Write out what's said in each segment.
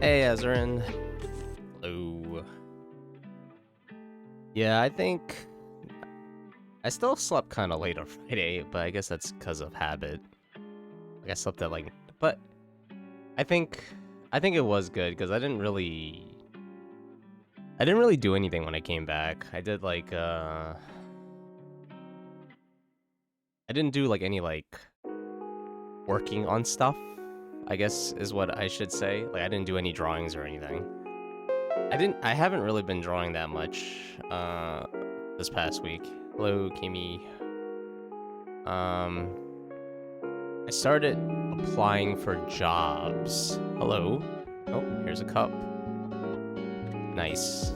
Hey, Ezrin. Hello. Yeah, I think I still slept kind of late on Friday, but I guess that's because of habit. Like I slept at like, but I think I think it was good because I didn't really do anything when I came back. I did like I didn't do like any like working on stuff, I guess is what I should say. Like I didn't do any drawings or anything. I haven't really been drawing that much this past week. Hello, Kimmy. Um I started applying for jobs. Hello. Oh, here's a cup. Nice.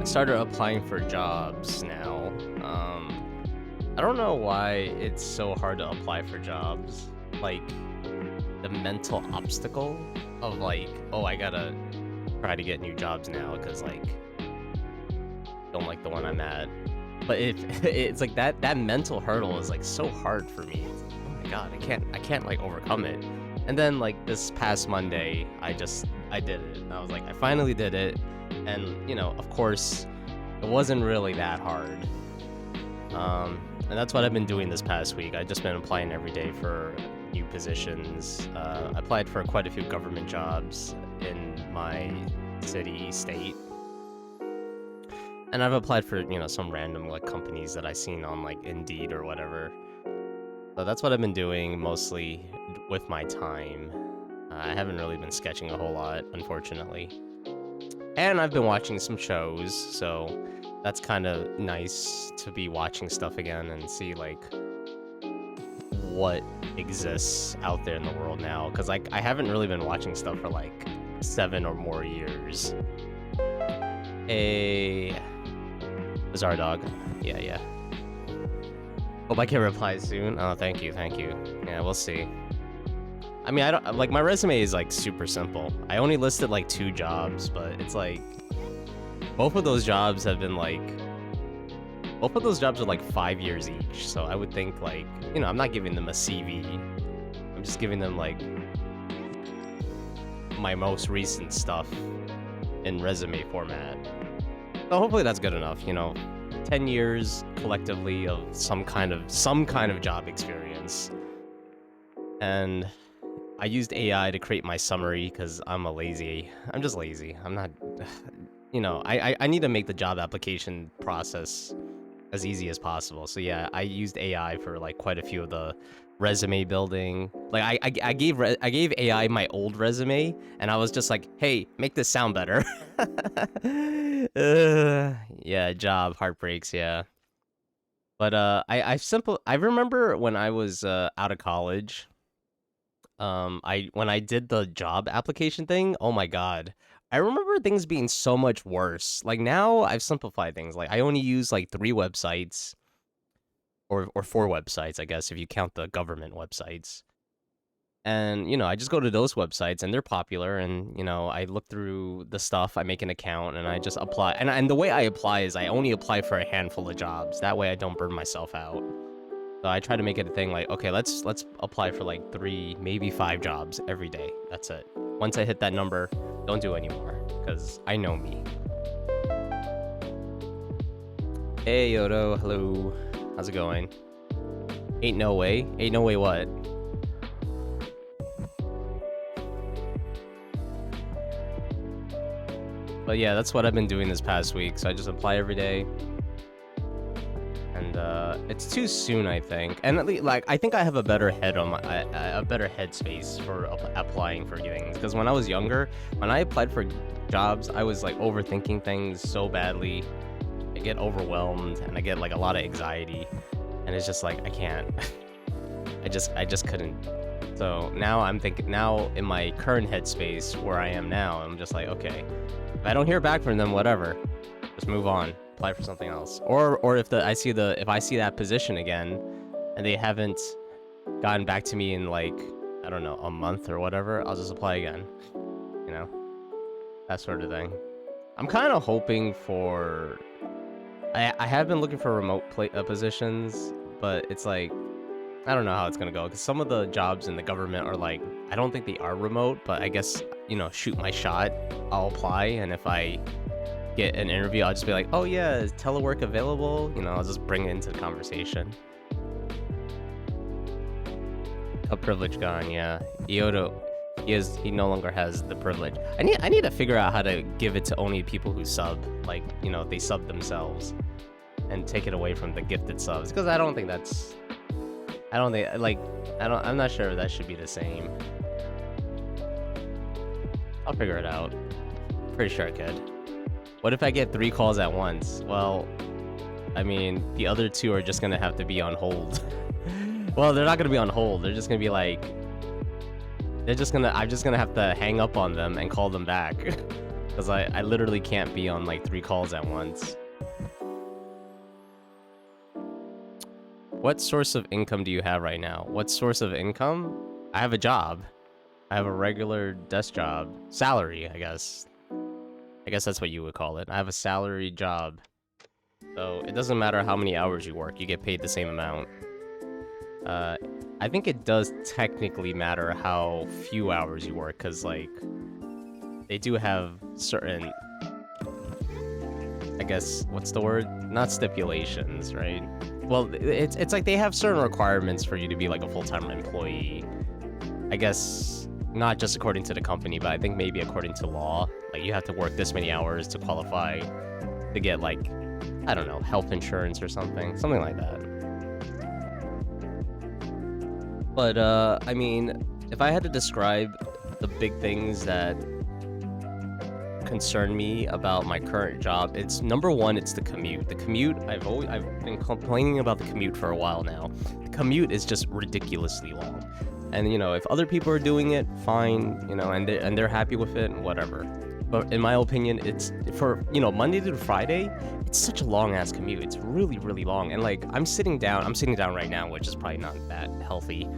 I started applying for jobs now. I don't know why it's so hard to apply for jobs. Like the mental obstacle of like, oh, I gotta try to get new jobs now because like don't like the one I'm at. But it's like that mental hurdle is like so hard for me. It's like, oh my god, I can't like overcome it. And then like this past Monday, I did it. And I was like, I finally did it. And you know, of course, it wasn't really that hard. And that's what I've been doing this past week. I've just been applying every day for new positions. I applied for quite a few government jobs in my city, state. And I've applied for, you know, some random like companies that I seen on like Indeed or whatever. So that's what I've been doing mostly with my time. I haven't really been sketching a whole lot, unfortunately. And I've been watching some shows, so that's kind of nice to be watching stuff again and see like what exists out there in the world now. Because like I haven't really been watching stuff for like 7 or more years. A bizarre dog. Yeah. Hope I can reply soon. Oh, thank you. Yeah, we'll see. I mean, I don't like my resume is like super simple. I only listed like 2 jobs, but it's like both of those jobs are like 5 years each. So I would think like, you know, I'm not giving them a CV. I'm just giving them like my most recent stuff in resume format. So hopefully that's good enough, you know. 10 years collectively of some kind of job experience. And I used AI to create my summary because I'm just lazy. I'm not, you know, I need to make the job application process as easy as possible. So yeah, I used AI for like quite a few of the resume building. Like I gave AI my old resume and I was just like, hey, make this sound better. Yeah, job heartbreaks, yeah. But I remember when I was out of college, when I did the job application thing, oh my god. I remember things being so much worse. Like now I've simplified things. Like I only use like 3 websites or 4 websites, I guess, if you count the government websites. And, you know, I just go to those websites and they're popular and, you know, I look through the stuff, I make an account and I just apply. And the way I apply is I only apply for a handful of jobs. That way I don't burn myself out. So I try to make it a thing like, okay, let's apply for like 3, maybe 5 jobs every day. That's it. Once I hit that number, don't do anymore because I know me. Hey Yodo, hello. How's it going? Ain't no way what? But yeah, that's what I've been doing this past week. So I just apply every day. And it's too soon, I think. And at least, like, I think I have a better head on a better headspace for applying for things. Because when I was younger, when I applied for jobs, I was like overthinking things so badly. I get overwhelmed and I get like a lot of anxiety. And it's just like I can't. I just couldn't. So now I'm thinking. Now in my current headspace where I am now, I'm just like, okay. If I don't hear back from them, whatever, just move on, apply for something else. Or if I see that position again, and they haven't gotten back to me in like, I don't know, a month or whatever, I'll just apply again. You know, that sort of thing. I'm kind of hoping for. I have been looking for remote positions, but it's like I don't know how it's gonna go because some of the jobs in the government are like I don't think they are remote, but I guess shoot my shot, I'll apply, and if I get an interview, I'll just be like, oh yeah, is telework available? I'll just bring it into the conversation. A privilege gone, yeah. Iodo, he no longer has the privilege. I need to figure out how to give it to only people who sub, like, they sub themselves, and take it away from the gifted subs, because I'm not sure if that should be the same. I'll figure it out. Pretty sure I could. What if I get 3 calls at once? Well, I mean, the other 2 are just gonna have to be on hold. Well, they're not gonna be on hold. They're just gonna be like, I'm just gonna have to hang up on them and call them back. Because I literally can't be on like 3 calls at once. What source of income do you have right now? What source of income? I have a job. I have a regular desk job. Salary, I guess. I guess that's what you would call it. I have a salary job. So it doesn't matter how many hours you work, you get paid the same amount. I think it does technically matter how few hours you work, because, like, they do have certain, I guess, what's the word? Not stipulations, right? Well, it's like they have certain requirements for you to be, like, a full-time employee. I guess not just according to the company, but I think maybe according to law. Like, you have to work this many hours to qualify to get, like, I don't know, health insurance or something like that. But, I mean, if I had to describe the big things that concern me about my current job, it's number one, it's the commute. The commute, I've been complaining about the commute for a while now. The commute is just ridiculously long. And, if other people are doing it, fine, and they're happy with it, whatever. But in my opinion, it's for, Monday to Friday, it's such a long ass commute. It's really, really long. And like, I'm sitting down right now, which is probably not that healthy.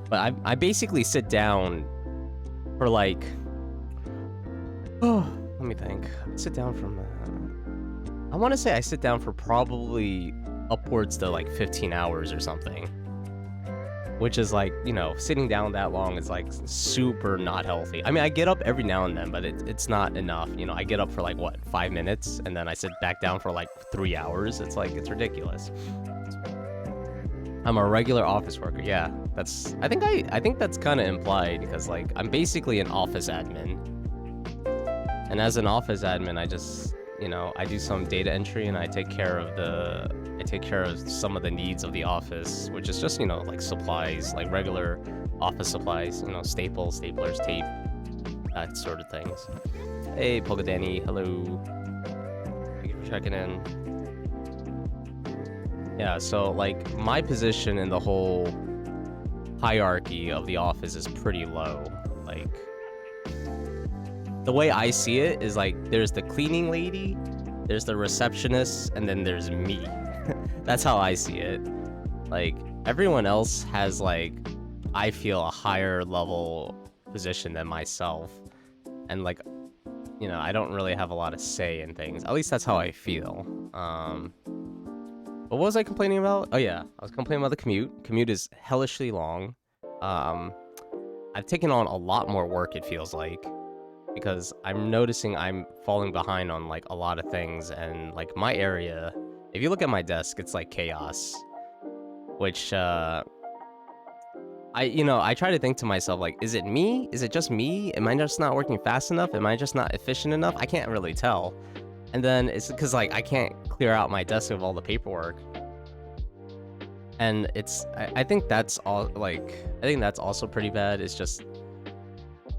But I basically sit down for like, let me think. I sit down from, I want to say I sit down for probably upwards to like 15 hours or something. Which is like, sitting down that long is like super not healthy. I mean, I get up every now and then, but it's not enough. I get up for like, what, 5 minutes? And then I sit back down for like 3 hours. It's like, it's ridiculous. I'm a regular office worker. Yeah, I think that's kind of implied, because like, I'm basically an office admin. And as an office admin, I just, I do some data entry, and I take care of some of the needs of the office, which is just, like supplies, like regular office supplies, staples, staplers, tape, that sort of things. Hey, Polka Danny, hello. Thank you for checking in. Yeah, so like my position in the whole hierarchy of the office is pretty low. Like, the way I see it is like, there's the cleaning lady, there's the receptionist, and then there's me. That's how I see it. Like, everyone else has, like, I feel a higher level position than myself. And, like, I don't really have a lot of say in things. At least that's how I feel. What was I complaining about? Oh, yeah. I was complaining about the commute. Commute is hellishly long. I've taken on a lot more work, it feels like. Because I'm noticing I'm falling behind on, like, a lot of things. And, like, my area... If you look at my desk, it's like chaos, which, I try to think to myself, like, is it me? Is it just me? Am I just not working fast enough? Am I just not efficient enough? I can't really tell. And then it's because, like, I can't clear out my desk of all the paperwork. And I think that's all, like, I think that's also pretty bad. It's just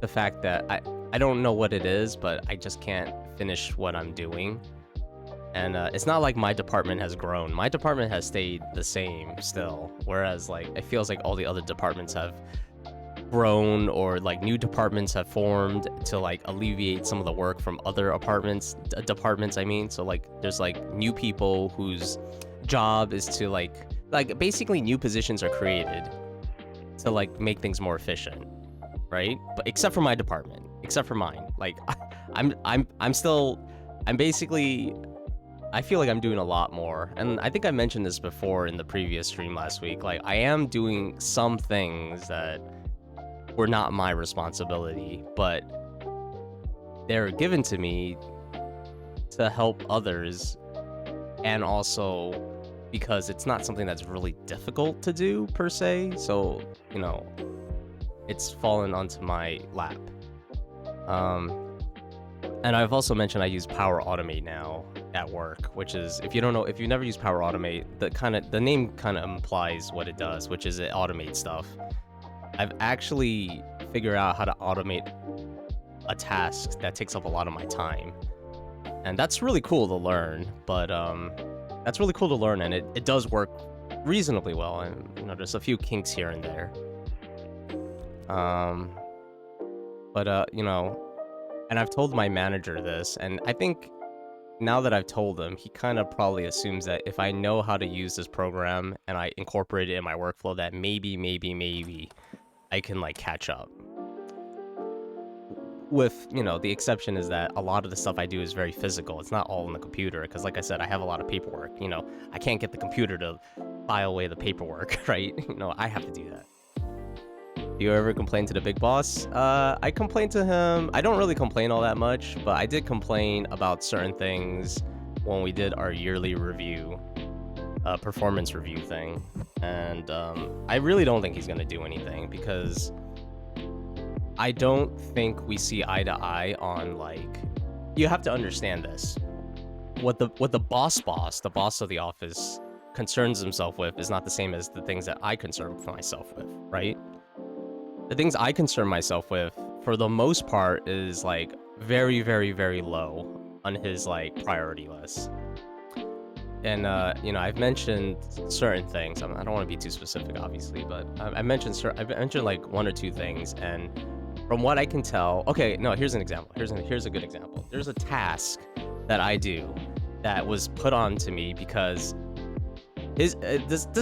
the fact that I don't know what it is, but I just can't finish what I'm doing. And it's not like my department has grown. My department has stayed the same still. Whereas, like, it feels like all the other departments have grown, or, like, new departments have formed to, like, alleviate some of the work from other departments, I mean. So, like, there's, like, new people whose job is to, like, basically new positions are created to, like, make things more efficient, right? But except for my department. Except for mine. Like, I'm basically... I feel like I'm doing a lot more, and I think I mentioned this before in the previous stream last week. Like, I am doing some things that were not my responsibility, but they're given to me to help others, and also because it's not something that's really difficult to do per se. So, you know, it's fallen onto my lap. And I've also mentioned I use Power Automate now at work, which is, if you don't know, if you've never used Power Automate, the name kind of implies what it does, which is it automates stuff. I've actually figured out how to automate a task that takes up a lot of my time, and that's really cool to learn. But that's really cool to learn, and it does work reasonably well. And you know, there's a few kinks here and there. You know, and I've told my manager this, and I think now that I've told him, he kind of probably assumes that if I know how to use this program and I incorporate it in my workflow, that maybe I can like catch up. With, you know, the exception is that a lot of the stuff I do is very physical. It's not all in the computer, because like I said, I have a lot of paperwork. You know, I can't get the computer to file away the paperwork, right? You know, I have to do that. Do you ever complain to the big boss? I complain to him. I don't really complain all that much, but I did complain about certain things when we did our yearly review, performance review thing. And I really don't think he's gonna do anything, because I don't think we see eye to eye on, like, you have to understand this. What the boss, the boss of the office, concerns himself with is not the same as the things that I concern myself with, right? The things I concern myself with, for the most part, is like very, very, very low on his like priority list. And you know, I've mentioned certain things. I don't want to be too specific, obviously, but I've mentioned like one or two things, and from what I can tell, okay, no, here's an example. Here's a good example. There's a task that I do that was put on to me because this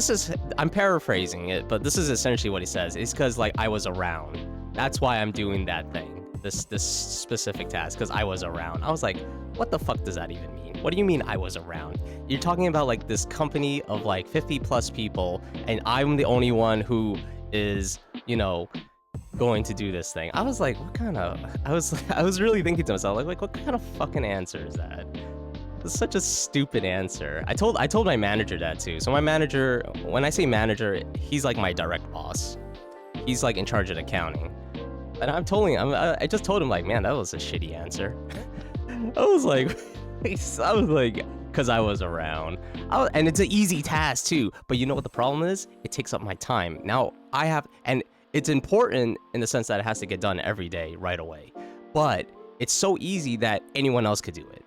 is, I'm paraphrasing it, but this is essentially what he says. It's because like I was around. That's why I'm doing that thing. This specific task, because I was around. I was like, what the fuck does that even mean? What do you mean I was around? You're talking about like this company of like 50 plus people, and I'm the only one who is, you know, going to do this thing. I was like, what kind of, I was really thinking to myself, like what kind of fucking answer is that? It's such a stupid answer. I told my manager that too. So my manager, when I say manager, he's like my direct boss. He's like in charge of accounting. And I just told him like, man, that was a shitty answer. I was like, because I was around. And it's an easy task too. But you know what the problem is? It takes up my time. Now and it's important in the sense that it has to get done every day, right away. But it's so easy that anyone else could do it.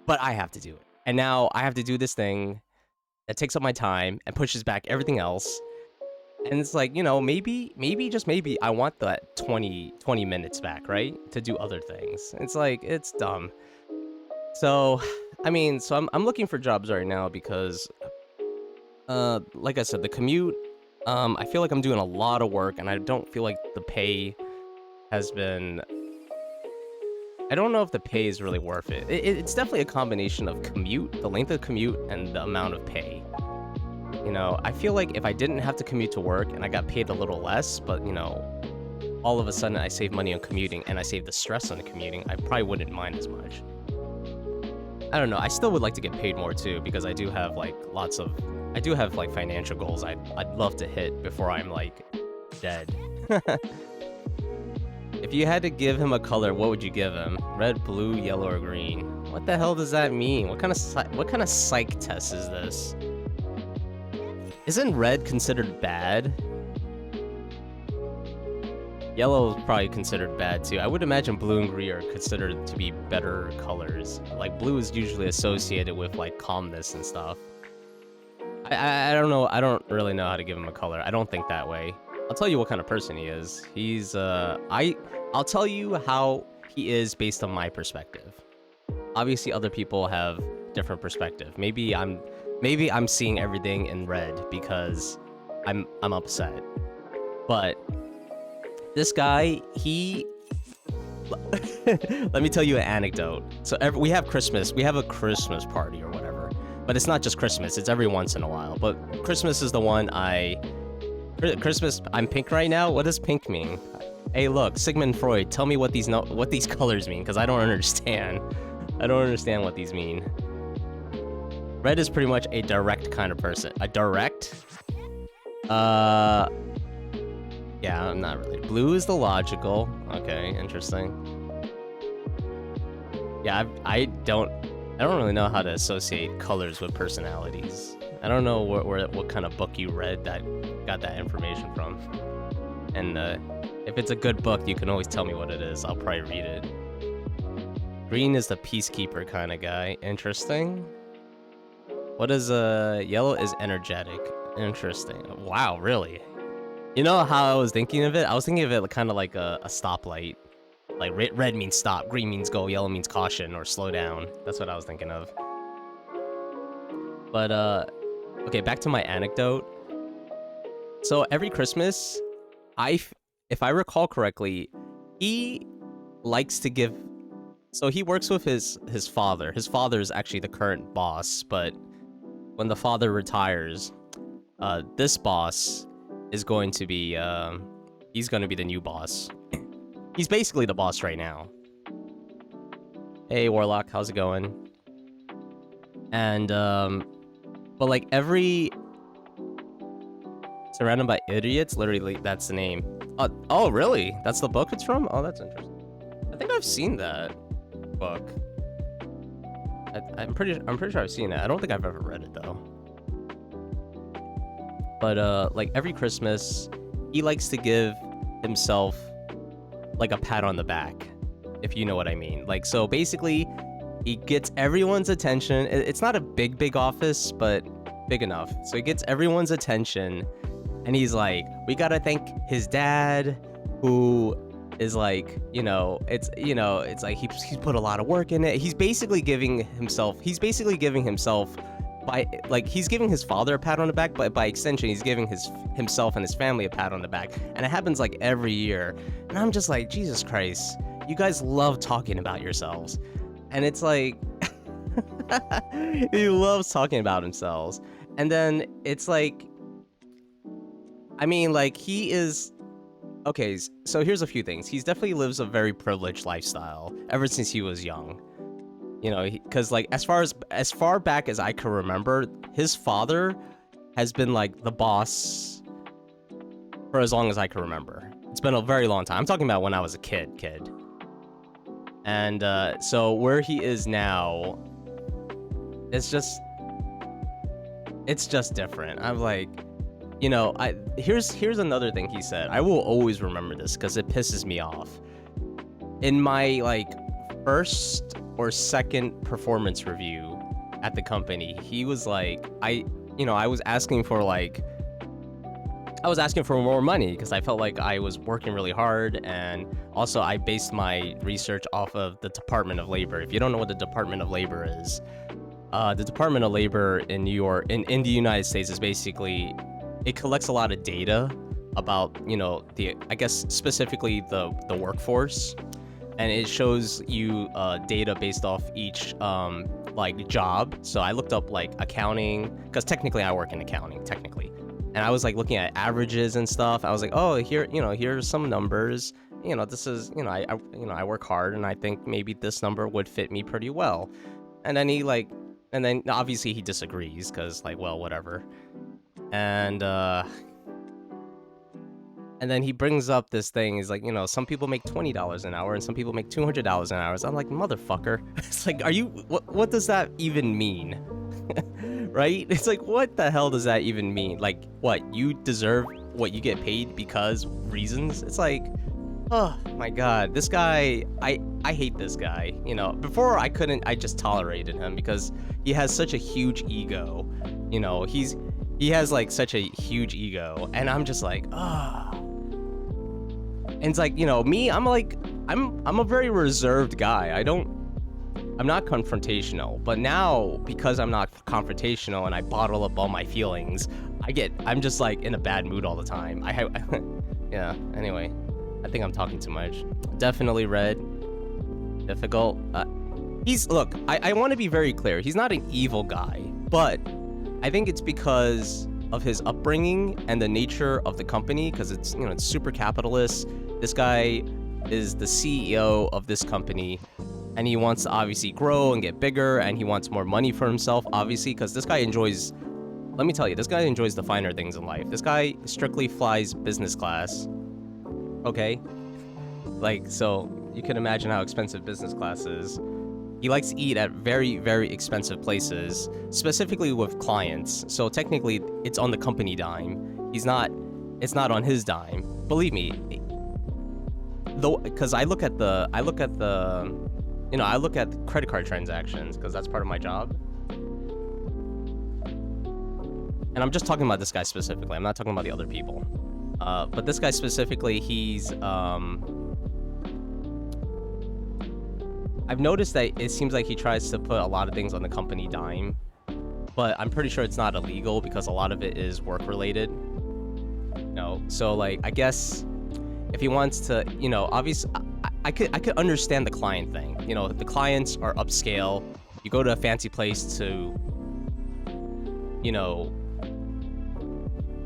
But I have to do it. And now I have to do this thing that takes up my time and pushes back everything else. And it's like, you know, maybe, just maybe, I want that 20 minutes back, right? To do other things. It's like, it's dumb. So, I mean, I'm looking for jobs right now because, like I said, the commute, I feel like I'm doing a lot of work, and I don't feel like the pay has been... I don't know if the pay is really worth it. It's definitely a combination of commute, the length of commute, and the amount of pay. You know, I feel like if I didn't have to commute to work and I got paid a little less, but, you know, all of a sudden I save money on commuting and I save the stress on the commuting, I probably wouldn't mind as much. I don't know. I still would like to get paid more too, because I do have like financial goals I'd love to hit before I'm like dead. If you had to give him a color, what would you give him? Red, blue, yellow, or green? What the hell does that mean? What kind of psych test is this? Isn't red considered bad? Yellow is probably considered bad too. I would imagine blue and green are considered to be better colors. Like blue is usually associated with like calmness and stuff. I don't know. I don't really know how to give him a color. I don't think that way. I'll tell you what kind of person he is. He's I'll tell you how he is based on my perspective. Obviously other people have different perspective. Maybe I'm seeing everything in red because I'm upset. But this guy, let me tell you an anecdote. So we have a Christmas party or whatever. But it's not just Christmas, it's every once in a while. But Christmas is the one Christmas, I'm pink right now? What does pink mean? Hey, look, Sigmund Freud, tell me what these colors mean, because I don't understand. I don't understand what these mean. Red is pretty much a direct kind of person. A direct? Yeah, I'm not really. Blue is the logical. Okay, interesting. Yeah, I don't really know how to associate colors with personalities. I don't know what kind of book you read that got that information from. And if it's a good book, you can always tell me what it is. I'll probably read it. Green is the peacekeeper kind of guy. Interesting. What is yellow is energetic. Interesting. Wow, really? You know how I was thinking of it? I was thinking of it kind of like a stoplight. Like red means stop, green means go, yellow means caution or slow down. That's what I was thinking of. But okay, back to my anecdote. So every Christmas, if I recall correctly, he likes to give. So he works with his father. His father is actually the current boss, but when the father retires, this boss is going to be he's going to be the new boss. He's basically the boss right now. Hey Warlock, how's it going? And but like surrounded by idiots, literally that's the name. Oh really? That's the book it's from? Oh, that's interesting. I think I've seen that book. I'm pretty sure I've seen it. I don't think I've ever read it though. But like every Christmas, he likes to give himself like a pat on the back, if you know what I mean. Like, so basically, he gets everyone's attention. It's not a big office, but big enough. So he gets everyone's attention, and he's like, we gotta thank his dad, who is like, it's like he's put a lot of work in it. He's basically giving himself he's giving his father a pat on the back, but by extension, he's giving himself and his family a pat on the back. And it happens like every year. And I'm just like, Jesus Christ, you guys love talking about yourselves. And it's like, he loves talking about himself. And then it's like, I mean, like, he is, okay, so here's a few things. He definitely lives a very privileged lifestyle ever since he was young. Because like as far back as I can remember, his father has been like the boss for as long as I can remember. It's been a very long time. I'm talking about when I was a kid. And so where he is now, it's just different. I'm like, here's another thing he said. I will always remember this because it pisses me off. In my like first or second performance review at the company, he was like, I was asking for more money because I felt like I was working really hard, and also I based my research off of the Department of Labor. If you don't know what the Department of Labor is, the Department of Labor in New York, in the United States, is basically, it collects a lot of data about, I guess specifically the workforce. And it shows you data based off each like job. So I looked up like accounting, because technically I work in accounting, technically. And I was like looking at averages and stuff. I was like, oh, here's some numbers. This is, I work hard, and I think maybe this number would fit me pretty well. And then obviously he disagrees, because like, well, whatever. And then he brings up this thing. He's like, some people make $20 an hour and some people make $200 an hour. So I'm like, motherfucker. It's like, what does that even mean? Right? It's like, what the hell does that even mean? Like, what? You deserve what you get paid because reasons? It's like, oh my God, this guy, I hate this guy. Before I just tolerated him because he has such a huge ego. He has like such a huge ego, and I'm just like, ah. Oh. And it's like, me, I'm a very reserved guy. I'm not confrontational, but now because I'm not confrontational and I bottle up all my feelings, I'm just like in a bad mood all the time. Yeah, anyway, I think I'm talking too much. Definitely red. Difficult. Look, I want to be very clear. He's not an evil guy, but I think it's because of his upbringing and the nature of the company, because it's, it's super capitalist. This guy is the CEO of this company, and he wants to obviously grow and get bigger, and he wants more money for himself, obviously, because this guy enjoys, let me tell you, this guy enjoys the finer things in life. This guy strictly flies business class, okay? Like, so you can imagine how expensive business class is. He likes to eat at very, very expensive places, specifically with clients. So technically, it's on the company dime. It's not on his dime. Believe me, though, because I look at the credit card transactions because that's part of my job. And I'm just talking about this guy specifically. I'm not talking about the other people. But this guy specifically, he's I've noticed that it seems like he tries to put a lot of things on the company dime, but I'm pretty sure it's not illegal because a lot of it is work related. So like, I guess if he wants to, obviously I could understand the client thing. The clients are upscale. You go to a fancy place to,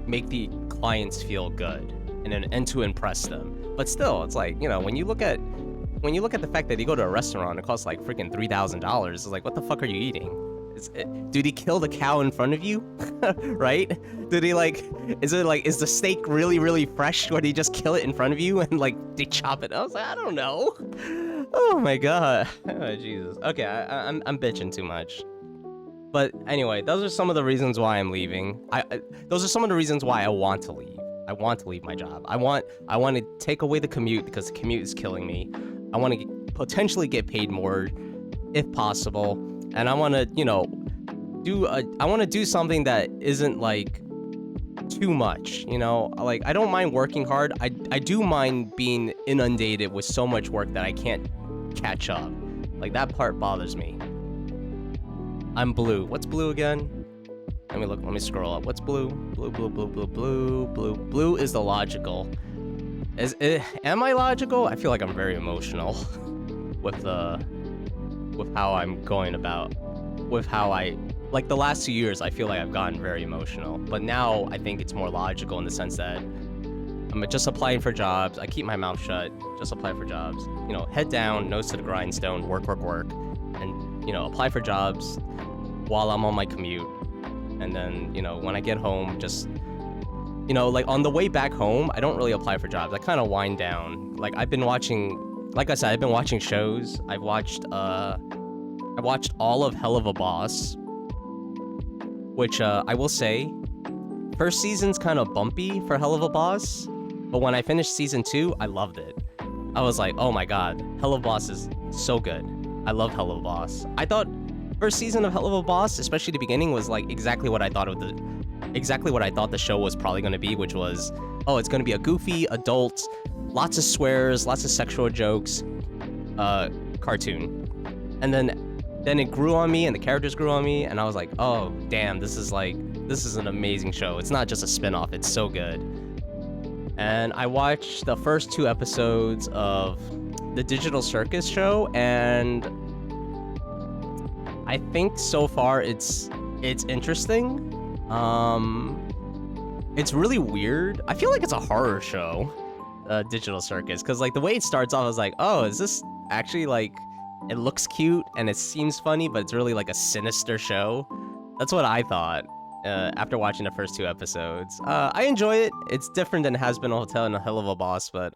make the clients feel good and to impress them. But still, it's like, when you look at the fact that you go to a restaurant, it costs like freaking $3,000. It's like, what the fuck are you eating? Did he kill the cow in front of you? Right? Did he is the steak really, really fresh? Or did he just kill it in front of you and they chop it? I was like, I don't know. Oh my god. Oh, Jesus. Okay, I'm bitching too much. But anyway, those are some of the reasons why I'm leaving. Those are some of the reasons why I want to leave. I want to leave my job. I want to take away the commute because the commute is killing me. I want to potentially get paid more, if possible, and I want to, do something that isn't too much. I don't mind working hard. I do mind being inundated with so much work that I can't catch up. That part bothers me. I'm blue. What's blue again? Let me scroll up. What's blue? Blue is the logical. Am I logical? I feel like I'm very emotional with how I'm going about, with how the last 2 years, I feel like I've gotten very emotional. But now I think it's more logical in the sense that I'm just applying for jobs. I keep my mouth shut, just apply for jobs. Head down, nose to the grindstone, work, and, apply for jobs while I'm on my commute. And then, when I get home, just, on the way back home, I don't really apply for jobs. I kind of wind down. I've been watching, like I said, I've been watching shows. I watched all of Hell of a Boss, which, I will say, first season's kind of bumpy for Hell of a Boss, but when I finished season 2, I loved it. I was like, oh my god, Hell of a Boss is so good. I love Hell of a Boss. I thought first season of Hell of a Boss, especially the beginning, was exactly what I thought the show was probably going to be, which was, oh, it's going to be a goofy, adult, lots of swears, lots of sexual jokes, cartoon. And then it grew on me, and the characters grew on me, and I was like, oh, damn, this is an amazing show. It's not just a spin-off, it's so good. And I watched the first 2 episodes of the Digital Circus show, and I think so far it's interesting. It's really weird. I feel like it's a horror show, Digital Circus, because the way it starts off, I was like, oh, is this actually it looks cute and it seems funny, but it's really a sinister show. That's what I thought after watching the first 2 episodes. I enjoy it. It's different than Has Been Hotel and Hell of a Boss, but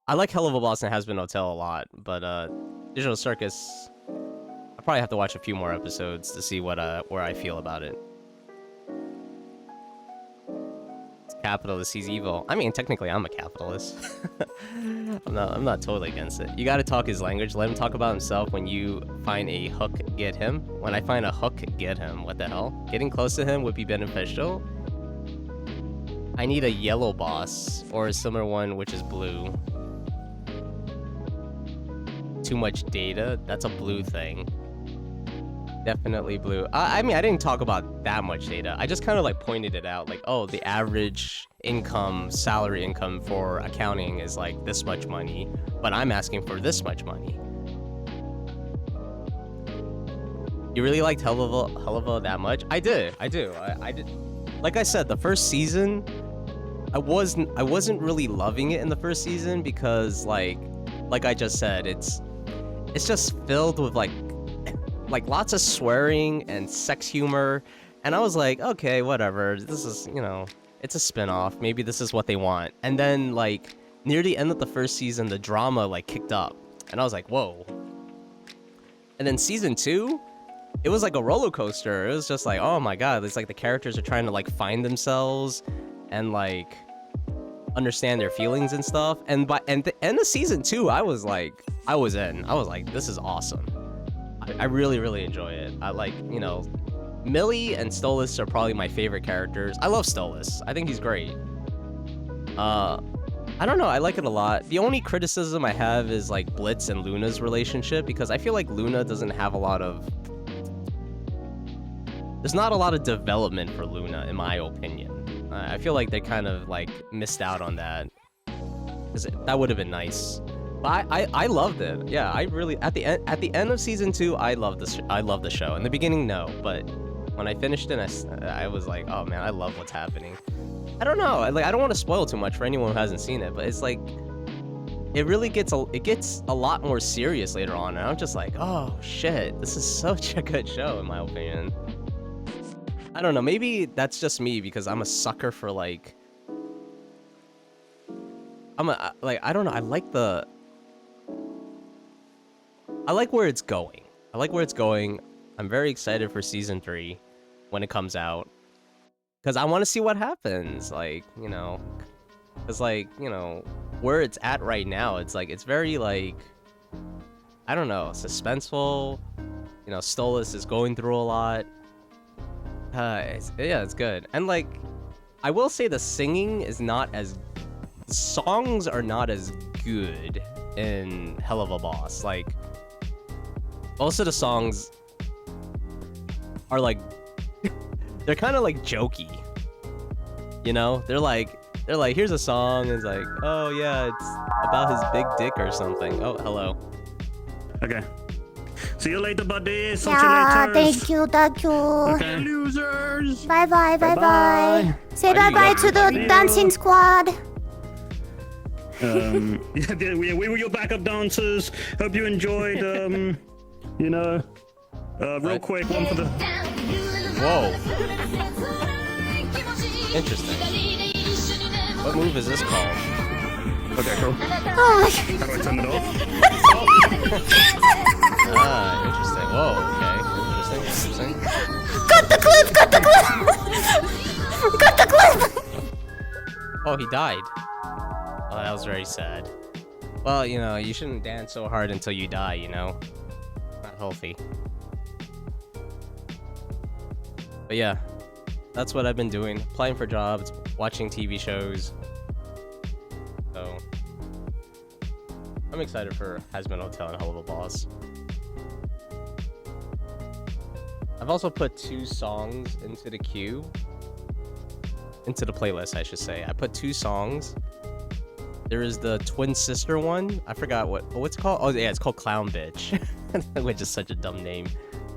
I like Hell of a Boss and Has Been Hotel a lot. But Digital Circus, I probably have to watch a few more episodes to see where I feel about it. Capitalist, he's evil. I mean, technically, I'm a capitalist. I'm not totally against it. You gotta talk his language. Let him talk about himself. When you find a hook, get him. When I find a hook, get him. What the hell? Getting close to him would be beneficial. I need a yellow boss, or a similar one, which is blue. Too much data? That's a blue thing. Definitely blue. I mean, I didn't talk about that much data. I just kind of pointed it out. Oh, the average salary income for accounting is this much money, but I'm asking for this much money. You really liked Helluva that much? I do. I did. Like I said, the first season, wasn't really loving it in the first season because like I just said, it's just filled with like lots of swearing and sex humor, and I was like, okay, whatever. This is, you know, it's a spin-off. Maybe this is what they want. And then like near the end of the first season, the drama like kicked up, and I was like, whoa. And then season 2, it was like a roller coaster. It was just like, oh my god, it's like the characters are trying to like find themselves and like understand their feelings and stuff. And by the end of season 2, I was in. I was like, this is awesome. I really, really enjoy it. I like, you know, Millie and Stolas are probably my favorite characters. I love Stolas. I think he's great. I don't know, I like it a lot. The only criticism I have is like Blitz and Luna's relationship, because I feel like Luna doesn't have a lot of... There's not a lot of development for Luna, in my opinion. I feel like they kind of like missed out on that. 'Cause that would have been nice. But I loved it. Yeah, I really at the end of season 2, I loved the show. In the beginning, no, but when I finished it, I was like, oh man, I love what's happening. I don't know. Like, I don't want to spoil too much for anyone who hasn't seen it, but it's like it really gets a lot more serious later on, and I'm just like, oh shit, this is such a good show in my opinion. I don't know. Maybe that's just me because I'm a sucker for like I don't know. I like where it's going. I'm very excited for season 3 when it comes out, because I want to see what happens. Like, you know, because like, you know, where it's at right now, it's like, it's very like, I don't know, suspenseful. You know, Stolas is going through a lot. It's good. And like, I will say the singing is not as, songs are not as good in Hell of a Boss. Like, most of the songs are like, they're kind of like jokey, you know? They're like, here's a song, and it's like, oh yeah, it's about his big dick or something. Oh, hello. Okay. See you later, buddy. Talk Yeah, to you later. thank you. Okay. Losers. Bye bye. Say Why do you bye love to the me? dancing squad. Yeah, we were your backup dancers. Hope you enjoyed. You know, real What? quick, one for the. Whoa. Interesting. What move is this called? Okay, cool. Oh my god. How do I turn it off? Interesting. Whoa, okay. Interesting. Cut the clip. Oh, he died. Oh, that was very sad. Well, you know, you shouldn't dance so hard until you die, you know? Not healthy. But yeah, that's what I've been doing. Applying for jobs, watching TV shows. So, I'm excited for Hazbin Hotel and Hell of a Boss. I've also put 2 songs into the queue. Into the playlist, I should say. I put 2 songs. There is the twin sister one. I forgot what's it called. Oh yeah, it's called Clown Bitch, which is such a dumb name.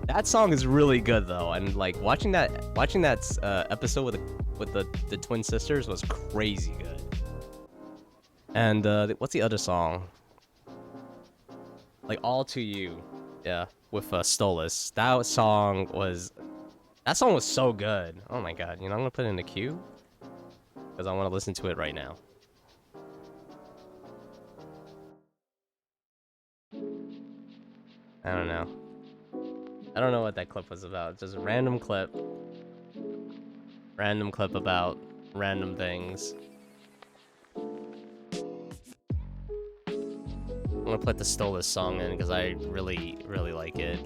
That song is really good though, and like watching that episode with the twin sisters was crazy good. And what's the other song? Like All to You, yeah, with Stolas. That song was so good. Oh my god, you know, I'm gonna put it in the queue because I want to listen to it right now. I don't know. I don't know what that clip was about. Just a random clip. Random clip about random things. I'm gonna put the Stolas song in because I really, really like it.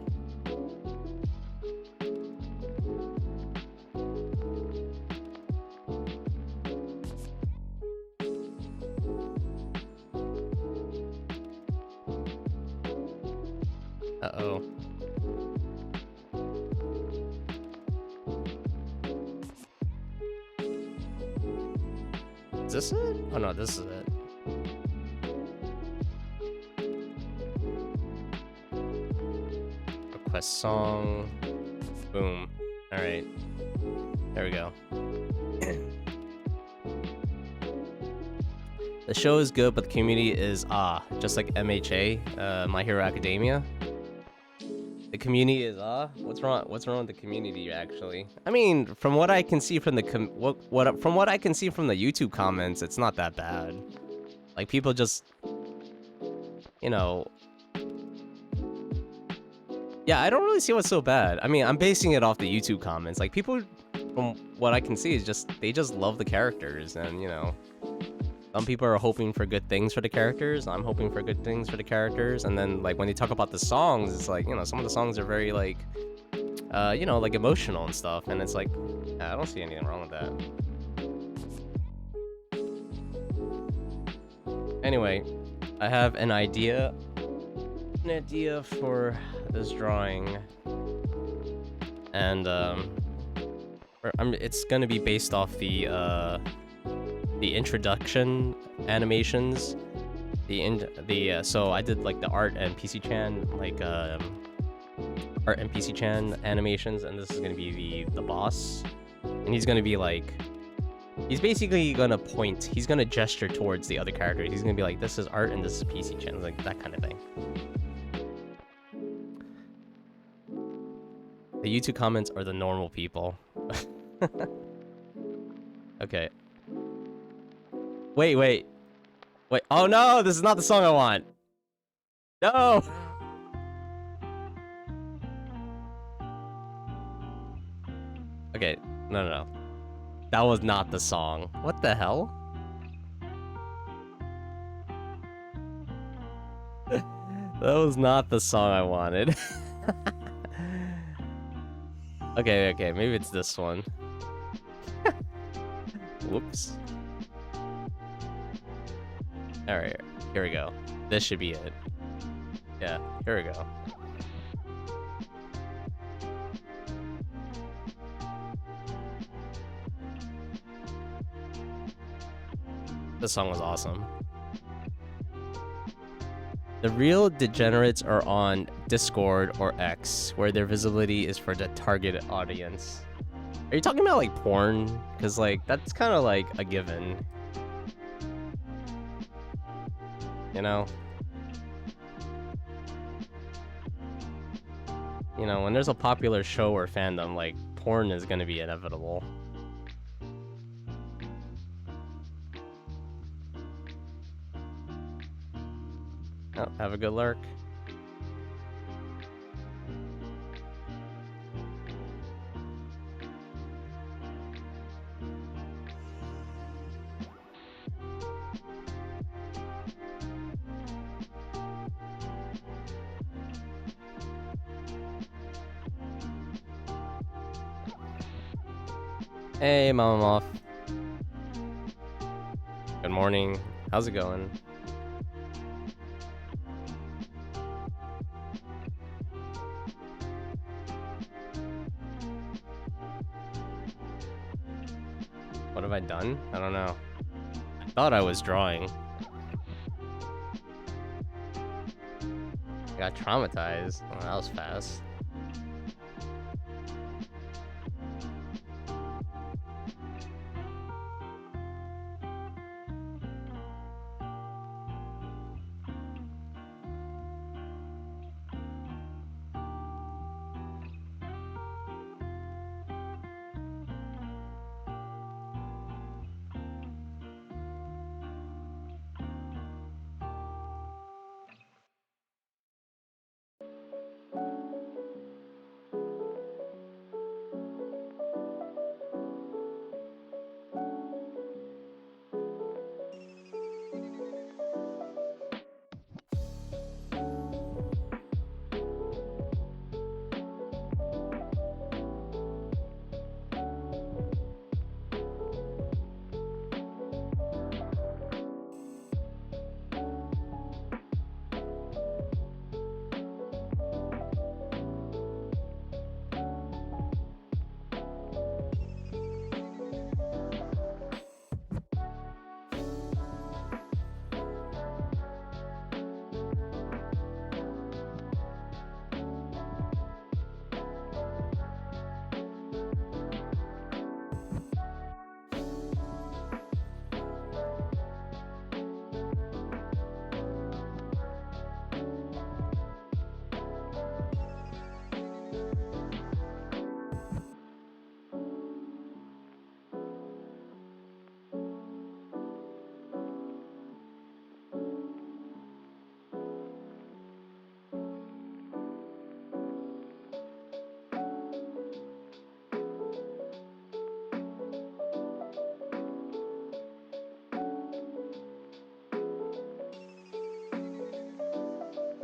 Uh-oh. Is this it? Oh no, this is it. Request song. Boom. Alright. There we go. The show is good, but the community is just like MHA, My Hero Academia. The community is what's wrong? What's wrong with the community actually? I mean, from what I can see from the from what I can see from the YouTube comments, it's not that bad. Like people just, you know, yeah, I don't really see what's so bad. I mean, I'm basing it off the YouTube comments. Like people, from what I can see, is just they just love the characters, and you know. Some people are hoping for good things for the characters. I'm hoping for good things for the characters. And then, like, when they talk about the songs, it's like, you know, some of the songs are very, like, you know, like, emotional and stuff. And it's like, I don't see anything wrong with that. Anyway, I have an idea for this drawing. And, it's gonna be based off the introduction animations, so I did like the art and PC Chan, like art and PC Chan animations, and this is gonna be the boss, and he's gonna be like, he's basically gonna point, he's gonna gesture towards the other characters. He's gonna be like, this is art and this is PC Chan, like that kind of thing. The YouTube comments are the normal people. Okay. Wait. Oh no, this is not the song I want. No. Okay, no. That was not the song. What the hell? That was not the song I wanted. Okay, maybe it's this one. Whoops. Alright, here we go. This should be it. Yeah, here we go. This song was awesome. The real degenerates are on Discord or X, where their visibility is for the target audience. Are you talking about like porn? Because like that's kind of like a given. You know? You know, when there's a popular show or fandom, like porn is gonna be inevitable. Oh, have a good lurk. Hey, Mama Moth. Good morning. How's it going? What have I done? I don't know. I thought I was drawing. I got traumatized. Oh, that was fast.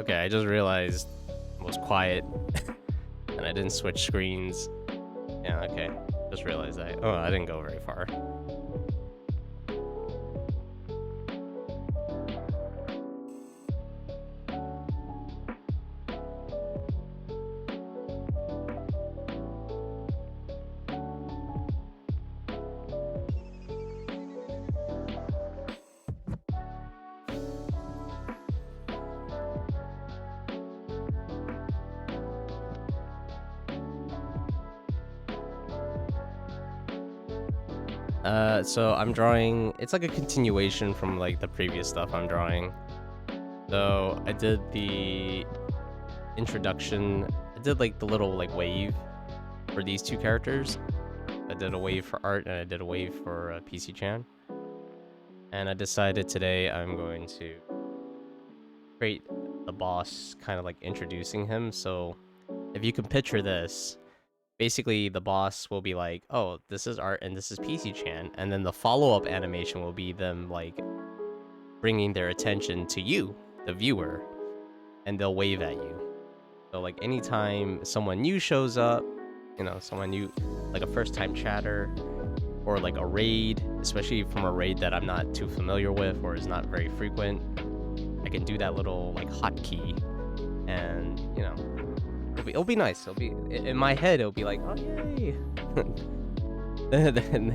Okay, I just realized it was quiet and I didn't switch screens. Yeah, okay. Just realized that. Oh, I didn't go very far. So I'm drawing, it's like a continuation from like the previous stuff I'm drawing. So I did the introduction, I did like the little like wave for these two characters. I did a wave for Art and I did a wave for PC Chan. And I decided today I'm going to create the boss, kind of like introducing him. So if you can picture this, basically the boss will be like, oh, this is Art and this is PC Chan, and then the follow-up animation will be them like bringing their attention to you, the viewer, and they'll wave at you. So like anytime someone new shows up, you know, someone new, like a first-time chatter, or like a raid, especially from a raid that I'm not too familiar with or is not very frequent, I can do that little like hotkey, and you know, it'll be nice. It'll be in my head. It'll be like, oh yay!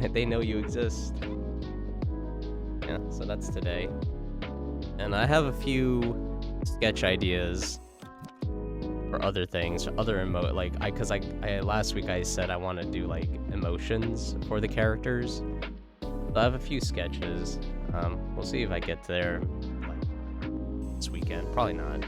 They know you exist. Yeah, so that's today, and I have a few sketch ideas for other things, other because I last week I said I want to do like emotions for the characters. So I have a few sketches. We'll see if I get there like this weekend. Probably not.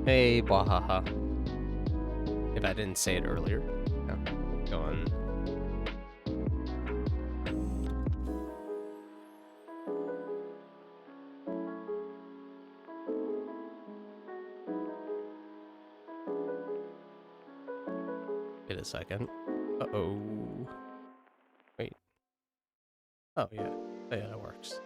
Hey, Wahaha. If I didn't say it earlier. No. Go on. Wait a second. Uh-oh. Wait. Oh, yeah. Oh, yeah, that works.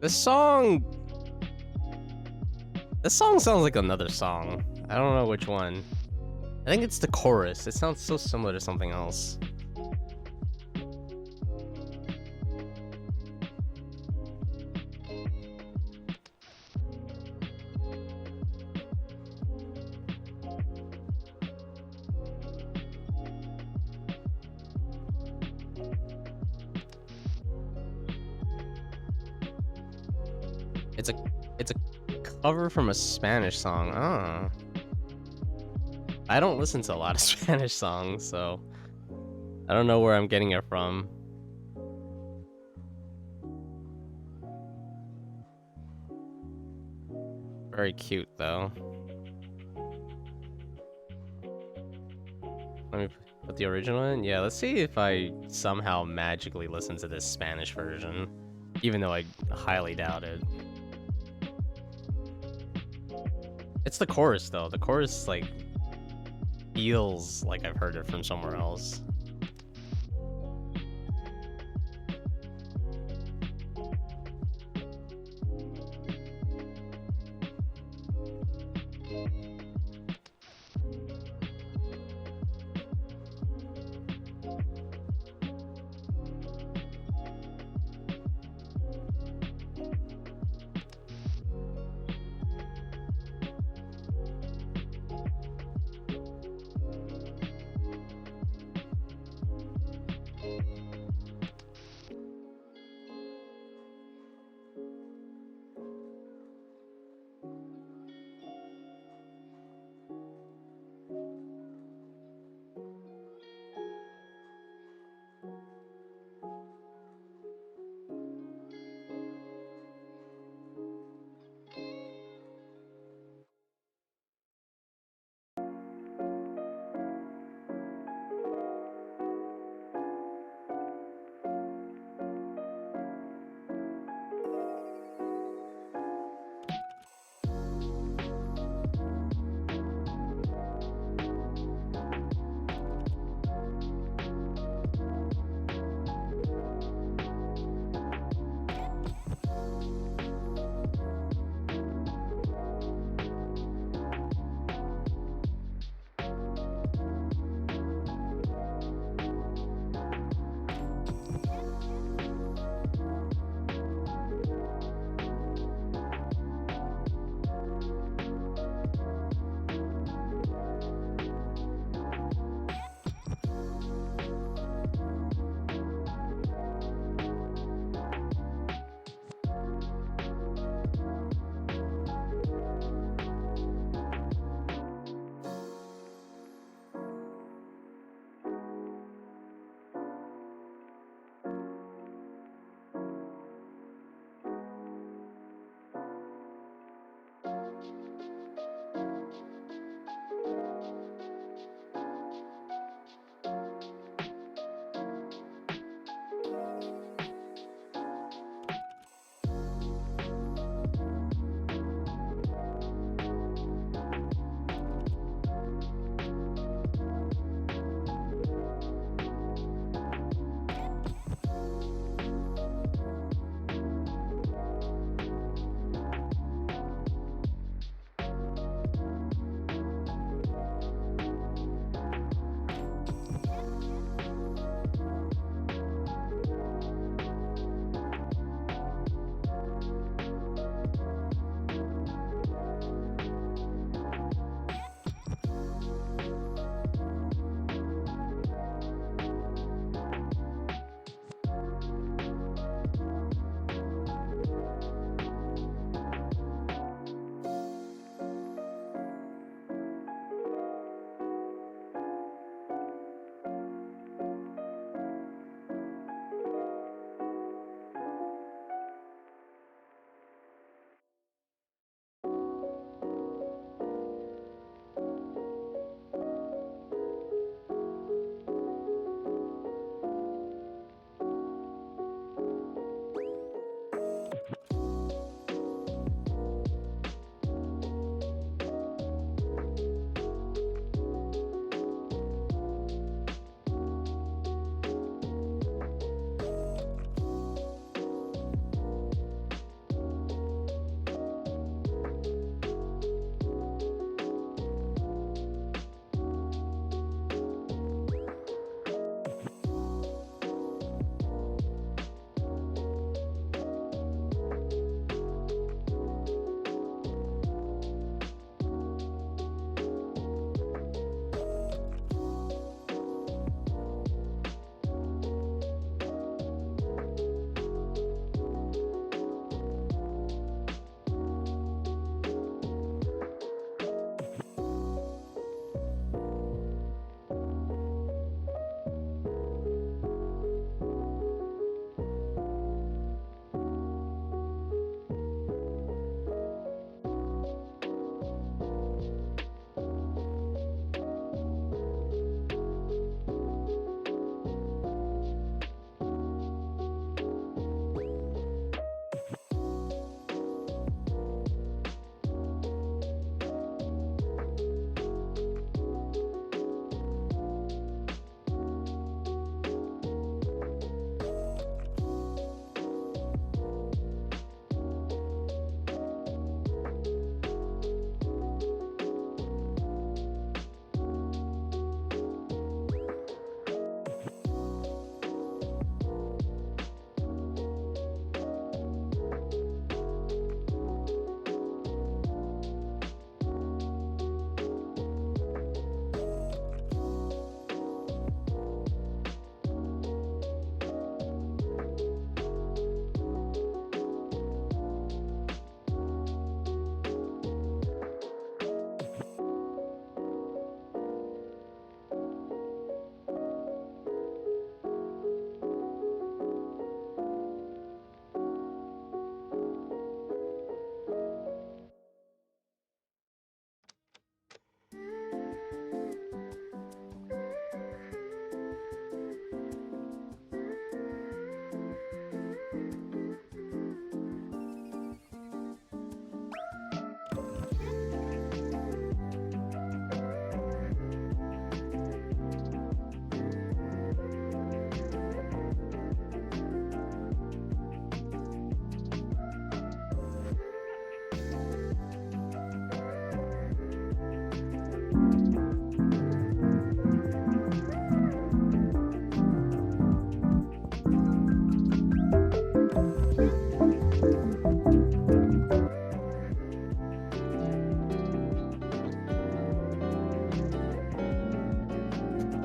This song. This song sounds like another song. I don't know which one. I think it's the chorus. It sounds so similar to something else. It's a cover from a Spanish song. Ah. I don't listen to a lot of Spanish songs, so I don't know where I'm getting it from. Very cute though. Let me put the original in. Yeah, let's see if I somehow magically listen to this Spanish version, even though I highly doubt it. It's the chorus though. The chorus like feels like I've heard it from somewhere else.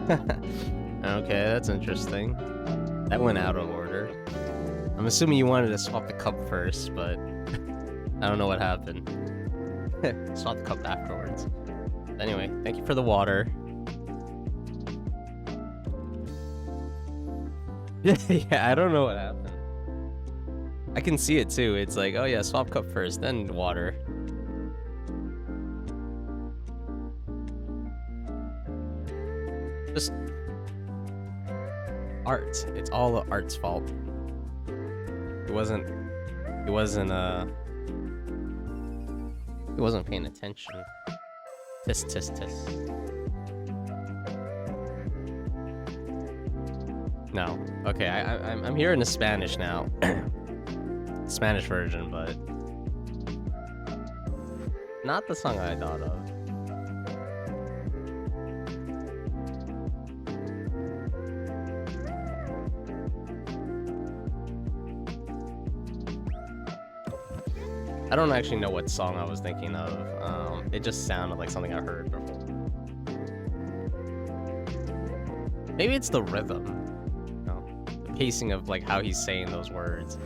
Okay, that's interesting. That went out of order. I'm assuming you wanted to swap the cup first, but I don't know what happened. Swap the cup afterwards. Anyway, thank you for the water. Yeah, I don't know what happened. I can see it too. It's like, oh yeah, swap cup first, then water. Just art. It's all the art's fault. It wasn't paying attention. Tisk tisk tisk. No. Okay, I'm hearing the Spanish now. Spanish version, but not the song I thought of. I don't actually know what song I was thinking of. It just sounded like something I heard before. Maybe it's the rhythm. You know, the pacing of like how he's saying those words.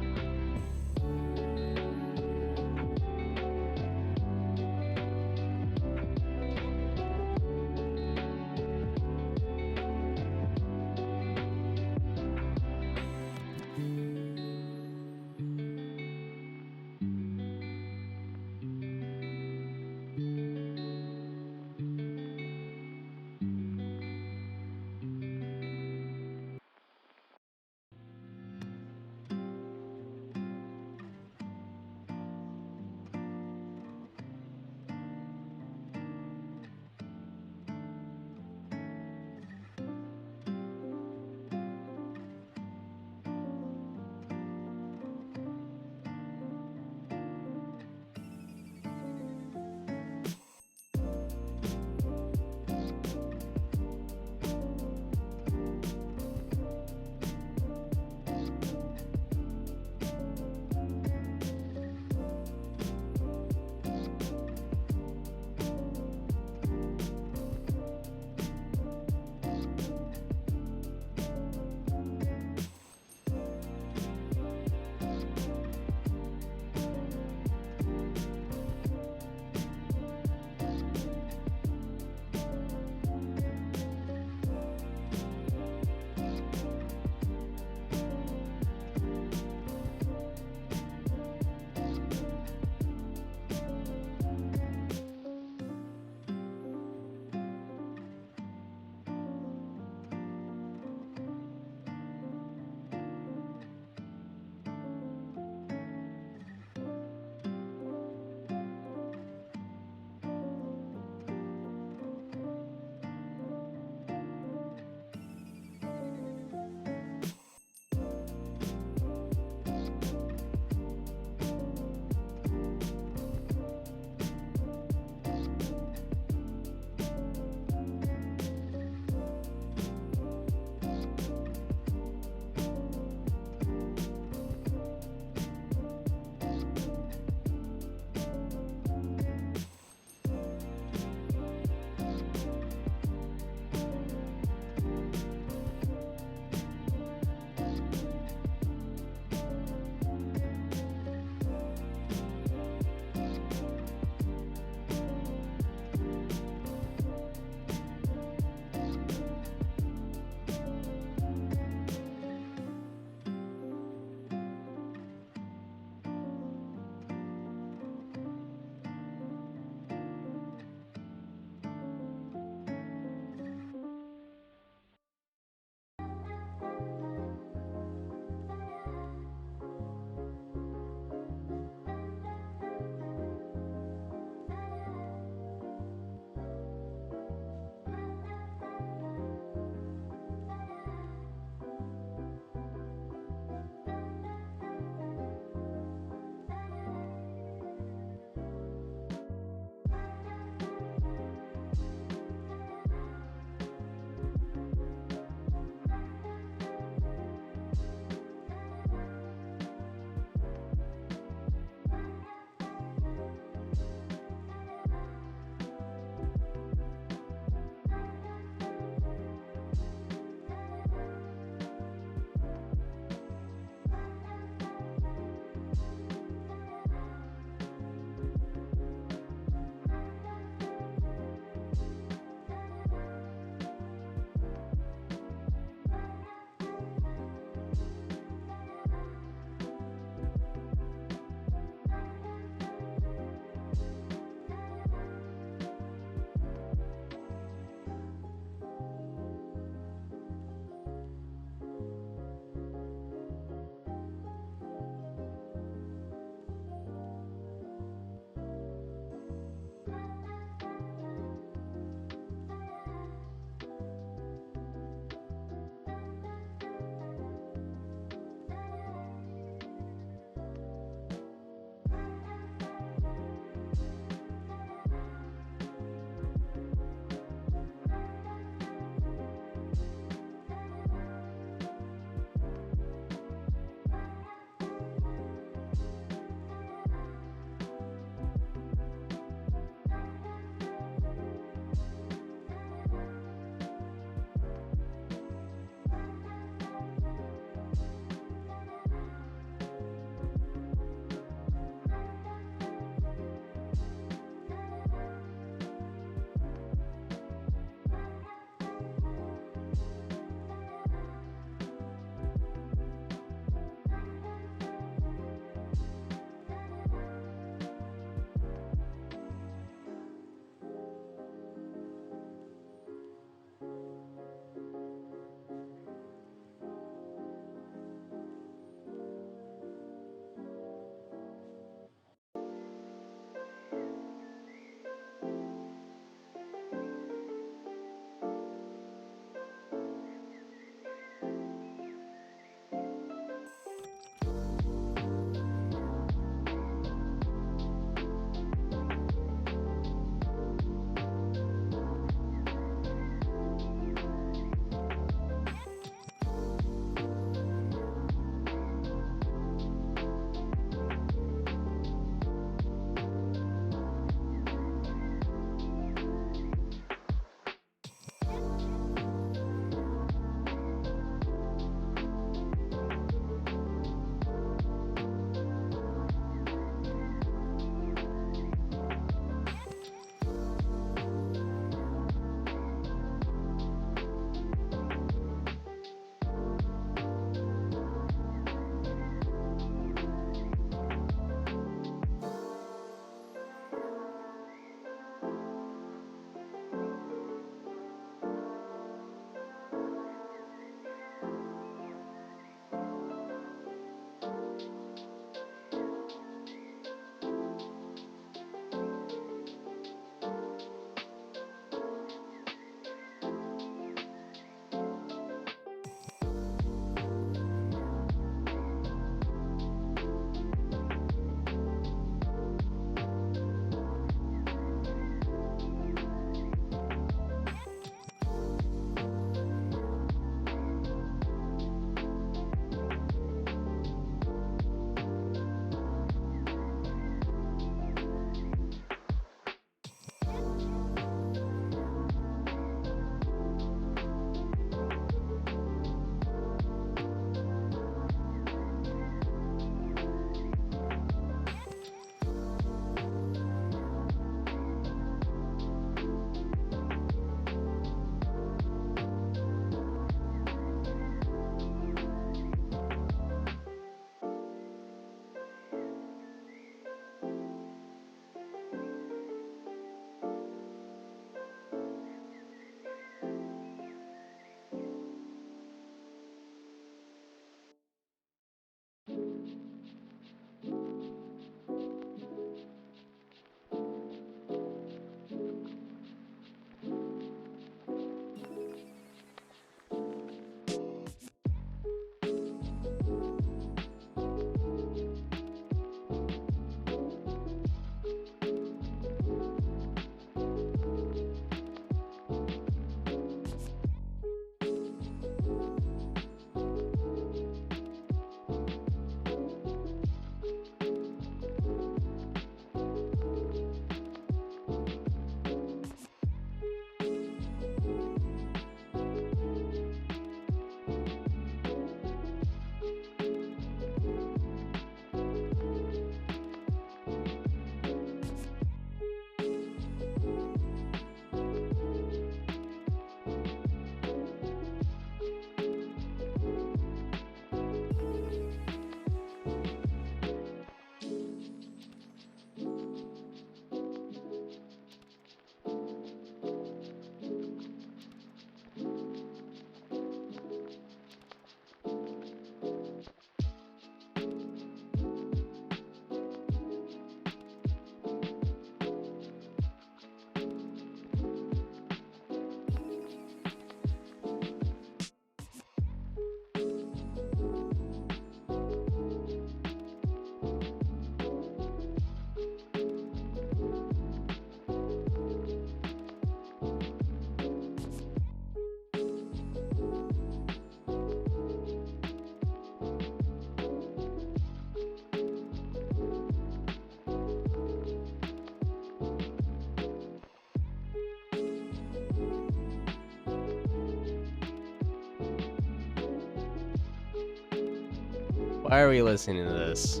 Why are we listening to this?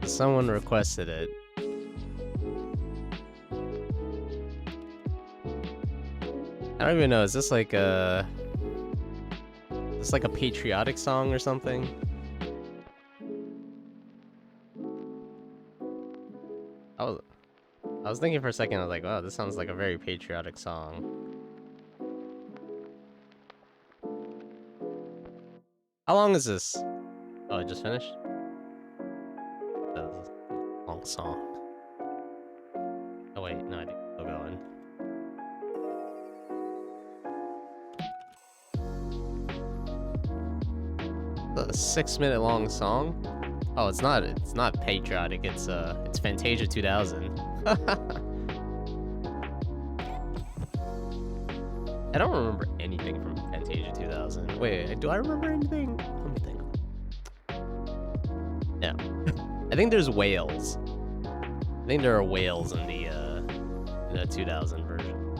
Someone requested it. I don't even know. Is this like a... Is this like a patriotic song or something? I was thinking for a second, I was like, wow, this sounds like a very patriotic song. How long is this? Oh, it just finished? That was a long song. Oh wait, no, I think it's still going. A 6-minute long song? Oh, it's not patriotic, it's Fantasia 2000. I don't remember anything from Fantasia 2000. Wait, do I remember anything? Let me think. No. I think there's whales. I think there are whales in the 2000 version.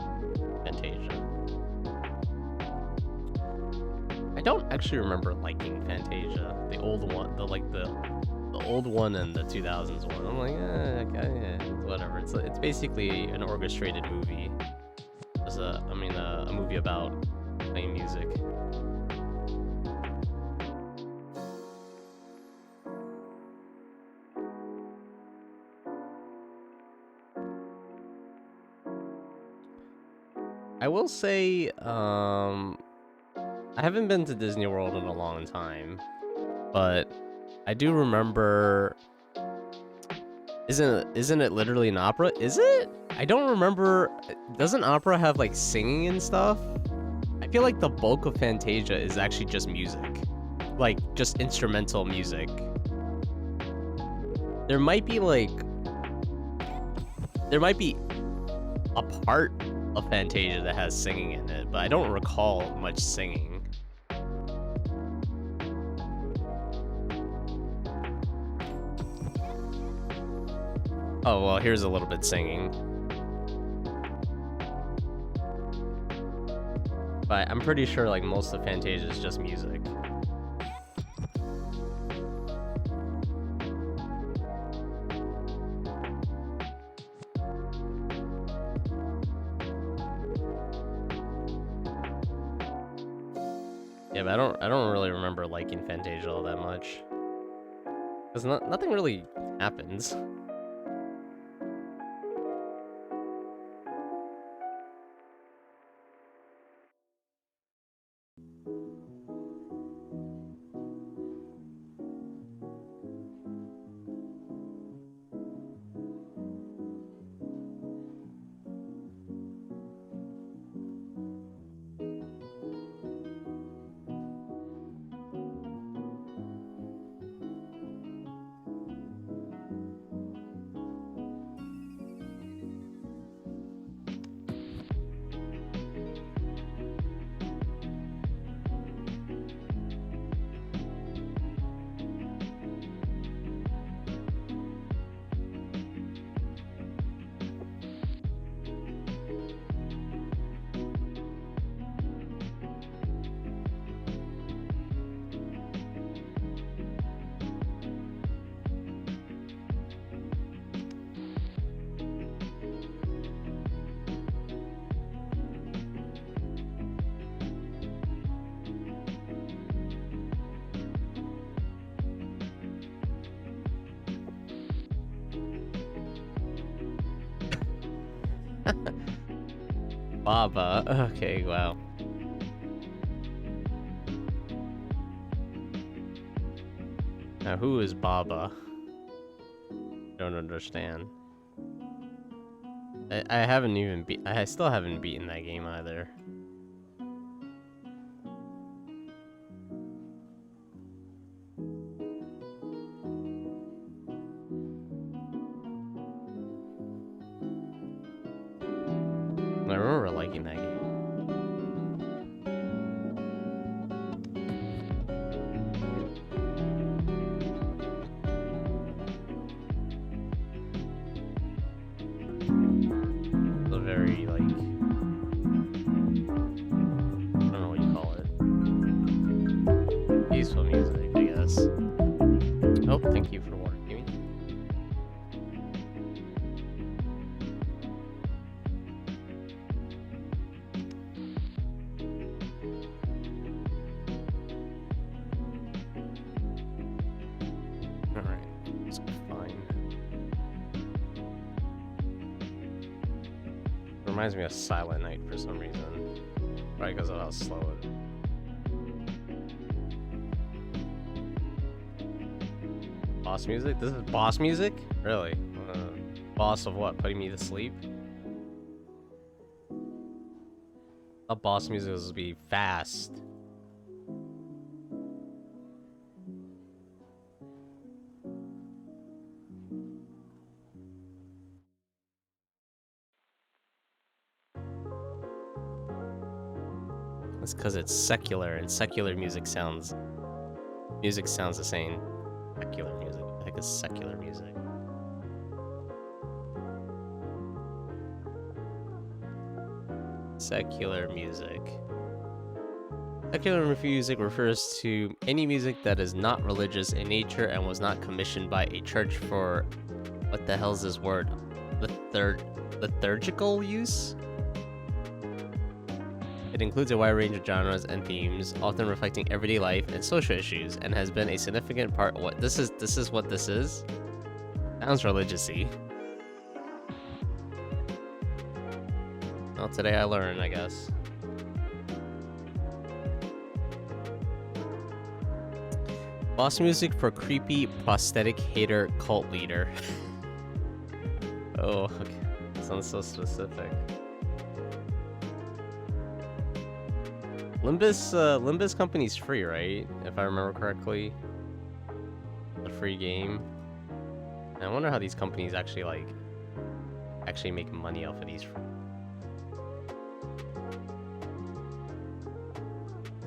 Fantasia. I don't actually remember liking Fantasia. The old one, the old one and the 2000s one. I'm like, okay, whatever. It's basically an orchestrated movie. It's a movie about playing music. I will say, I haven't been to Disney World in a long time, but I do remember. Isn't it literally an opera? Is it? I don't remember. Doesn't opera have like singing and stuff? I feel like the bulk of Fantasia is actually just music, like just instrumental music. There might be a part of Fantasia that has singing in it, but I don't recall much singing. Oh, well, here's a little bit singing. But I'm pretty sure like most of Fantasia is just music. Yeah, but I don't really remember liking Fantasia all that much. Cause nothing really happens. Baba. Okay, wow. Now, who is Baba? Don't understand. I still haven't beaten that game either. I remember liking that game. The very, like, I don't know what you call it. Peaceful music. reminds me of Silent Night for some reason. Probably because of how slow it is. Boss music? This is boss music? Really? Boss of what? Putting me to sleep? A boss music is to be fast. It's because it's secular, and secular music sounds the same. Secular music. What the heck is secular music? Secular music. Secular music refers to any music that is not religious in nature and was not commissioned by a church for, what the hell is this word? Liturgical use? It includes a wide range of genres and themes, often reflecting everyday life and social issues, and has been a significant part of what this is. This is what this is? Sounds religious-y. Well, today I learned, I guess. Boss music for creepy prosthetic hater cult leader. Oh, okay. Sounds so specific. Limbus company's free, right? If I remember correctly. A free game. And I wonder how these companies actually make money off of these.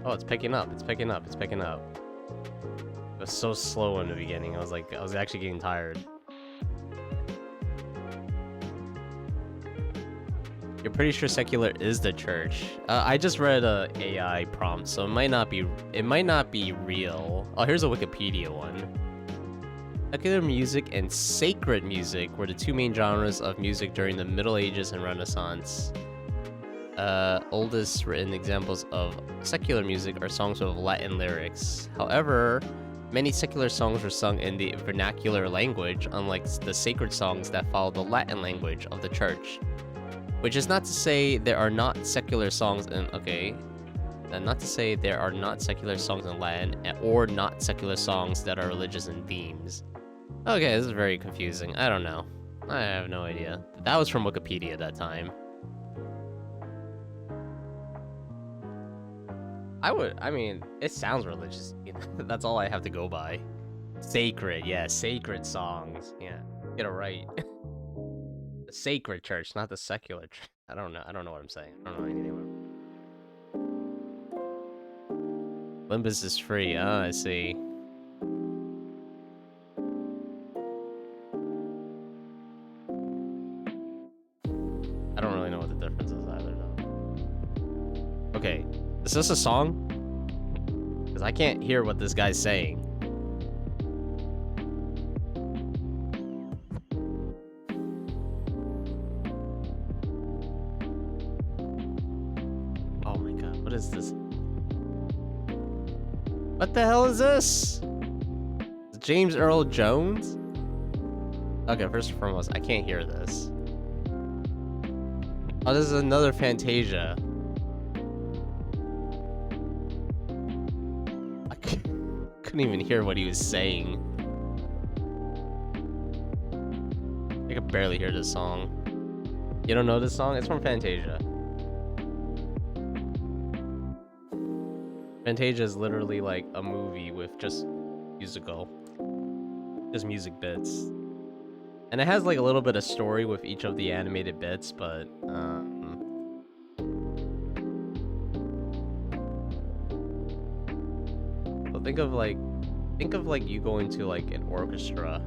Oh, it's picking up. It's picking up. It's picking up. It was so slow in the beginning. I was actually getting tired. You're pretty sure secular is the church. I just read a AI prompt, so it might not be real. Oh, here's a Wikipedia one. Secular music and sacred music were the two main genres of music during the Middle Ages and Renaissance. Oldest written examples of secular music are songs with Latin lyrics. However, many secular songs were sung in the vernacular language, unlike the sacred songs that follow the Latin language of the church. Which is not to say there are not secular songs in, not to say there are not secular songs in Latin, or not secular songs that are religious in themes. Okay, this is very confusing. I don't know. I have no idea. That was from Wikipedia at that time. I mean, it sounds religious. That's all I have to go by. Sacred, yeah, sacred songs. Yeah, get it right. The sacred church, not the secular church. I don't know what I'm saying. I don't know anything about it. Limbus is free. Ah, I see. I don't really know what the difference is either, though. Okay, is this a song? Because I can't hear what this guy's saying. Oh my god, what is this? What the hell is this? James Earl Jones? Okay, first and foremost, I can't hear this. Oh, this is another Fantasia. I couldn't even hear what he was saying. I could barely hear this song. You don't know this song? It's from Fantasia. Fantasia is literally like a movie with just music bits. And it has like a little bit of story with each of the animated bits, but so think of like you going to like an orchestra,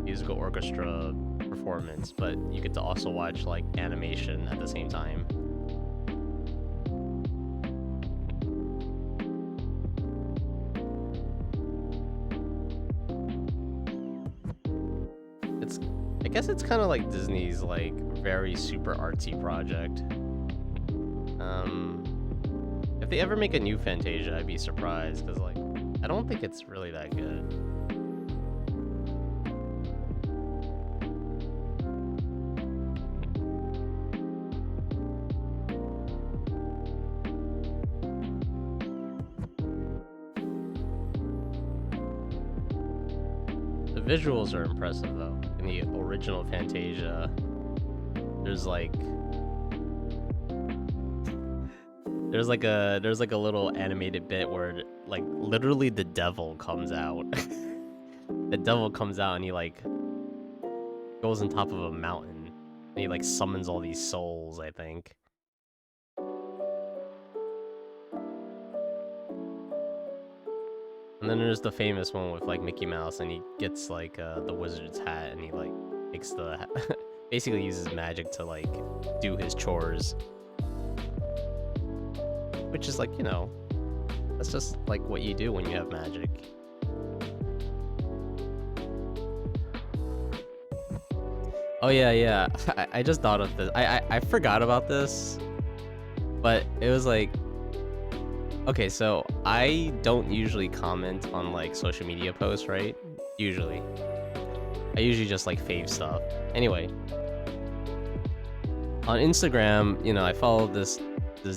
musical orchestra performance, but you get to also watch like animation at the same time. I guess it's kind of like Disney's like very super artsy project. If they ever make a new Fantasia, I'd be surprised, because like I don't think it's really that good. visuals are impressive though. In the original Fantasia, there's like a little animated bit where like literally the devil comes out. The devil comes out and he like goes on top of a mountain and he like summons all these souls, I think. And then there's the famous one with like Mickey Mouse and he gets like the wizard's hat and he like makes the basically uses magic to like do his chores. Which is like, you know, that's just like what you do when you have magic. Oh yeah. I just thought of this. I forgot about this, but it was like, okay, so I don't usually comment on like social media posts, right? Usually. I usually just like fave stuff. Anyway, on Instagram, you know, I follow this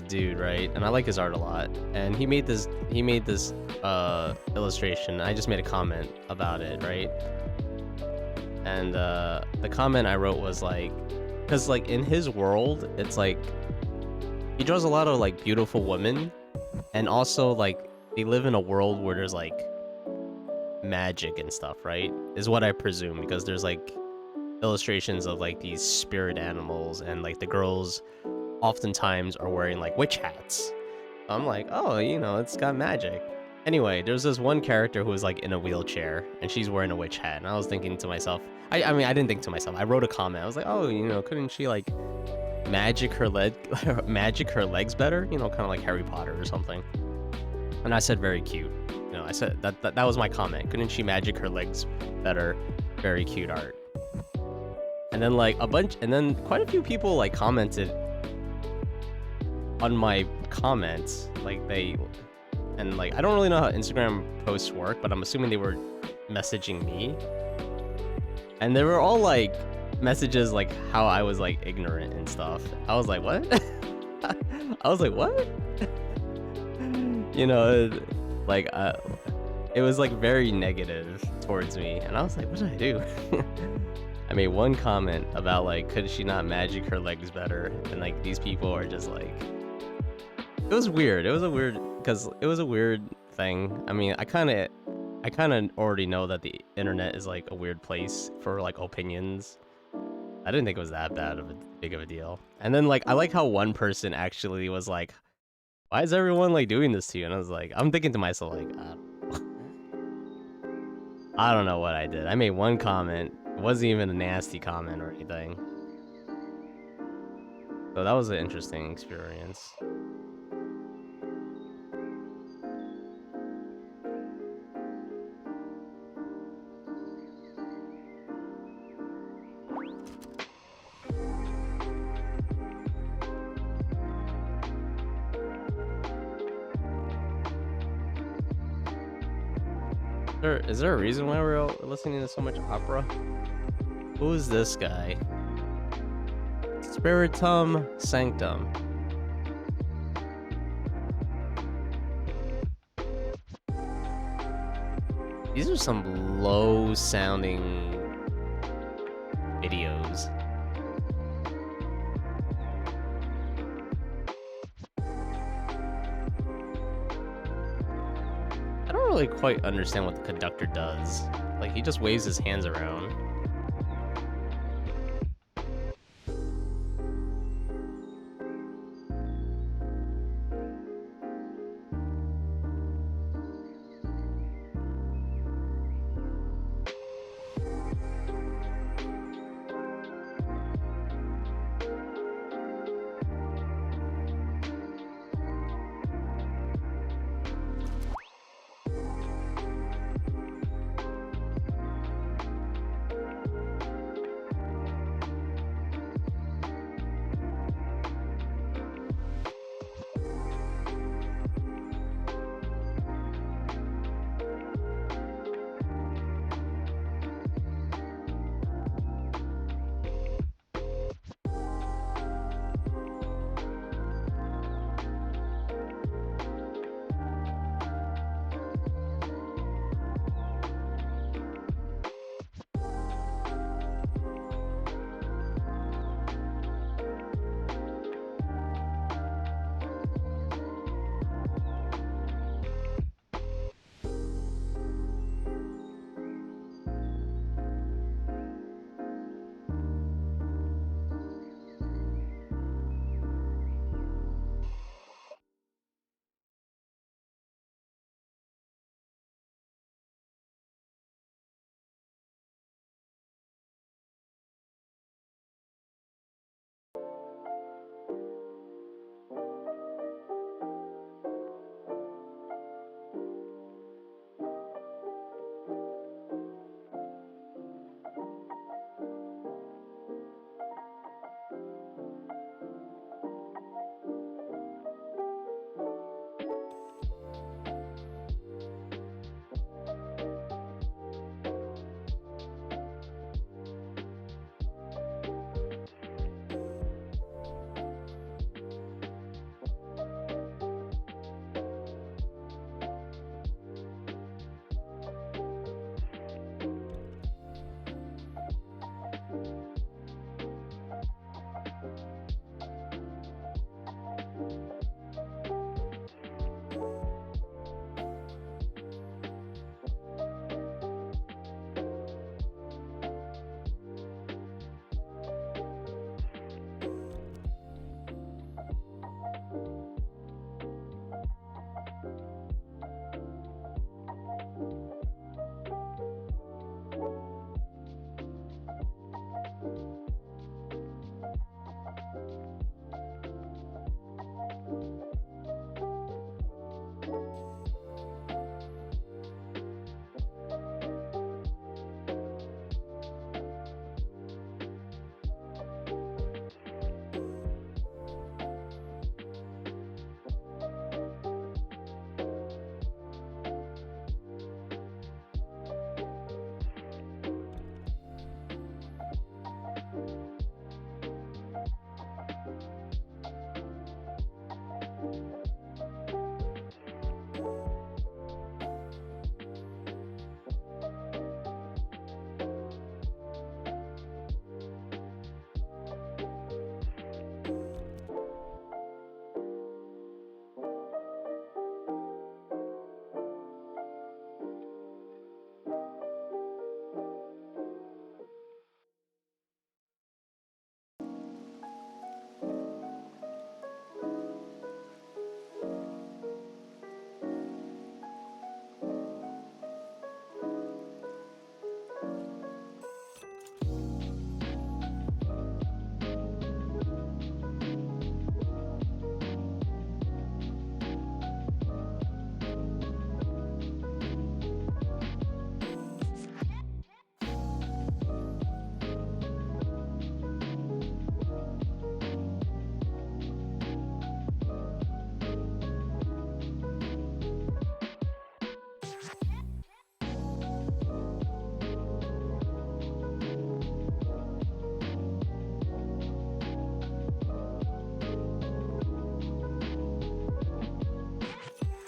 dude, right? And I like his art a lot. And he made this illustration. I just made a comment about it, right? And the comment I wrote was like, because like in his world, it's like he draws a lot of like beautiful women, and also like they live in a world where there's like magic and stuff, right? Is what I presume, because there's like illustrations of like these spirit animals, and like the girls oftentimes are wearing like witch hats. I'm like, oh, you know, it's got magic. Anyway, there's this one character who is like in a wheelchair and she's wearing a witch hat, and I was thinking to myself, I mean I didn't think to myself, I wrote a comment. I was like, oh, you know, couldn't she like magic her legs better, you know, kind of like Harry Potter or something? And I said very cute. You know, I said that was my comment. Couldn't she magic her legs better? Very cute art. And then like quite a few people like commented on my comments, like and like I don't really know how Instagram posts work, but I'm assuming they were messaging me, and they were all like messages like how I was like ignorant and stuff. I was like, what? I was like, what? You know, like it was like very negative towards me, and I was like, what did I do? I made one comment about like, could she not magic her legs better? And like these people are just like, it was weird. It was a weird thing. I mean, I kind of already know that the internet is like a weird place for like opinions. I didn't think it was that big of a deal. And then like I like how one person actually was like, why is everyone like doing this to you? And I was like, I'm thinking to myself like, I don't know what I did. I made one comment. It wasn't even a nasty comment or anything. So that was an interesting experience. Is there a reason why we're all listening to so much opera? Who is this guy? Spiritum Sanctum. These are some low-sounding videos. I don't really quite understand what the conductor does. Like, he just waves his hands around.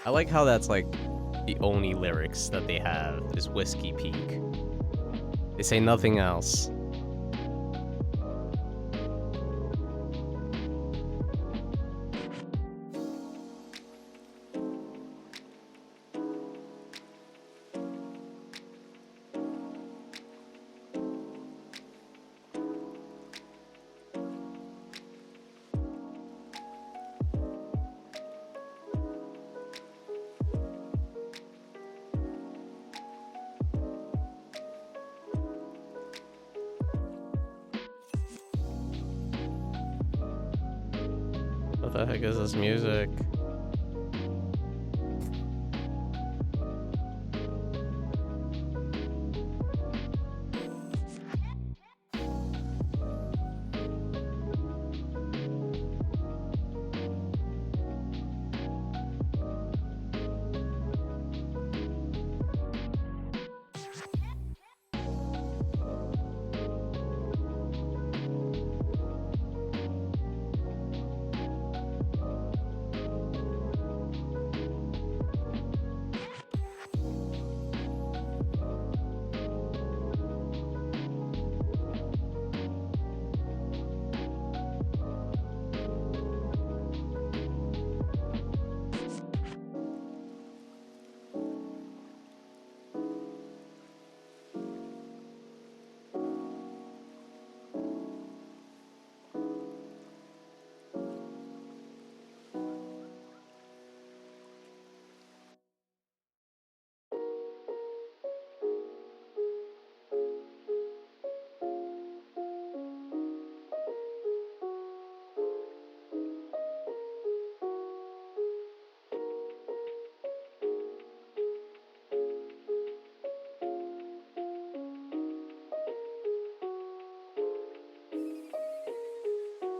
I like how that's like the only lyrics that they have is Whiskey Peak. They say nothing else. What the heck is this music?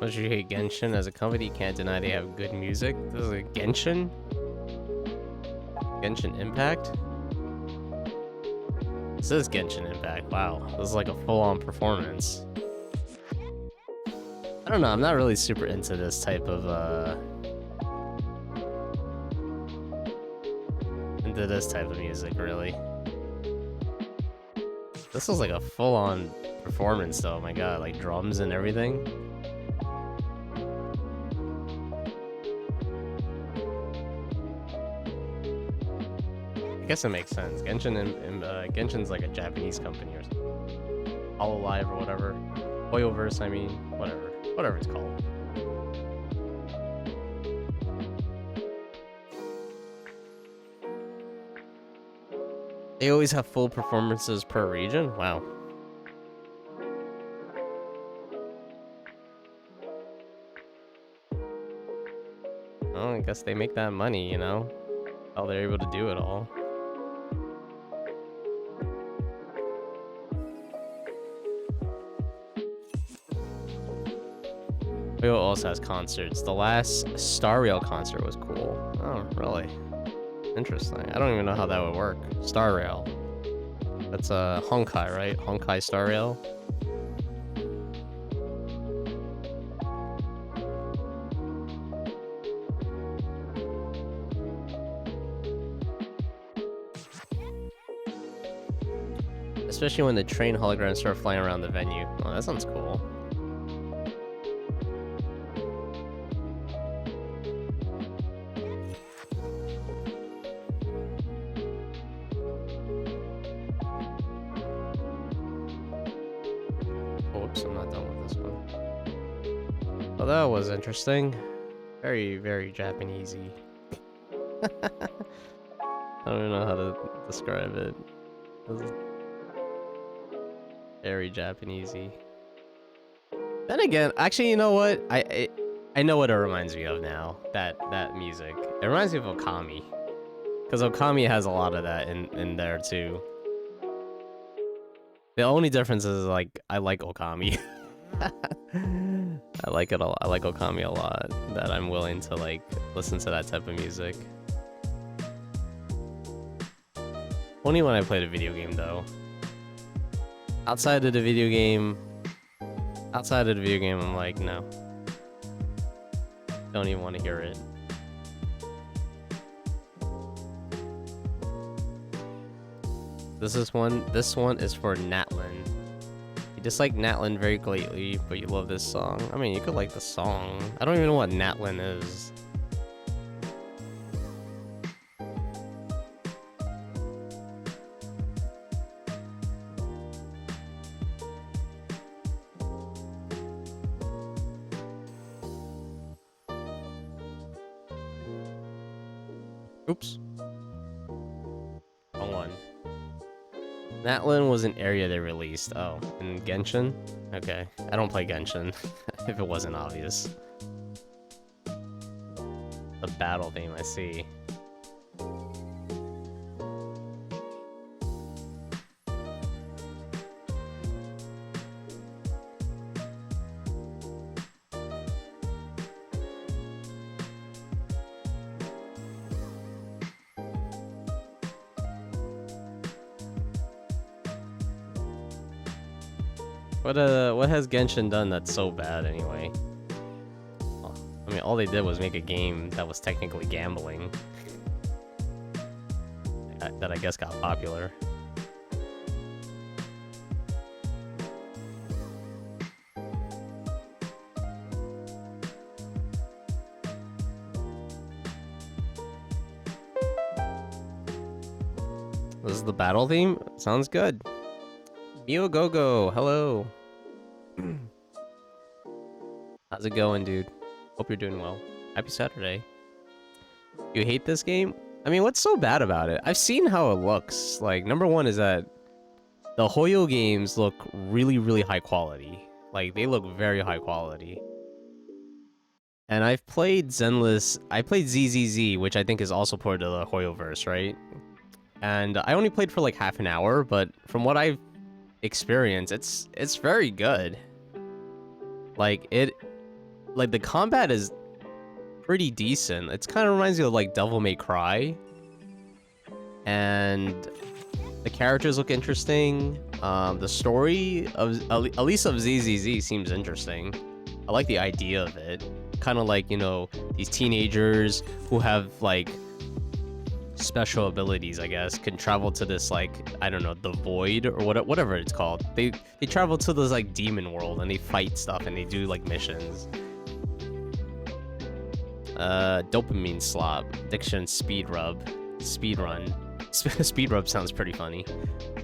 Don't you hate Genshin? As a company, you can't deny they have good music. This is a Genshin? Genshin Impact? This is Genshin Impact. Wow. This is like a full-on performance. I don't know. I'm not really super into this type of, music, really. This is like a full-on performance, though. Oh my god. Like drums and everything. I guess it makes sense. Genshin's like a Japanese company or something. Hololive or whatever. Hoyoverse, I mean, whatever it's called. They always have full performances per region? Wow. Well, I guess they make that money, you know? How they're able to do it all. It also has concerts. The last Star Rail concert was cool. Oh, really? Interesting. I don't even know how that would work. Star Rail. That's Honkai, right? Honkai Star Rail. Especially when the train holograms start flying around the venue. Oh, that sounds cool. Oops, I'm not done with this one. Well, that was interesting. Very, very Japanesey. I don't even know how to describe it. Very Japanesey. Then again, actually, you know what? I know what it reminds me of now. That music. It reminds me of Okami. Because Okami has a lot of that in there too. The only difference is like I like Okami. I like it I like Okami a lot. That I'm willing to like listen to that type of music. Only when I played a video game though. Outside of the video game, I'm like, no. Don't even want to hear it. This one is for Natlin. You dislike Natlin very greatly, but you love this song. I mean, you could like the song. I don't even know what Natlin is. Oops. Wrong one. Natlin was an area they released. Oh, in Genshin? Okay. I don't play Genshin, if it wasn't obvious. The battle theme, I see. What has Genshin done that's so bad anyway? Oh, I mean, all they did was make a game that was technically gambling. That I guess got popular. This is the battle theme? Sounds good. Mio Gogo, hello. How's it going, dude? Hope you're doing well. Happy Saturday. You hate this game? I mean, what's so bad about it? I've seen how it looks. Like, number one is that the Hoyo games look really, really high quality. Like, they look very high quality. And I've played Zenless. I played ZZZ, which I think is also part of the Hoyoverse, right? And I only played for like half an hour, but from what I've experienced, it's very good. Like the combat is pretty decent. It's kind of reminds me of like Devil May Cry, and the characters look interesting. The story of at least of ZZZ seems interesting. I like the idea of it. Kind of like, you know, these teenagers who have like special abilities, I guess, can travel to this, like, I don't know, the void or whatever it's called. They travel to this like demon world and they fight stuff and they do like missions. Dopamine slop, addiction, speed run. Speed rub sounds pretty funny.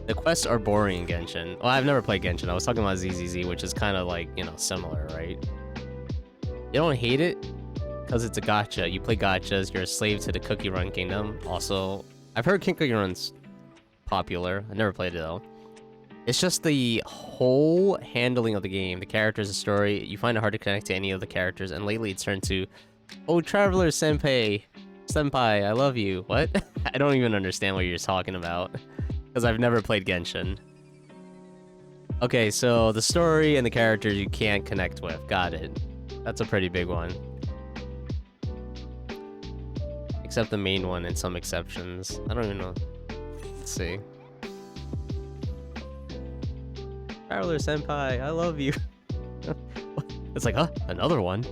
The quests are boring in Genshin. Well, I've never played Genshin. I was talking about ZZZ, which is kind of like, you know, similar, right? You don't hate it because it's a gacha. You play gachas, you're a slave to the Cookie Run Kingdom. Also, I've heard Cookie Run's popular. I never played it though. It's just the whole handling of the game, the characters, the story. You find it hard to connect to any of the characters, and lately it's turned to, oh, Traveler Senpai, I love you. What? I don't even understand what you're talking about, because I've never played Genshin. Okay, so the story and the characters you can't connect with. Got it. That's a pretty big one. Except the main one and some exceptions. I don't even know. Let's see. Traveler Senpai, I love you. It's like, huh? Another one?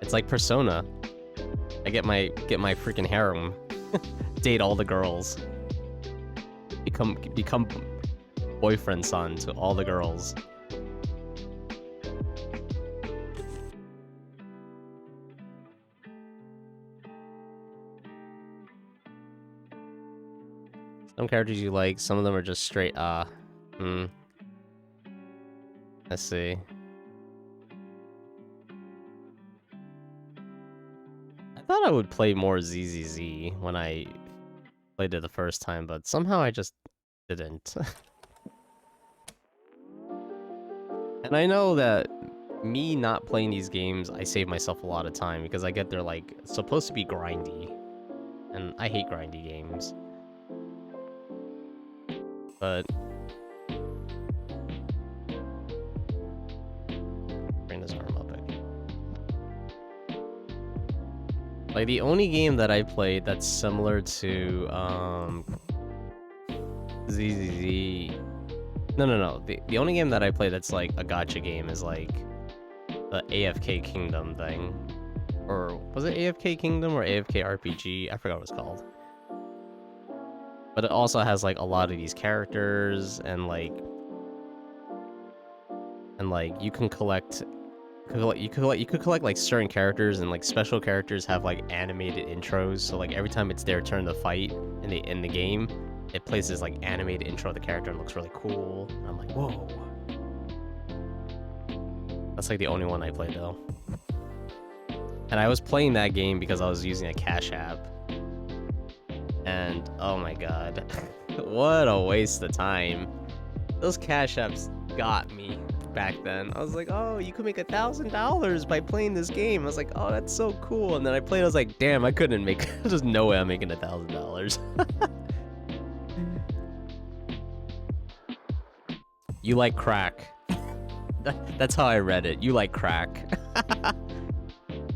It's like Persona. I get my freaking harem. Date all the girls. Become boyfriend son to all the girls. Some characters you like, some of them are just straight Let's see. I thought I would play more ZZZ when I played it the first time, but somehow I just didn't. And I know that me not playing these games, I save myself a lot of time because I get they're like supposed to be grindy. And I hate grindy games. But bring this arm up again. Like the only game that I played that's similar to ZZZ. No. The only game that I play that's like a gacha game is like the AFK Kingdom thing. Or was it AFK Kingdom or AFK RPG? I forgot what it's called. But it also has like a lot of these characters and like you can collect you could collect like certain characters, and like special characters have like animated intros, so like every time it's their turn to fight in the game, it plays this like animated intro of the character and looks really cool. And I'm like, whoa. That's like the only one I played though. And I was playing that game because I was using a Cash App. And oh my god. What a waste of time. Those Cash Apps got me back then. I was like, oh, you could make $1,000 by playing this game. I was like, oh, that's so cool. And then I played, I was like, damn, I couldn't make there's no way I'm making $1,000. You like crack. That's how I read it. You like crack.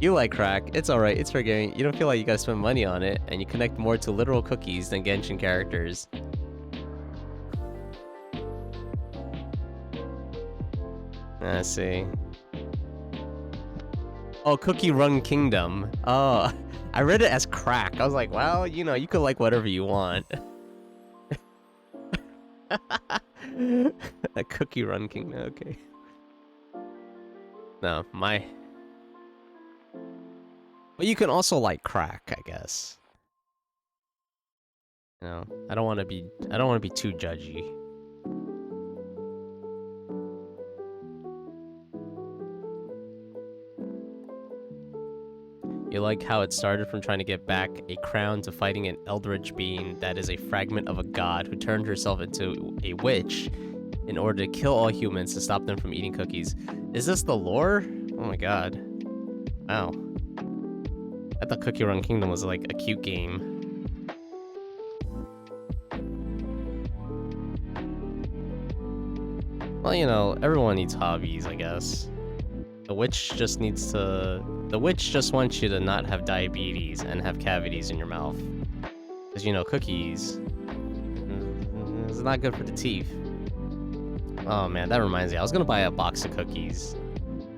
You like crack. It's alright. It's forgiving. You don't feel like you gotta spend money on it, and you connect more to literal cookies than Genshin characters. Let's see. Oh, Cookie Run Kingdom. Oh, I read it as crack. I was like, well, you know, you could like whatever you want. A Cookie Run Kingdom. Okay. No, my. But you can also like crack, I guess. You know, I don't want to be too judgy. You like how it started from trying to get back a crown to fighting an eldritch being that is a fragment of a god who turned herself into a witch in order to kill all humans to stop them from eating cookies. Is this the lore? Oh my god. Wow. I thought Cookie Run Kingdom was like a cute game. Well, you know, everyone needs hobbies, I guess. The witch just wants you to not have diabetes and have cavities in your mouth. Because, you know, cookies is not good for the teeth. Oh man, that reminds me. I was gonna buy a box of cookies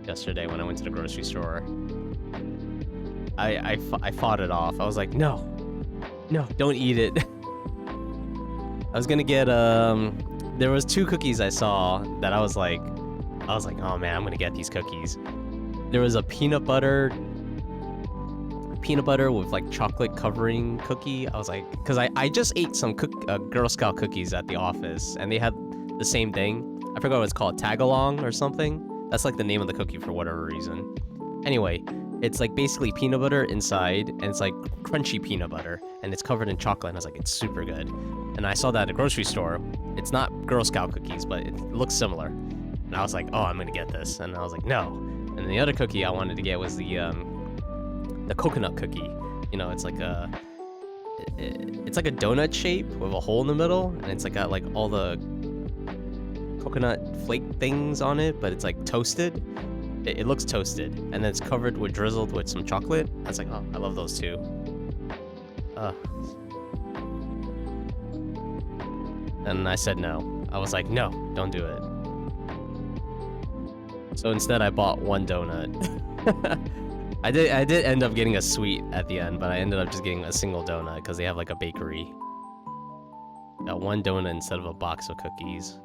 yesterday when I went to the grocery store. I fought it off. I was like, no, don't eat it. I was gonna get, there was 2 cookies I saw that I was like, oh man, I'm gonna get these cookies. There was a peanut butter with like chocolate covering cookie. I was like, because I just ate some Girl Scout cookies at the office, and they had the same thing. I forgot what it's called, tag-along or something. That's like the name of the cookie for whatever reason. Anyway, it's like basically peanut butter inside, and it's like crunchy peanut butter, and it's covered in chocolate, and I was like, it's super good. And I saw that at a grocery store. It's not Girl Scout cookies, but it looks similar. And I was like, oh, I'm gonna get this. And I was like, no. And the other cookie I wanted to get was the coconut cookie. You know, it's like a donut shape with a hole in the middle, and it's like got like all the coconut flake things on it, but it's like toasted. It looks toasted, and then it's covered with drizzled with some chocolate. I was like, oh, I love those too. And I said no. I was like, no, don't do it. So instead, I bought 1 donut. I did end up getting a sweet at the end, but I ended up just getting a single donut because they have like a bakery. Got 1 donut instead of a box of cookies.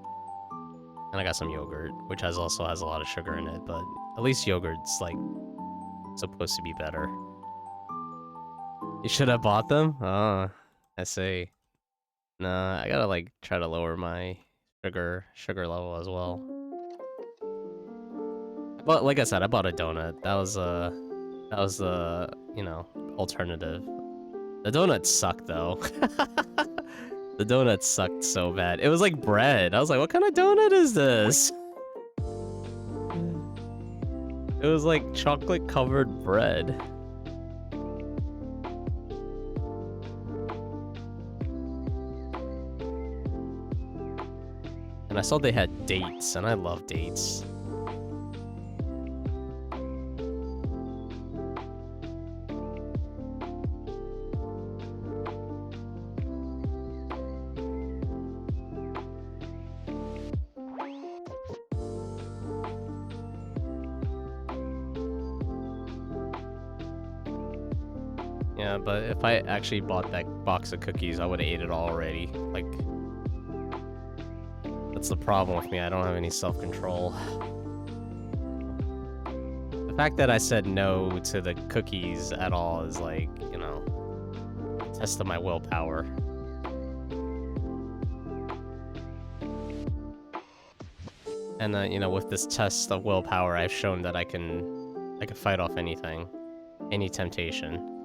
And I got some yogurt, which also has a lot of sugar in it, but at least yogurt's like supposed to be better. You should have bought them? Oh, I see. Nah, I gotta like try to lower my sugar level as well. But like I said, I bought a donut. That was the, you know, alternative. The donuts sucked though. The donuts sucked so bad. It was like bread. I was like, what kind of donut is this? It was like chocolate covered bread. And I saw they had dates, and I love dates. Yeah, but if I actually bought that box of cookies, I would have ate it all already. Like, that's the problem with me. I don't have any self-control. The fact that I said no to the cookies at all is like, you know, a test of my willpower. And you know, with this test of willpower, I've shown that I can fight off anything, any temptation.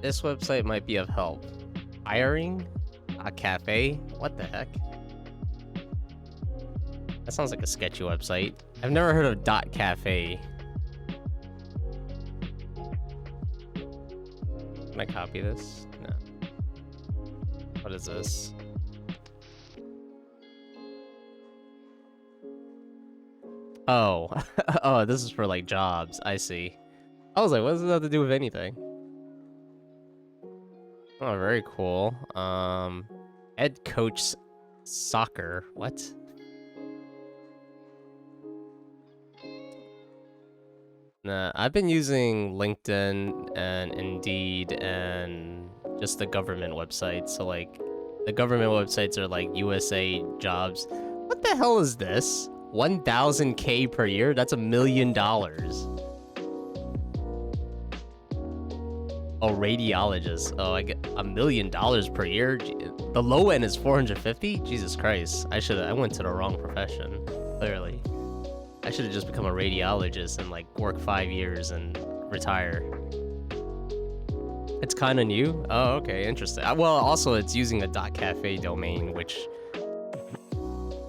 This website might be of help. Hiring? A cafe? What the heck? That sounds like a sketchy website. I've never heard of .cafe. Can I copy this? No. What is this? Oh. Oh, this is for like jobs. I see. I was like, what does this have to do with anything? Oh, very cool. Head coach soccer. What? Nah, I've been using LinkedIn and Indeed and just the government websites. So like, the government websites are like USA jobs. What the hell is this? 1,000K per year? That's $1 million. Oh, radiologist. Oh, I get $1 million per year. The low end is 450. Jesus Christ! I went to the wrong profession. Clearly, I should have just become a radiologist and like work 5 years and retire. It's kind of new. Oh, okay, interesting. Well, also it's using a .cafe domain, which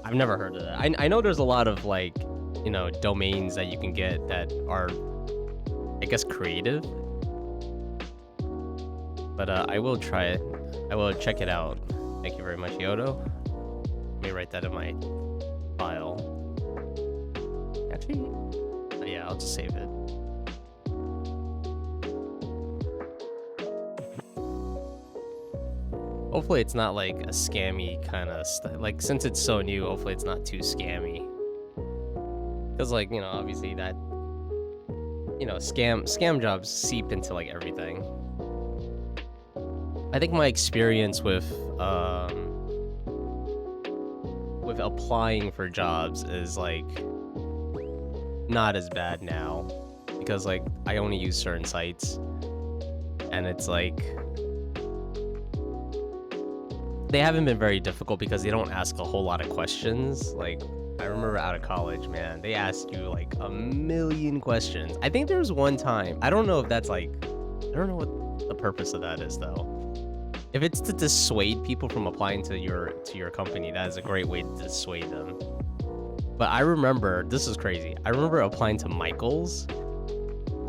I've never heard of that. I know there's a lot of like, you know, domains that you can get that are, I guess, creative. But I will try it. I will check it out. Thank you very much, Yodo. Let me write that in my file. Actually, oh yeah, I'll just save it. Hopefully it's not like a scammy kind of stuff. Like, since it's so new, hopefully it's not too scammy. Because, like, you know, obviously that, you know, scam jobs seep into like everything. I think my experience with applying for jobs is like not as bad now, because like I only use certain sites, and it's like they haven't been very difficult because they don't ask a whole lot of questions. Like, I remember out of college, man, they asked you like a million questions. I think there was one time, I don't know if that's like, I don't know what the purpose of that is though. If it's to dissuade people from applying to your company, that is a great way to dissuade them. But I remember, this is crazy, I remember applying to Michael's,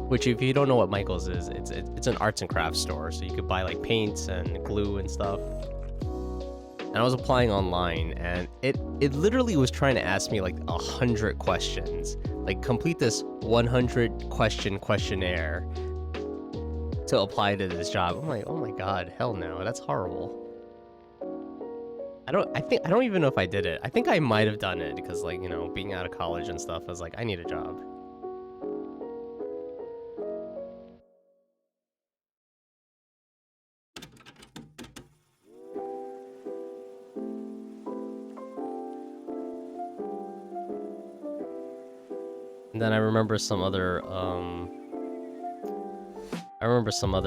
which, if you don't know what Michael's is, it's an arts and crafts store, so you could buy like paints and glue and stuff. And I was applying online, and it literally was trying to ask me like 100 questions, like complete this 100 question questionnaire to apply to this job. I'm like, oh my god, hell no, that's horrible. I don't even know if I did it. I think I might have done it because, like, you know, being out of college and stuff, I was like, I need a job. And then I remember some other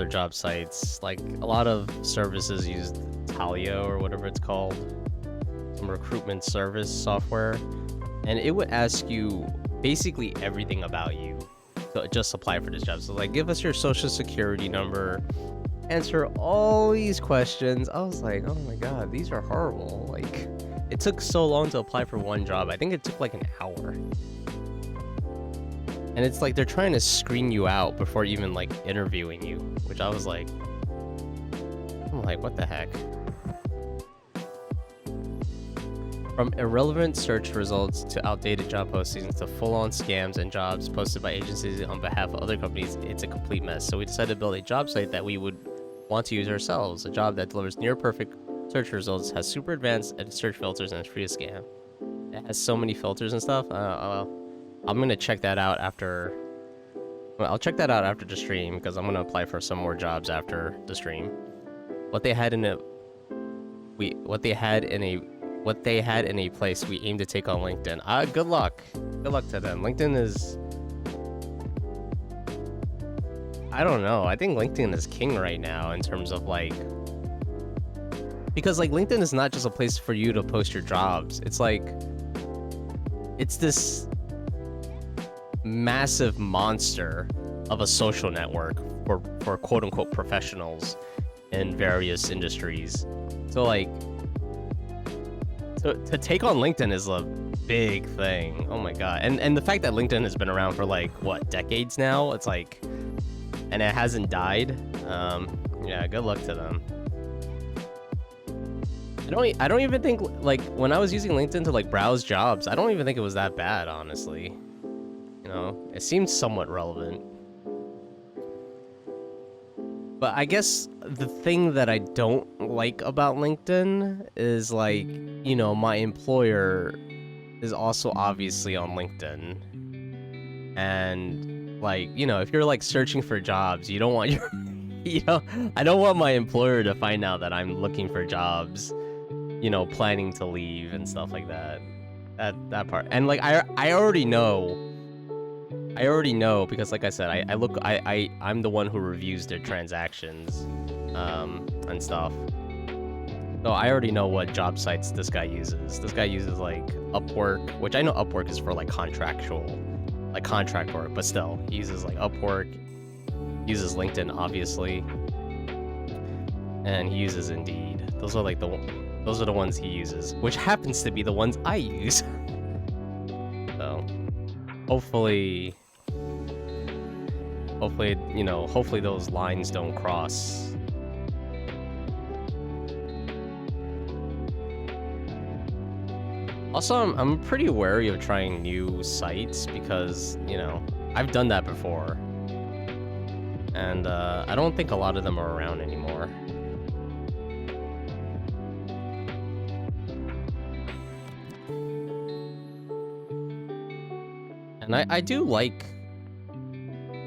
job sites, like a lot of services used Talio or whatever it's called, some recruitment service software, and it would ask you basically everything about you to just apply for this job. So like, give us your social security number, answer all these questions. I was like, oh my god, these are horrible. Like, it took so long to apply for one job. I think it took like an hour. And it's like they're trying to screen you out before even like interviewing you, which I'm like, what the heck? From irrelevant search results to outdated job postings to full-on scams and jobs posted by agencies on behalf of other companies, it's a complete mess. So we decided to build a job site that we would want to use ourselves. A job that delivers near-perfect search results, has super advanced search filters, and is free to scam. It has so many filters and stuff. I'm gonna check that out after. Well, I'll check that out after the stream because I'm gonna apply for some more jobs after the stream. What they had in a place we aim to take on LinkedIn. Good luck. Good luck to them. LinkedIn is, I don't know. I think LinkedIn is king right now in terms of like, because like LinkedIn is not just a place for you to post your jobs. It's like, it's this massive monster of a social network for quote unquote professionals in various industries. So like, to take on LinkedIn is a big thing. Oh my god. And the fact that LinkedIn has been around for like what, decades now? It's like, and it hasn't died. Yeah, good luck to them. I don't even think, like, when I was using LinkedIn to like browse jobs, I don't even think it was that bad, honestly. You know, it seems somewhat relevant. But I guess the thing that I don't like about LinkedIn is, like, you know, my employer is also obviously on LinkedIn. And, like, you know, if you're, like, searching for jobs, you don't want your... You know, I don't want my employer to find out that I'm looking for jobs, you know, planning to leave and stuff like that. That part. And, like, I already know... because like I said, I'm the one who reviews their transactions and stuff. So I already know what job sites this guy uses. This guy uses like Upwork, which I know Upwork is for like contractual, like contract work, but still, he uses like Upwork, uses LinkedIn obviously, and he uses Indeed. Those are the ones he uses, which happens to be the ones I use. So hopefully, you know, hopefully those lines don't cross. Also, I'm pretty wary of trying new sites because, you know, I've done that before. And I don't think a lot of them are around anymore. And I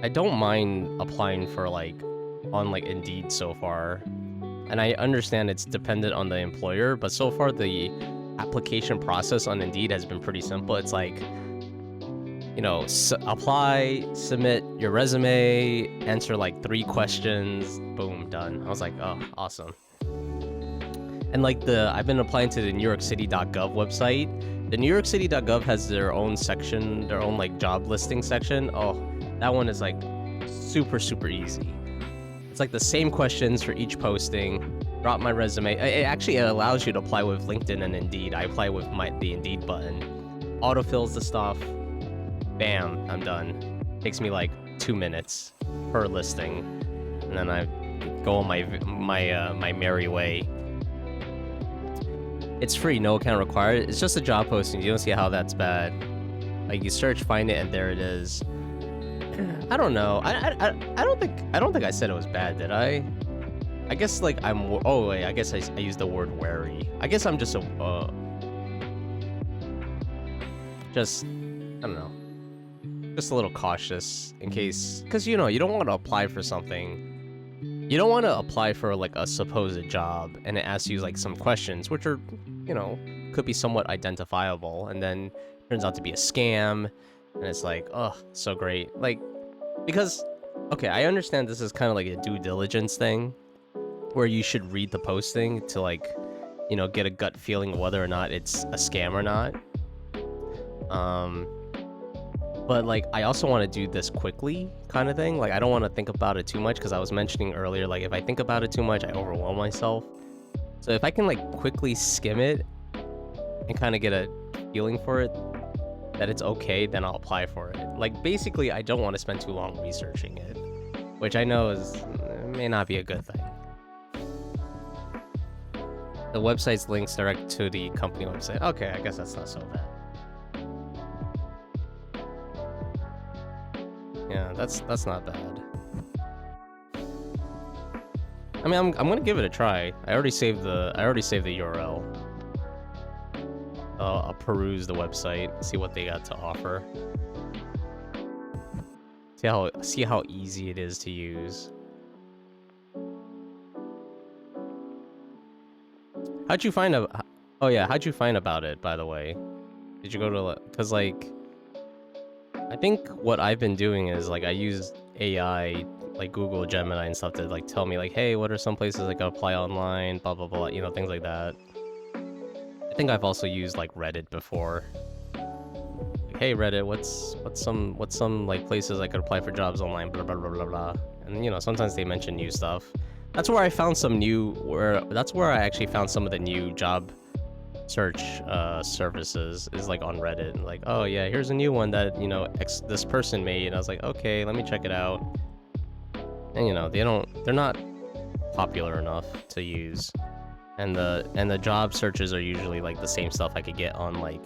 don't mind applying for like on like Indeed so far. And I understand it's dependent on the employer, but so far the application process on Indeed has been pretty simple. It's like, you know, apply, submit your resume, answer like 3 questions, boom, done. I was like, oh, awesome. And like I've been applying to the NewYorkCity.gov website. The NewYorkCity.gov has their own section, their own like job listing section. Oh, that one is like super, super easy. It's like the same questions for each posting. Drop my resume. It actually allows you to apply with LinkedIn and Indeed. I apply with the Indeed button. Autofills the stuff. Bam, I'm done. Takes me like 2 minutes per listing, and then I go on my merry way. It's free, no account required. It's just a job posting. You don't see how that's bad. Like you search, find it, and there it is. I don't know. I don't think I said it was bad, did I? I guess like oh wait, I guess I used the word wary. I guess I'm just just I don't know. Just a little cautious in case, because you know, you don't want to apply for something. You don't want to apply for like a supposed job and it asks you like some questions which are, you know, could be somewhat identifiable, and then turns out to be a scam, and it's like, oh, so great. Like, because okay, I understand this is kind of like a due diligence thing where you should read the posting to like, you know, get a gut feeling of whether or not it's a scam or not. But like, I also want to do this quickly kind of thing. Like, I don't want to think about it too much because I was mentioning earlier, like if I think about it too much, I overwhelm myself. So if I can like quickly skim it and kind of get a feeling for it, that it's okay, then I'll apply for it. Like basically, I don't want to spend too long researching it, which I know may not be a good thing. The website's links direct to the company website. Okay, I guess that's not so bad. Yeah, that's not bad. I mean, I'm gonna give it a try. I already saved the URL. I'll peruse the website, see what they got to offer. See how easy it is to use. How'd you find out? Oh yeah, how'd you find about it, by the way? Did you go to, cause like, I think what I've been doing is like I use AI, like Google Gemini and stuff, to like tell me like, hey, what are some places I can apply online, blah blah blah, you know, things like that. I think I've also used like Reddit before. hey Reddit, what's some like places I could apply for jobs online, blah blah blah blah blah. And you know, sometimes they mention new stuff. That's where I found that's where I actually found some of the new job search services, is like on Reddit. Like, oh yeah, here's a new one that, you know, this person made. And I was like, okay, let me check it out. And you know, they're not popular enough to use. And the job searches are usually like the same stuff I could get on like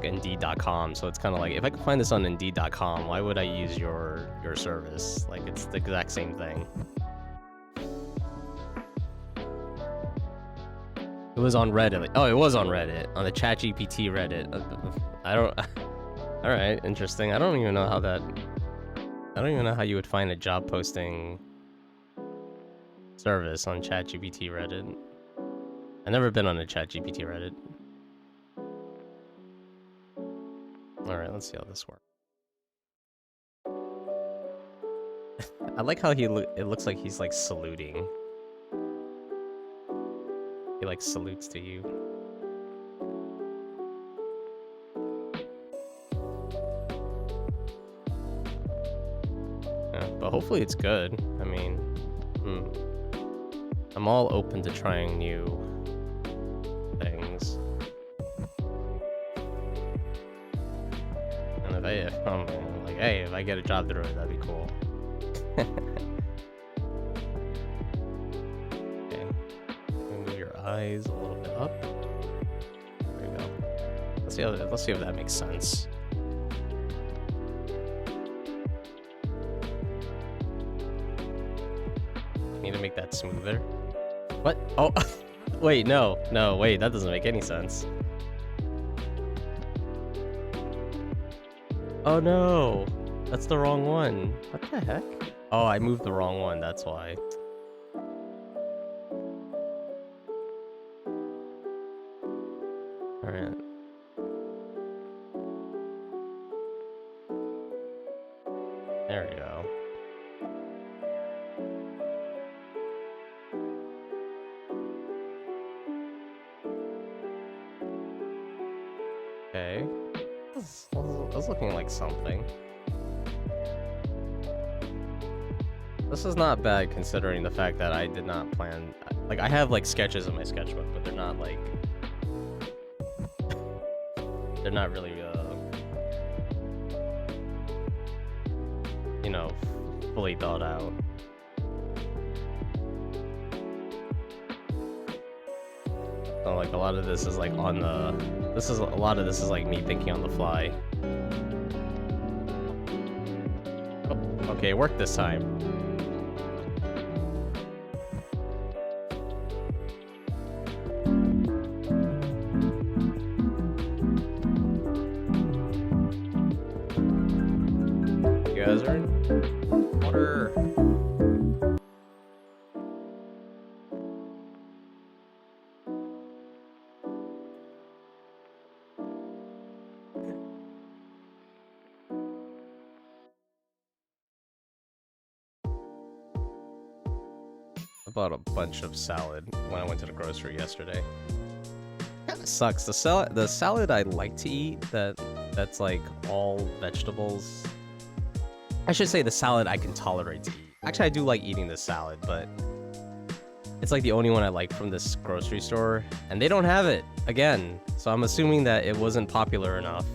Indeed.com. So it's kind of like, if I could find this on Indeed.com, why would I use your service? Like, it's the exact same thing. It was on Reddit. Like, oh, it was on Reddit, on the ChatGPT Reddit. I don't. All right, interesting. I don't even know how you would find a job posting service on ChatGPT Reddit. I've never been on a ChatGPT Reddit. All right, let's see how this works. I like how it looks like he's like saluting. He like salutes to you. Yeah, but hopefully it's good. I mean, I'm all open to trying new things. And if if I get a job through it, that'd be cool. Eyes a little bit up. There we go. Let's see if that makes sense. Need to make that smoother. What? Oh, wait, no, wait, that doesn't make any sense. Oh no, that's the wrong one. What the heck? Oh, I moved the wrong one, that's why. Alright. There we go. Okay. That's looking like something. This is not bad considering the fact that I did not plan. Like, I have like sketches in my sketchbook, but they're not like. They're not really, you know, fully thought out. So like a lot of this is like on the. A lot of this is like me thinking on the fly. Oh, okay, it worked this time. You guys are in water. I bought a bunch of salad when I went to the grocery yesterday. Kinda sucks. The salad I like to eat that's like all vegetables. I should say the salad I can tolerate to eat. Actually, I do like eating this salad, but it's like the only one I like from this grocery store, and they don't have it again. So I'm assuming that it wasn't popular enough.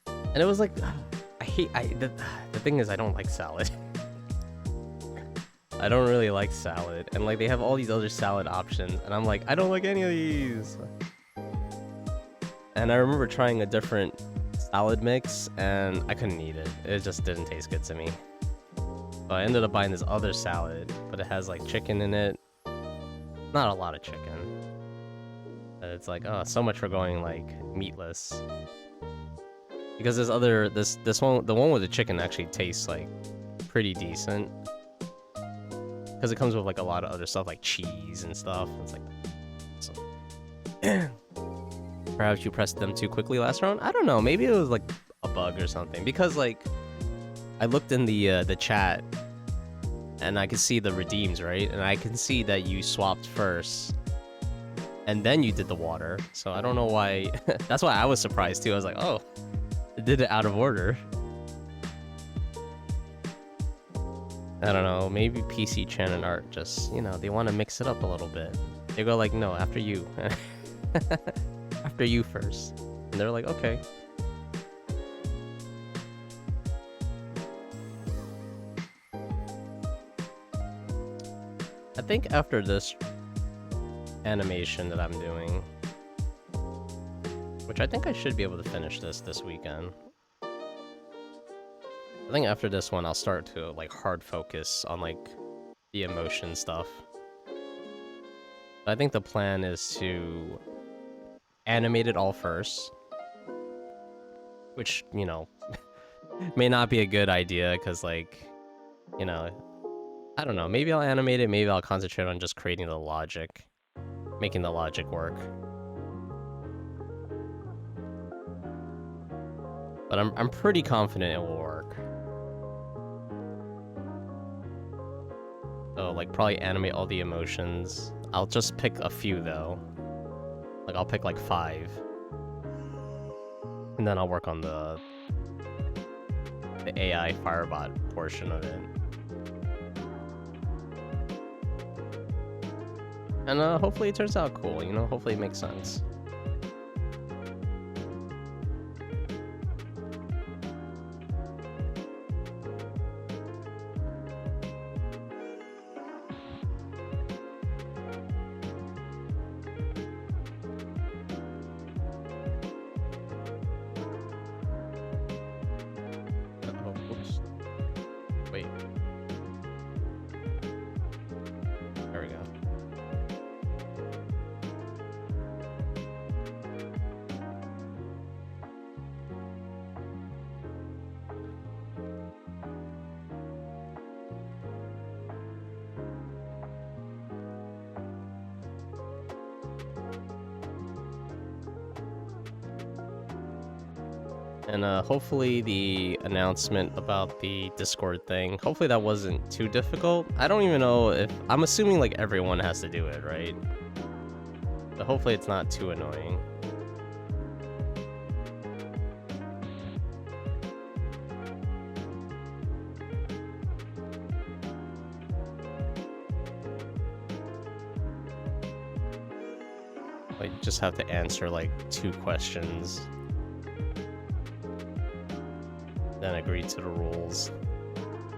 And it was like, the thing is, I don't like salad. I don't really like salad, and like they have all these other salad options, and I'm like, I don't like any of these. And I remember trying a different salad mix, and I couldn't eat it. It just didn't taste good to me. So I ended up buying this other salad, but it has like chicken in it. Not a lot of chicken. And it's like, oh, so much for going like meatless. Because this one, the one with the chicken actually tastes like pretty decent. Because it comes with like a lot of other stuff like cheese and stuff. It's like, so. Perhaps you pressed them too quickly last round. I don't know. Maybe it was like a bug or something. Because like, I looked in the chat, and I could see the redeems, right? And I can see that you swapped first. and then you did the water. So I don't know why. That's why I was surprised too. I was like, oh, it did it out of order. I don't know, maybe PC Chan and Art just, you know, they want to mix it up a little bit. They go like, no, after you. After you first. And they're like, okay. I think after this animation that I'm doing, which I think I should be able to finish this weekend. I think after this one, I'll start to like hard focus on like the emotion stuff. I think the plan is to animate it all first, which, you know, may not be a good idea because, like, you know, I don't know. Maybe I'll animate it. Maybe I'll concentrate on just creating the logic, making the logic work. But I'm pretty confident it will work. So, like, probably animate all the emotions. I'll just pick a few, though. Like, I'll pick, like, 5. And then I'll work on the AI Firebot portion of it. And hopefully it turns out cool, you know? Hopefully it makes sense. Wait. There we go. And hopefully the announcement about the Discord thing, hopefully that wasn't too difficult. I don't even know if... I'm assuming like everyone has to do it, right? But hopefully it's not too annoying. Like, you just have to answer like 2 questions. Then agree to the rules.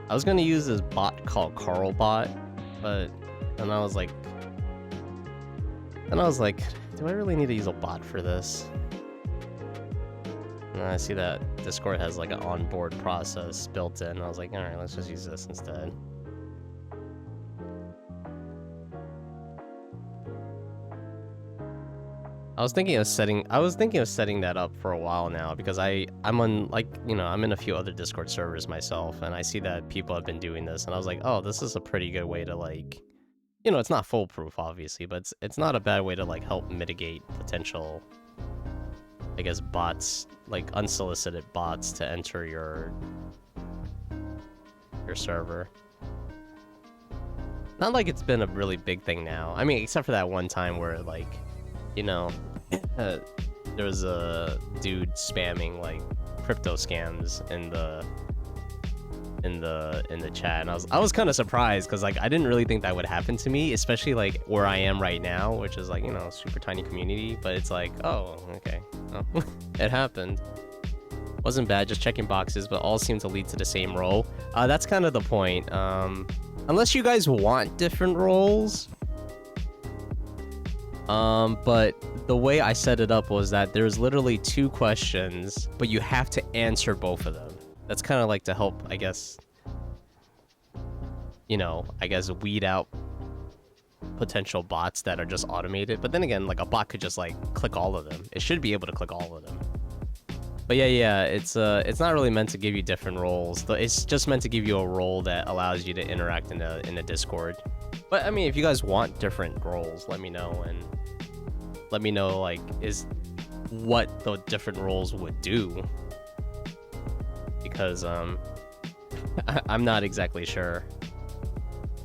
I was gonna use this bot called CarlBot, but then I was like, do I really need to use a bot for this? And I see that Discord has like an onboard process built in. I was like, all right, let's just use this instead. I was thinking of setting that up for a while now because I'm on, like, you know, I'm in a few other Discord servers myself, and I see that people have been doing this, and I was like, oh, this is a pretty good way to, like, you know, it's not foolproof obviously, but it's not a bad way to like help mitigate potential, I guess, bots, like unsolicited bots to enter your server. Not like it's been a really big thing now. I mean, except for that one time where, like, you know, there was a dude spamming like crypto scams in the chat, and I was kind of surprised because, like, I didn't really think that would happen to me, especially like where I am right now, which is like, you know, super tiny community. But it's like, oh, okay, oh, it happened. Wasn't bad, just checking boxes, but all seem to lead to the same role. That's kind of the point. Unless you guys want different roles. But the way I set it up was that there's literally 2 questions, but you have to answer both of them. That's kind of like to help, I guess, you know, weed out potential bots that are just automated. But then again, like, a bot could just like click all of them. It should be able to click all of them. But yeah, it's not really meant to give you different roles. It's just meant to give you a role that allows you to interact in a Discord. But I mean, if you guys want different roles, let me know, and let me know, like, is what the different roles would do. Because I'm not exactly sure.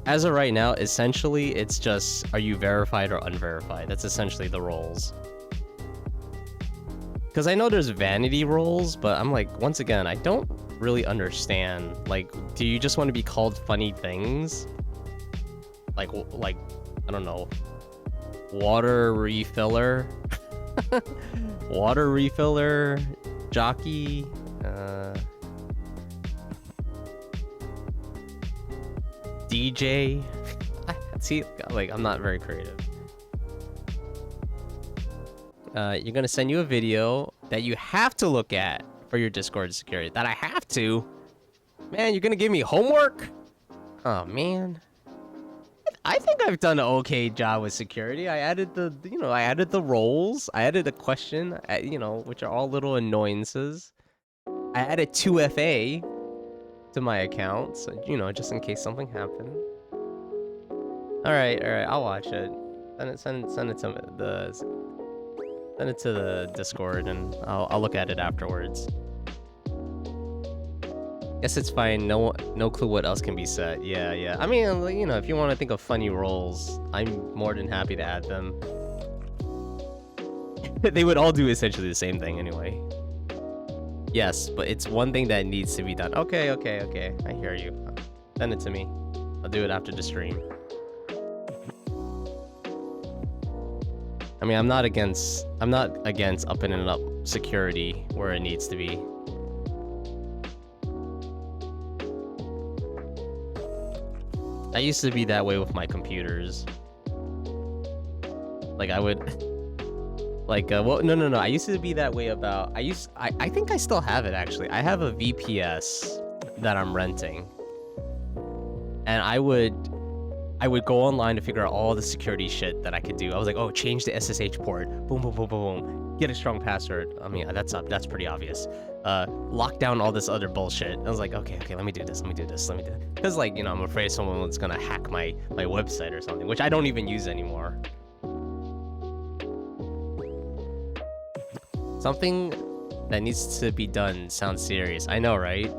as of right now, essentially, it's just, are you verified or unverified? That's essentially the roles. Because I know there's vanity roles, but I'm like, once again, I don't really understand. Like, do you just want to be called funny things? Like, I don't know. Water refiller? Water refiller? Jockey? DJ? See, like, I'm not very creative. You're gonna send you a video that you have to look at for your Discord security. That I have to? Man, you're gonna give me homework? Oh, man. I think I've done an okay job with security. I added I added the roles. I added a question, which are all little annoyances. I added 2FA to my account, so, just in case something happened. All right, I'll watch it. Send it to the Discord, and I'll look at it afterwards. Guess it's fine. No clue what else can be said. Yeah. I mean, if you want to think of funny roles, I'm more than happy to add them. They would all do essentially the same thing anyway. Yes, but it's one thing that needs to be done. Okay. I hear you. Send it to me. I'll do it after the stream. I mean, I'm not against upping and up security where it needs to be. I used to be that way with my computers. Like, I would... well, no. I used to be that way about... I think I still have it, actually. I have a VPS that I'm renting. And I would go online to figure out all the security shit that I could do. I was like, oh, change the SSH port. Boom, boom, boom, boom, boom. Get a strong password. I mean, that's pretty obvious. Lock down all this other bullshit. I was like, okay, let me do this. Because, I'm afraid someone's gonna hack my website or something, which I don't even use anymore. Something that needs to be done sounds serious. I know, right?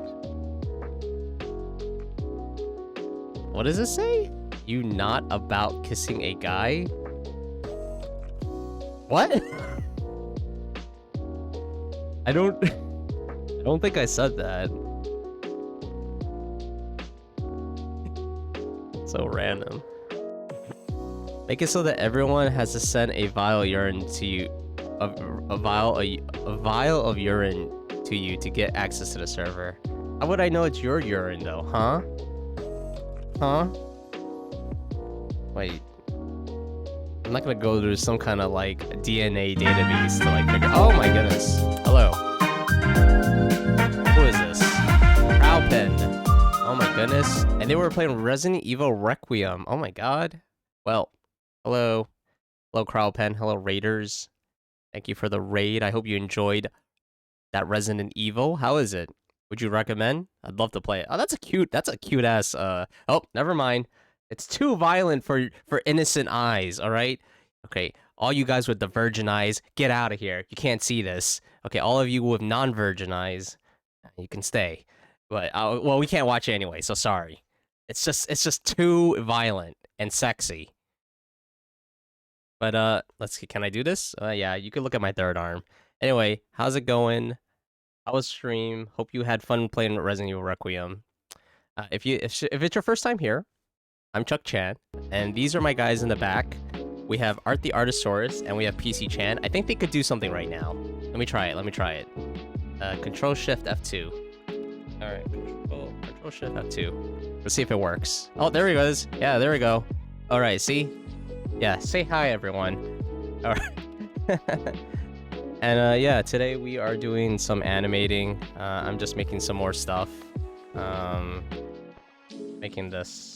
What does it say? You not about kissing a guy? What? I don't think I said that. So random. Make it so that everyone has to send a vial urine to you, a vial of urine to you to get access to the server. How would I know it's your urine though? Huh? Wait. I'm not gonna go through some kind of DNA database to figure. Oh my goodness. Hello. Who is this? Crowpen. Oh my goodness. And they were playing Resident Evil Requiem. Oh my god. Well, hello. Hello, Crowpen. Hello, Raiders. Thank you for the raid. I hope you enjoyed that Resident Evil. How is it? Would you recommend? I'd love to play it. Oh, that's a cute ass, oh, never mind. It's too violent for innocent eyes, alright? Okay, all you guys with the virgin eyes, get out of here. You can't see this. Okay, all of you with non-virgin eyes, you can stay. But, well, we can't watch it anyway, so sorry. It's just too violent and sexy. But, let's see, can I do this? Yeah, you can look at my third arm. Anyway, how's it going? How was stream? Hope you had fun playing Resident Evil Requiem. If it's your first time here, I'm Chuck Chan, and these are my guys in the back. We have Art the Artisaurus, and we have PC Chan. I think they could do something right now. Let me try it. Control Shift F2. All right, Control Shift F2. Let's see if it works. Oh, there he goes. Yeah, there we go. All right, see? Yeah, say hi, everyone. All right. And yeah, today we are doing some animating. I'm just making some more stuff. Making this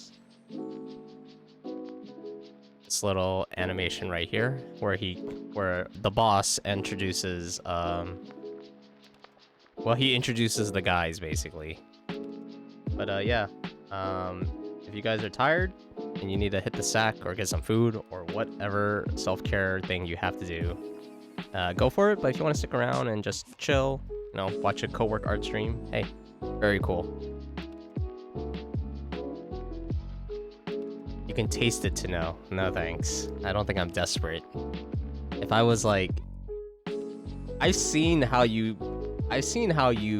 little animation right here, where the boss introduces well, he introduces the guys basically. But yeah, if you guys are tired and you need to hit the sack or get some food or whatever self-care thing you have to do, go for it. But if you want to stick around and just chill, watch a cowork art stream, hey, very cool. You can taste it to know. No thanks. I don't think I'm desperate. If I was like, I've seen how you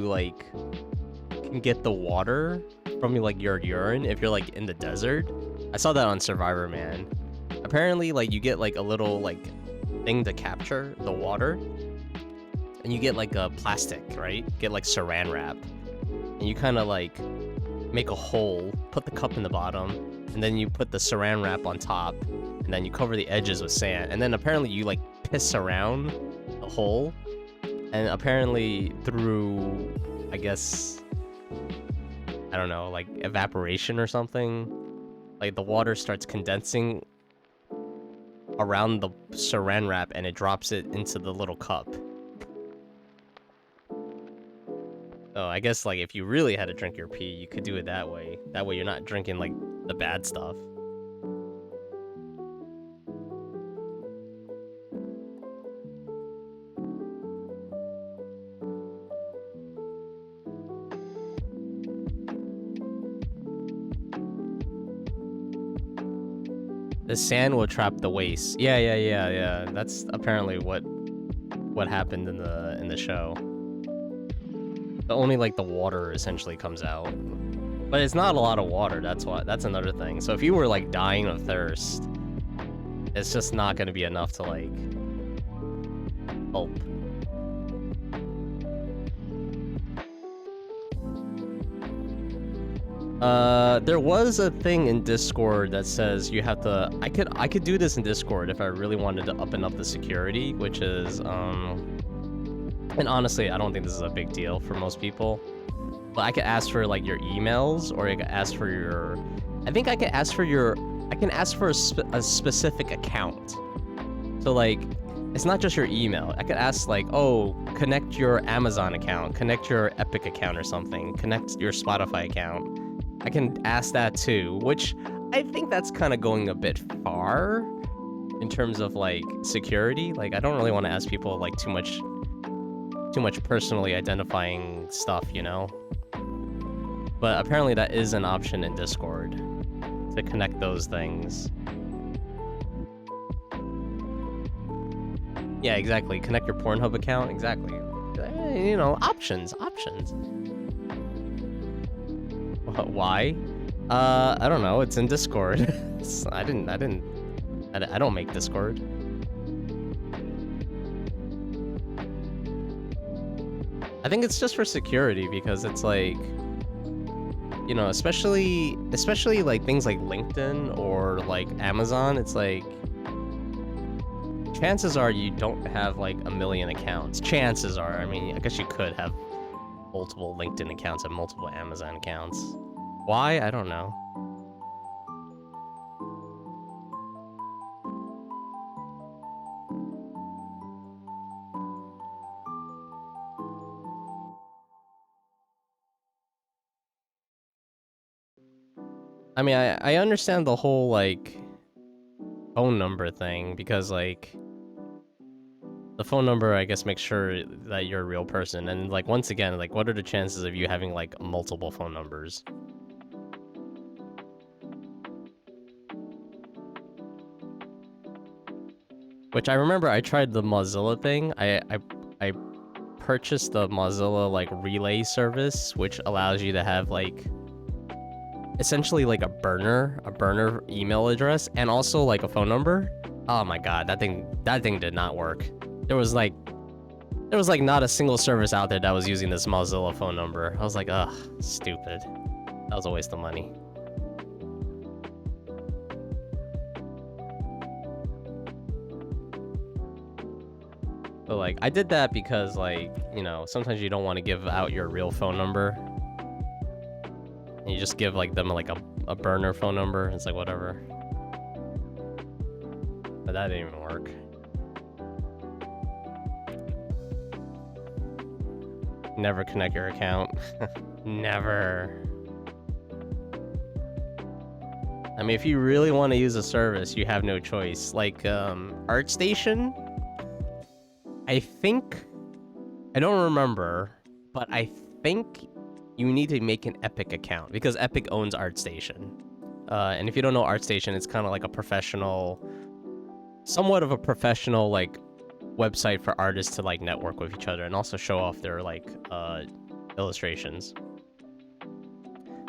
like can get the water from like your urine if you're like in the desert. I saw that on Survivor Man. Apparently, like you get like a little like thing to capture the water, and you get like a plastic, right? Get like saran wrap, and you kind of like make a hole, put the cup in the bottom, and then you put the saran wrap on top, and then you cover the edges with sand, and then apparently you like piss around the hole, and apparently through, I guess, I don't know, like evaporation or something, like the water starts condensing around the saran wrap and it drops it into the little cup. So I guess like if you really had to drink your pee, you could do it that way. That way you're not drinking like the bad stuff. The sand will trap the waste. Yeah. That's apparently what happened in the show. Only like the water essentially comes out, but it's not a lot of water. That's another thing. So if you were like dying of thirst, it's just not going to be enough to like help. There was a thing in Discord that says you have to. I could do this in Discord if I really wanted to up and up the security, which is and honestly, I don't think this is a big deal for most people. But I could ask for like your emails, or I could ask for your. I think I could ask for your. I can ask for a specific account. So like, it's not just your email. I could ask like, oh, connect your Amazon account, connect your Epic account or something, connect your Spotify account. I can ask that too, which I think that's kind of going a bit far in terms of like security. Like, I don't really want to ask people like too much personally identifying stuff, you know? But apparently that is an option in Discord to connect those things. Yeah, exactly. Connect your Pornhub account. Exactly. You know, options. Why? I don't know. It's in Discord. I don't make Discord. I think it's just for security because it's like, you know, especially like things like LinkedIn or like Amazon, it's like chances are you don't have like a million accounts. Chances are, I mean, I guess you could have multiple LinkedIn accounts and multiple Amazon accounts. Why? I don't know. I mean, I understand the whole, like, phone number thing, because, like, the phone number, I guess, makes sure that you're a real person, and, like, once again, like, what are the chances of you having, like, multiple phone numbers? Which I remember I tried the Mozilla thing. I purchased the Mozilla, like, relay service, which allows you to have, like, essentially like a burner email address and also like a phone number. Oh my god, that thing did not work. There was like not a single service out there that was using this Mozilla phone number. I was like, ugh, stupid. That was a waste of money. But like, I did that because, like, you know, sometimes you don't want to give out your real phone number. And you just give like them like a burner phone number. It's like whatever. But that didn't even work. Never connect your account. Never. I mean, if you really want to use a service, you have no choice. Like ArtStation, I think, I don't remember, but I think you need to make an Epic account because Epic owns ArtStation. And if you don't know ArtStation, it's kind of like a professional, somewhat of a professional like website for artists to like network with each other and also show off their like illustrations.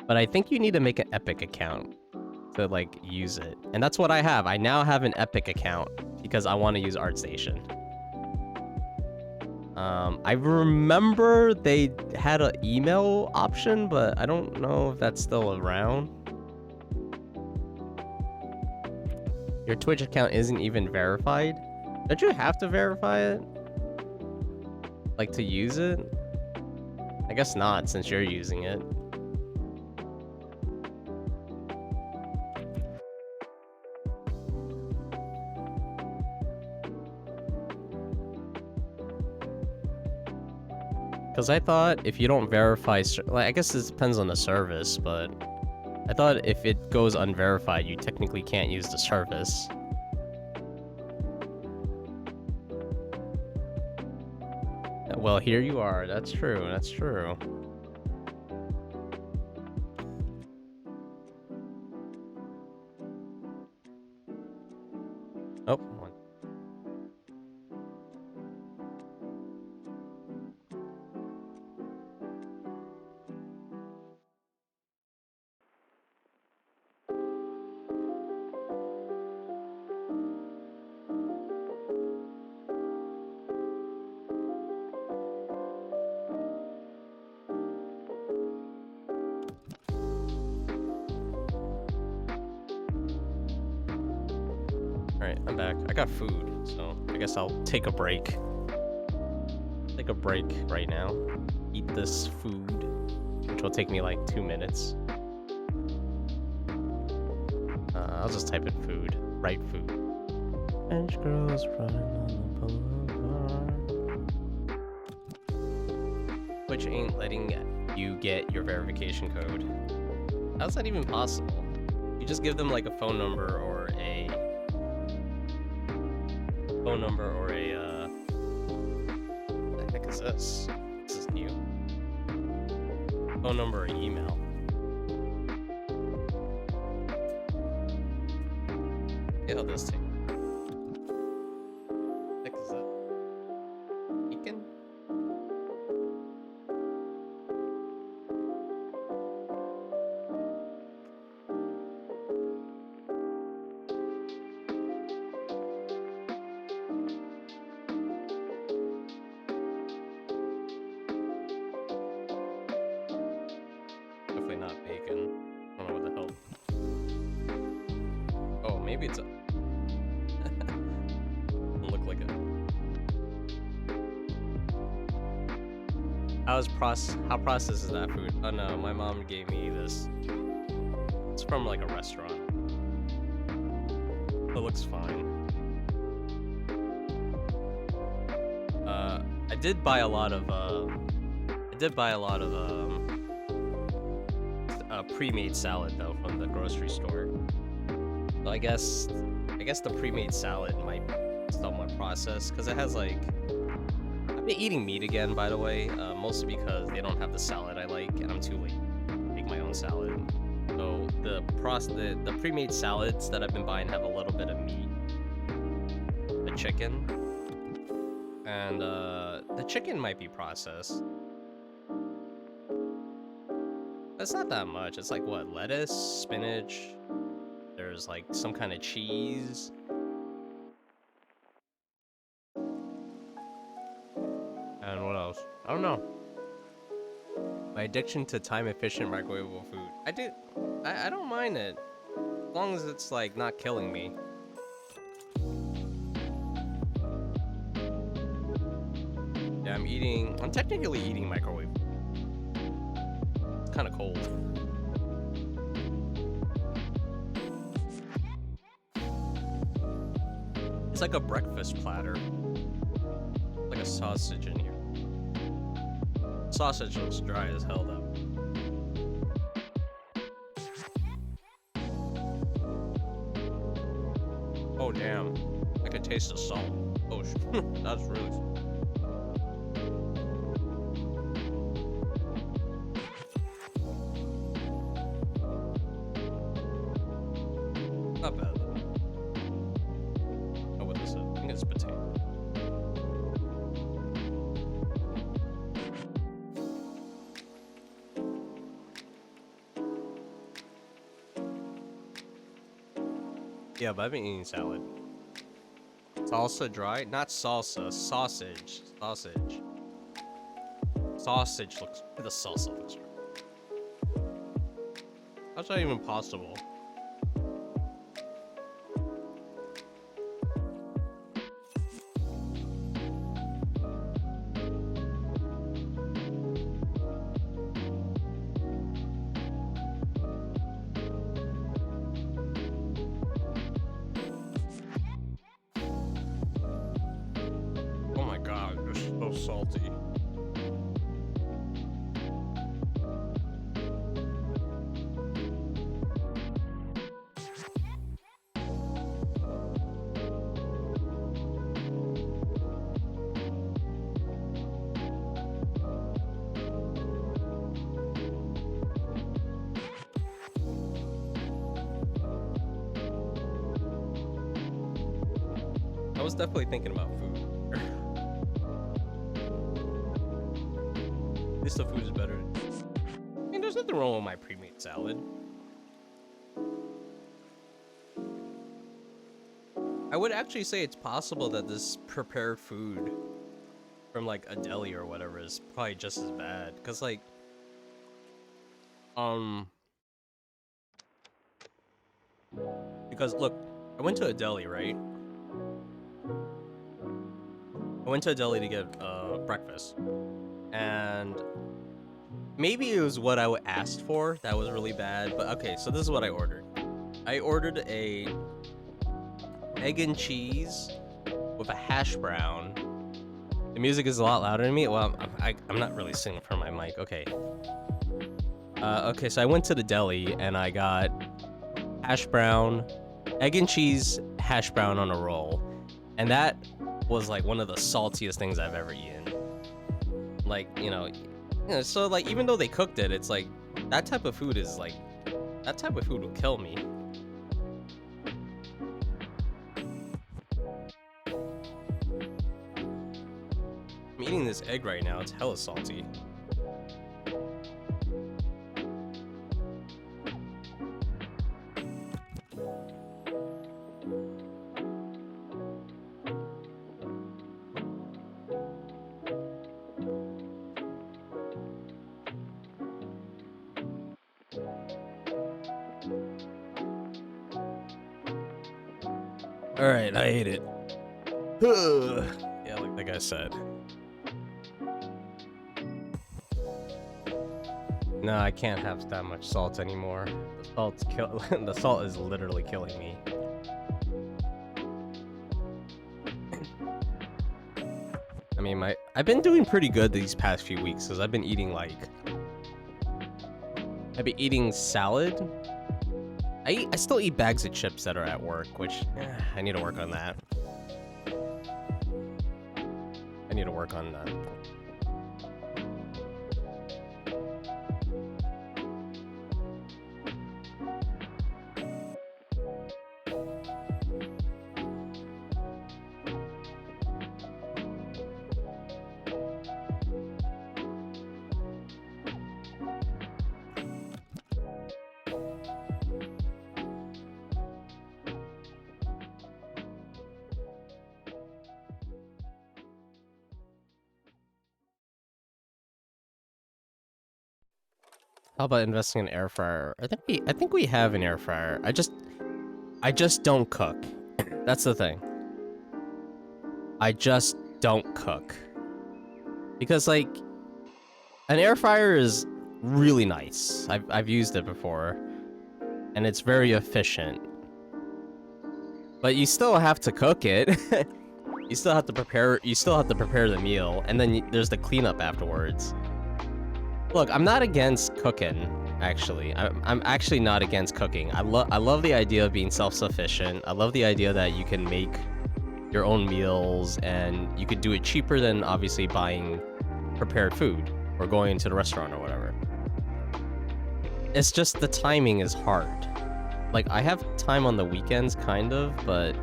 But I think you need to make an Epic account to like use it, and that's what I have. I now have an Epic account because I want to use ArtStation. I remember they had an email option, but I don't know if that's still around. Your Twitch account isn't even verified. Don't you have to verify it? Like to use it? I guess not, since you're using it. Because I thought if you don't verify, like, I guess this depends on the service, but I thought if it goes unverified, you technically can't use the service. Well, here you are. That's true. That's true. Oh, one. Alright, I'm back. I got food, so I guess I'll take a break. Take a break right now. Eat this food, which will take me like 2 minutes. I'll just type in food. Right food. French girls running on the boulevard. Which ain't letting you get your verification code. How's that even possible? You just give them like a phone number or a what the heck is this? This is new. Phone number or email. Yeah, this take. What the heck is that? Beacon? Definitely not bacon. I don't know what the hell. Oh, maybe it's a... Doesn't look like it. How processed is that food? Oh no, my mom gave me this. It's from like a restaurant. It looks fine. I did buy a lot of pre-made salad though from the grocery store. So I guess the pre-made salad might be somewhat processed because it has like, I've been eating meat again, by the way, mostly because they don't have the salad I like and I'm too late to make my own salad. So the pre-made salads that I've been buying have a little bit of meat, the chicken, and the chicken might be processed. It's not that much. It's like what, lettuce, spinach, there's like some kind of cheese. And what else? I don't know. My addiction to time-efficient microwavable food. I don't mind it. As long as it's like not killing me. Yeah, I'm technically eating microwave. It's kind of cold. It's like a breakfast platter. Like a sausage in here. Sausage looks dry as hell though. Oh damn. I can taste the salt. Oh that's really... think it's potato. Yeah, but I've been eating salad. Salsa dry? Not salsa, sausage. Sausage. Sausage looks... The salsa looks right. How's that even possible? Oh my god, they're so salty. I was definitely thinking about food. At least the food is better. I mean, there's nothing wrong with my pre-made salad. I would actually say it's possible that this prepared food from like a deli or whatever is probably just as bad. Cause like, because look, I went to a deli, right? I went to a deli to get breakfast, and maybe it was what I asked for that was really bad, but okay, so this is what I ordered. I ordered a egg and cheese with a hash brown. The music is a lot louder than me. Well, I'm not really singing from my mic. Okay. Okay, so I went to the deli and I got hash brown, egg and cheese hash brown on a roll, and that was like one of the saltiest things I've ever eaten. Like, so like even though they cooked it, it's like that type of food is like that type of food will kill me. I'm eating this egg right now, it's hella salty. Alright, I ate it. Yeah, like I said. No, I can't have that much salt anymore. The salt is literally killing me. I mean, I've been doing pretty good these past few weeks because I've been eating salad. I still eat bags of chips that are at work, which I need to work on that. I need to work on that. How about investing in an air fryer? I think we have an air fryer. I just don't cook. That's the thing. I just don't cook. Because like an air fryer is really nice. I've used it before and it's very efficient. But you still have to cook it. You still have to prepare the meal, and then there's the cleanup afterwards. Look, I'm not against cooking, actually. I'm actually not against cooking. I love the idea of being self-sufficient. I love the idea that you can make your own meals, and you could do it cheaper than obviously buying prepared food or going to the restaurant or whatever. It's just the timing is hard. Like, I have time on the weekends, kind of, but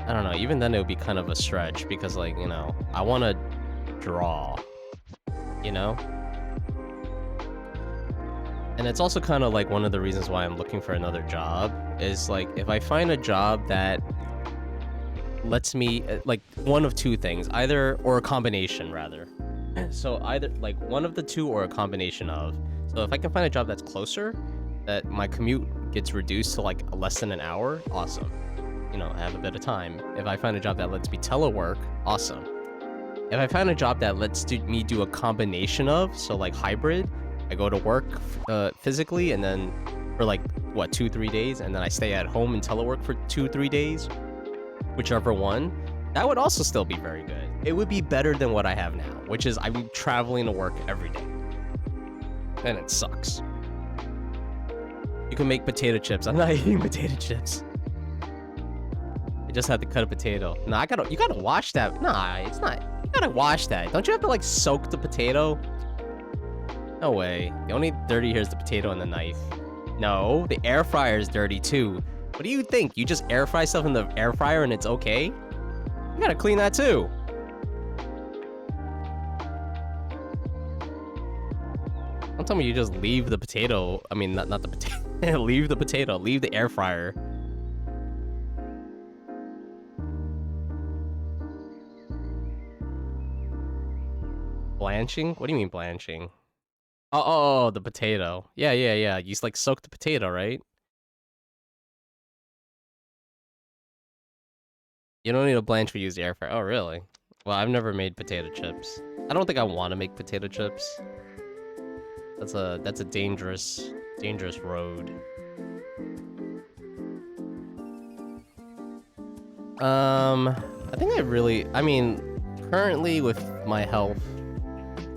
I don't know, even then it would be kind of a stretch because, like, you know, I want to draw, you know? And it's also kind of like one of the reasons why I'm looking for another job is like if I find a job that lets me like one of two things, either or a combination rather. So either like one of the two or a combination of. So if I can find a job that's closer, that my commute gets reduced to like less than an hour, awesome. You know, I have a bit of time. If I find a job that lets me telework, awesome. If I find a job that lets me do a combination of, so like hybrid, I go to work physically and then for like, what, 2-3 days, and then I stay at home and telework for 2-3 days, whichever one, that would also still be very good. It would be better than what I have now, which is I'm traveling to work every day. And it sucks. You can make potato chips. I'm not eating potato chips. I just had to cut a potato. No, you gotta wash that. Nah, it's not. You gotta wash that. Don't you have to like soak the potato? No way. The only dirty here is the potato and the knife. No, the air fryer is dirty too. What do you think? You just air fry stuff in the air fryer and it's okay? You gotta clean that too. Don't tell me you just leave the potato. I mean, not the potato. Leave the potato. Leave the air fryer. Blanching? What do you mean blanching? Oh, the potato. Yeah. You just like soak the potato, right? You don't need a blanch for use the air fryer. Oh, really? Well, I've never made potato chips. I don't think I want to make potato chips. That's a dangerous road. I mean, currently with my health,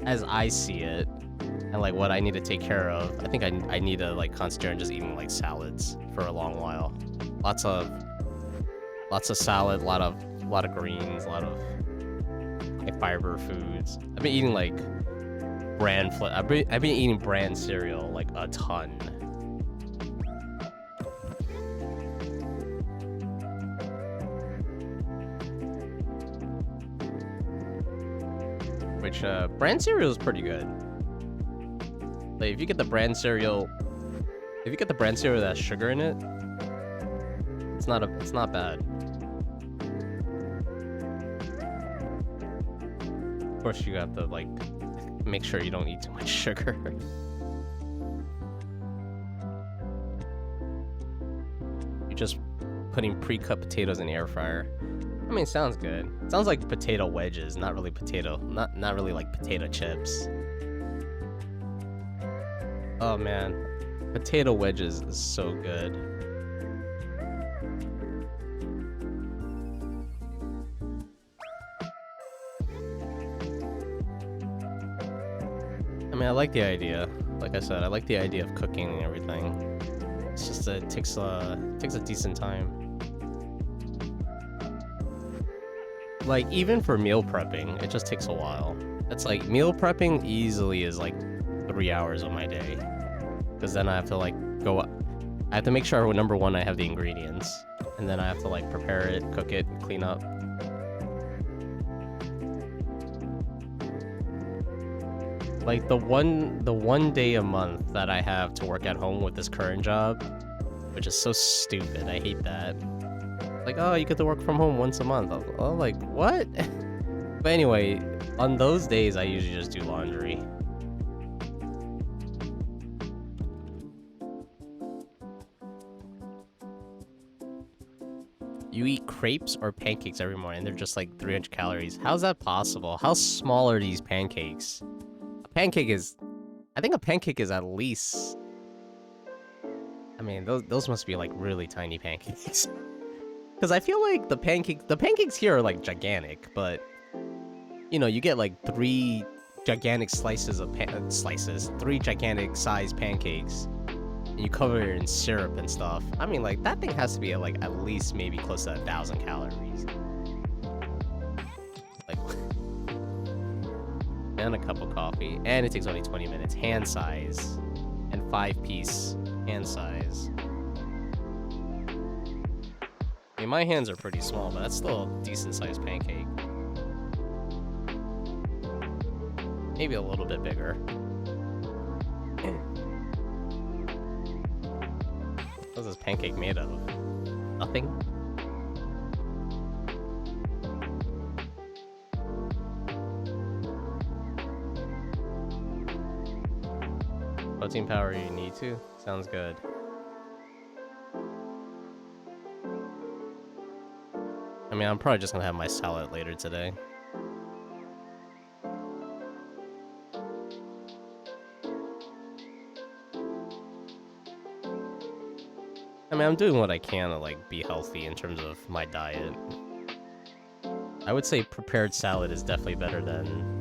as I see it, and like what I need to take care of, I think I need to like concentrate on just eating like salads for a long while. Lots of salad, a lot of greens, a lot of high fiber foods. I've been eating like I've been eating brand cereal like a ton. Which brand cereal is pretty good. Like if you get the brand cereal that has sugar in it, it's not bad. Of course, you have to like make sure you don't eat too much sugar. You're just putting pre-cut potatoes in the air fryer. I mean, sounds good. Sounds like potato wedges, not really like potato chips. Oh man, potato wedges is so good. I mean, I like the idea. Like I said, I like the idea of cooking and everything. It's just that it takes a decent time. Like, even for meal prepping, it just takes a while. It's like, meal prepping easily is like 3 hours of my day. Because then I have to like I have to make sure, number one, I have the ingredients. And then I have to like prepare it, cook it, clean up. Like the one day a month that I have to work at home with this current job, which is so stupid. I hate that. Like, oh, you get to work from home once a month. Oh, like, what? But anyway, on those days, I usually just do laundry. You eat crepes or pancakes every morning, and they're just like 300 calories. How's that possible? How small are these pancakes? I think a pancake is at least... I mean, those must be like really tiny pancakes. Because I feel like the pancakes here are like gigantic, but you know, you get like 3 gigantic slices of 3 gigantic sized pancakes, and you cover it in syrup and stuff. I mean, like that thing has to be like at least maybe close to 1,000 calories. Like, and a cup of coffee, and it takes only 20 minutes. Hand size, and 5-piece hand size. I mean, my hands are pretty small, but that's still a decent-sized pancake. Maybe a little bit bigger. What's this pancake made of? Nothing? Protein powder you need to? Sounds good. I mean, I'm probably just gonna have my salad later today. I mean, I'm doing what I can to, like, be healthy in terms of my diet. I would say prepared salad is definitely better than...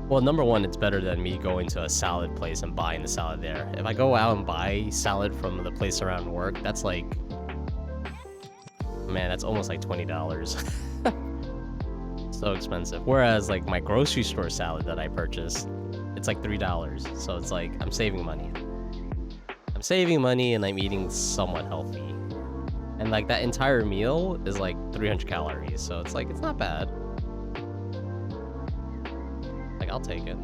Well, number one, it's better than me going to a salad place and buying the salad there. If I go out and buy salad from the place around work, that's like... Man, that's almost like $20. So expensive. Whereas, like, my grocery store salad that I purchased, it's like $3. So it's like, I'm saving money. I'm saving money and I'm eating somewhat healthy. And, like, that entire meal is like 300 calories. So it's like, it's not bad. Like, I'll take it.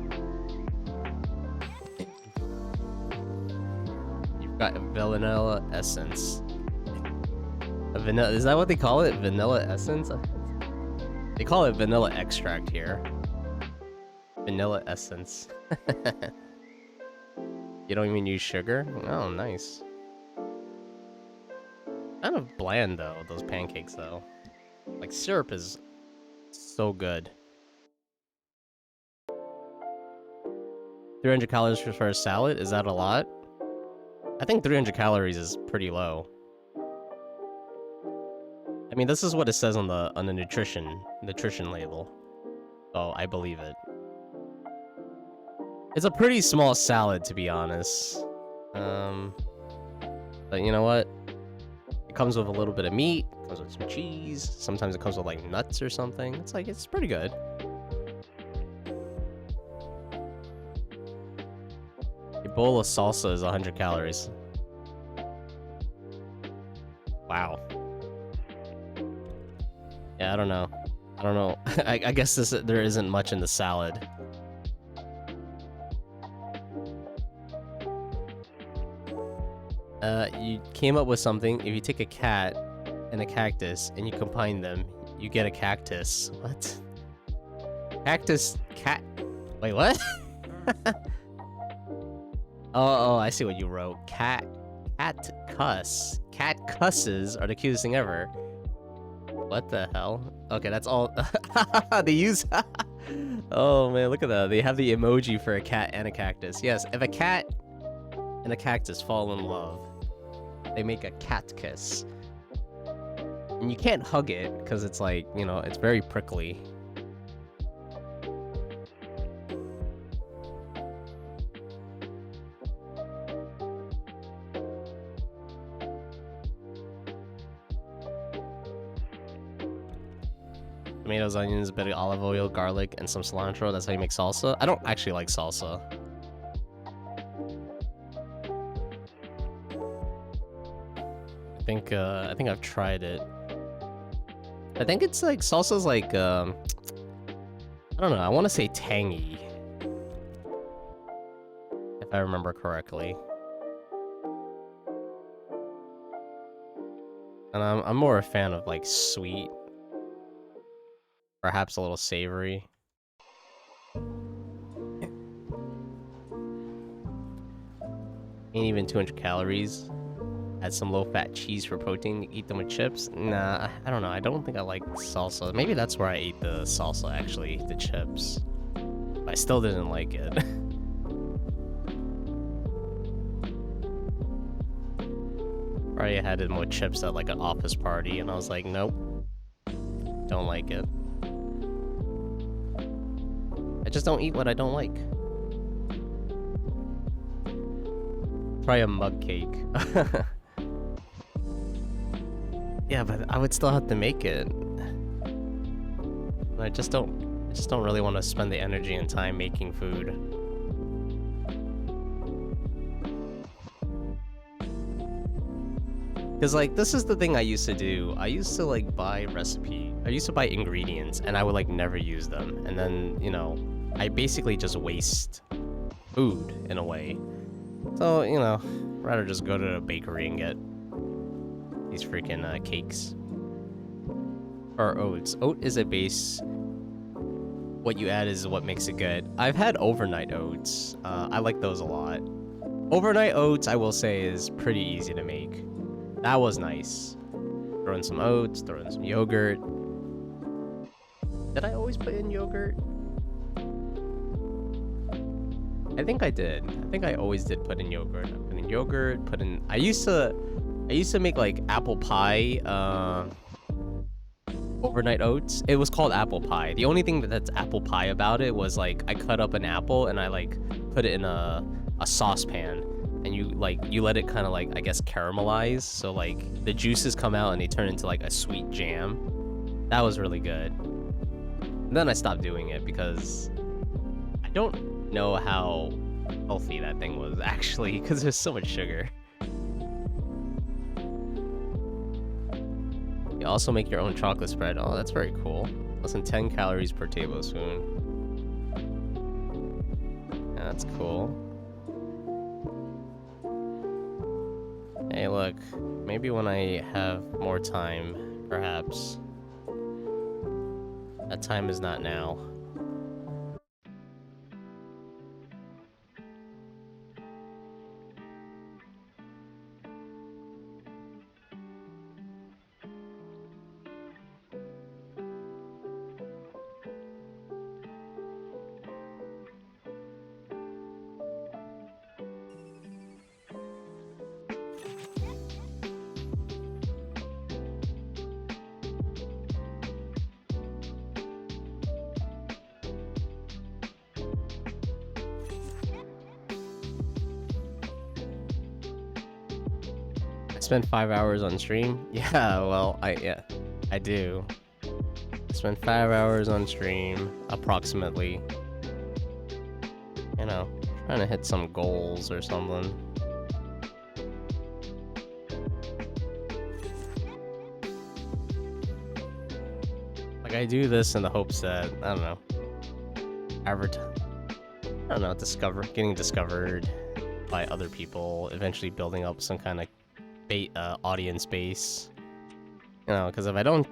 You've got vanilla essence. Vanilla, is that what they call it? Vanilla essence? They call it vanilla extract here. Vanilla essence. You don't even use sugar? Oh, nice. Kind of bland, though, those pancakes, though. Like, syrup is so good. 300 calories for a salad? Is that a lot? I think 300 calories is pretty low. I mean, this is what it says on the nutrition label. So I believe it. It's a pretty small salad, to be honest. But you know what? It comes with a little bit of meat, it comes with some cheese, sometimes it comes with like nuts or something. It's like, it's pretty good. A bowl of salsa is 100 calories. Wow. Yeah, I don't know. I guess there isn't much in the salad. You came up with something. If you take a cat and a cactus and you combine them, you get a cactus. What? Cactus cat. Wait, what? Oh, I see what you wrote. Cat cuss. Cat cusses are the cutest thing ever. What the hell? Okay, that's all. They use... Oh man, look at that. They have the emoji for a cat and a cactus. Yes, if a cat and a cactus fall in love, they make a cat kiss. And you can't hug it, because it's like, you know, it's very prickly. Tomatoes, onions, a bit of olive oil, garlic, and some cilantro. That's how you make salsa. I don't actually like salsa. I think I've tried it. I think it's like salsa's like I don't know. I want to say tangy, if I remember correctly. And I'm more a fan of like sweet. Perhaps a little savory. Ain't even 200 calories. Add some low-fat cheese for protein. Eat them with chips. Nah, I don't know. I don't think I like salsa. Maybe that's where I ate the salsa, actually. The chips. But I still didn't like it. Probably had it with chips at like an office party, and I was like, nope. Don't like it. I just don't eat what I don't like. Try a mug cake. Yeah, but I would still have to make it. I just don't really want to spend the energy and time making food. Because, like, this is the thing I used to do. I used to, like, buy ingredients, and I would, like, never use them. And then, you know, I basically just waste food, in a way. So, you know, rather just go to the bakery and get these freaking cakes. Or oats. Oat is a base. What you add is what makes it good. I've had overnight oats. I like those a lot. Overnight oats, I will say, is pretty easy to make. That was nice. Throw in some oats, throw in some yogurt. Did I always put in yogurt? I think I did. I think I always did put in yogurt. I put in yogurt, I used to make like apple pie overnight oats. It was called apple pie. The only thing that's apple pie about it was like I cut up an apple and I like put it in a saucepan. And you let it kind of like, I guess, caramelize. So like the juices come out and they turn into like a sweet jam. That was really good. And then I stopped doing it because I don't know how healthy that thing was actually, because there's so much sugar. You also make your own chocolate spread. Oh, that's very cool. Less than 10 calories per tablespoon. Yeah, that's cool. Hey, look, maybe when I have more time, perhaps. That time is not now. Spend 5 hours on stream? Yeah, well, I do. I spend 5 hours on stream, approximately. You know, trying to hit some goals or something. Like, I do this in the hopes that, I don't know, getting discovered by other people, eventually building up some kind of audience base, you know, because if I don't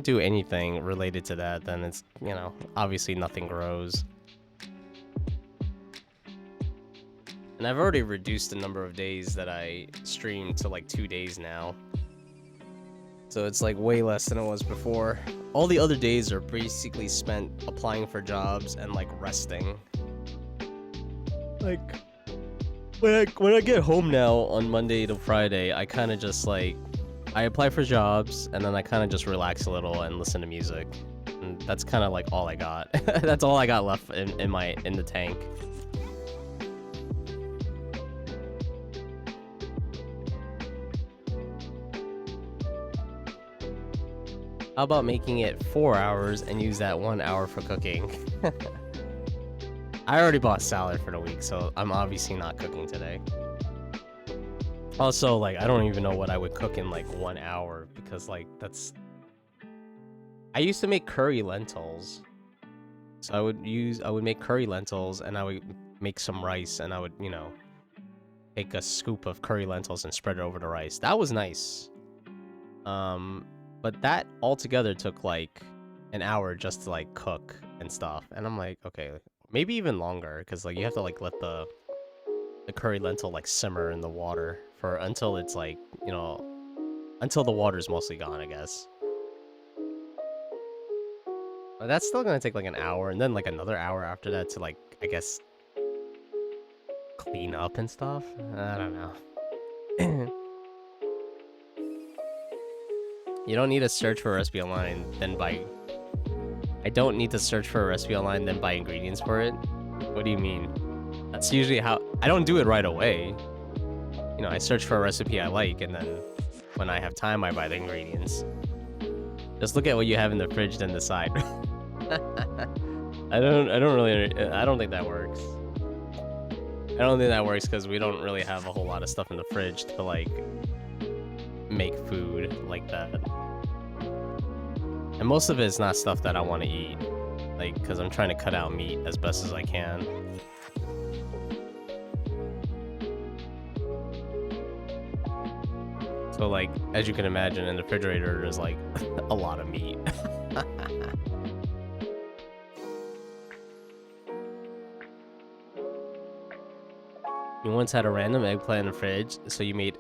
do anything related to that, then it's, you know, obviously nothing grows. And I've already reduced the number of days that I stream to like 2 days now, so it's like way less than it was before. All the other days are basically spent applying for jobs and like resting. Like when I get home now on Monday to Friday, I kind of just like, I apply for jobs and then I kind of just relax a little and listen to music. And that's kind of like all I got. That's all I got left in the tank. How about making it 4 hours and use that 1 hour for cooking? I already bought salad for the week, so I'm obviously not cooking today. Also, like, I don't even know what I would cook in, like, 1 hour, because, like, that's... I used to make curry lentils. So I would make curry lentils, and I would make some rice, and I would, you know, take a scoop of curry lentils and spread it over the rice. That was nice. But that altogether took, like, an hour just to, like, cook and stuff. And I'm like, okay... Maybe even longer, because like you have to like let the curry lentil like simmer in the water for until it's like, you know, until the water's mostly gone, I guess. But that's still gonna take like an hour, and then like another hour after that to like, I guess, clean up and stuff. I don't know. You don't need to search for a recipe online, then buy... I don't need to search for a recipe online, then buy ingredients for it? What do you mean? That's usually how... I don't do it right away. You know, I search for a recipe I like, and then when I have time, I buy the ingredients. Just look at what you have in the fridge, then decide. I don't think that works. I don't think that works because we don't really have a whole lot of stuff in the fridge to like make food like that. And most of it is not stuff that I want to eat, like, because I'm trying to cut out meat as best as I can. So, like, as you can imagine, in the refrigerator, there's, like, a lot of meat. You once had a random eggplant in the fridge, so you made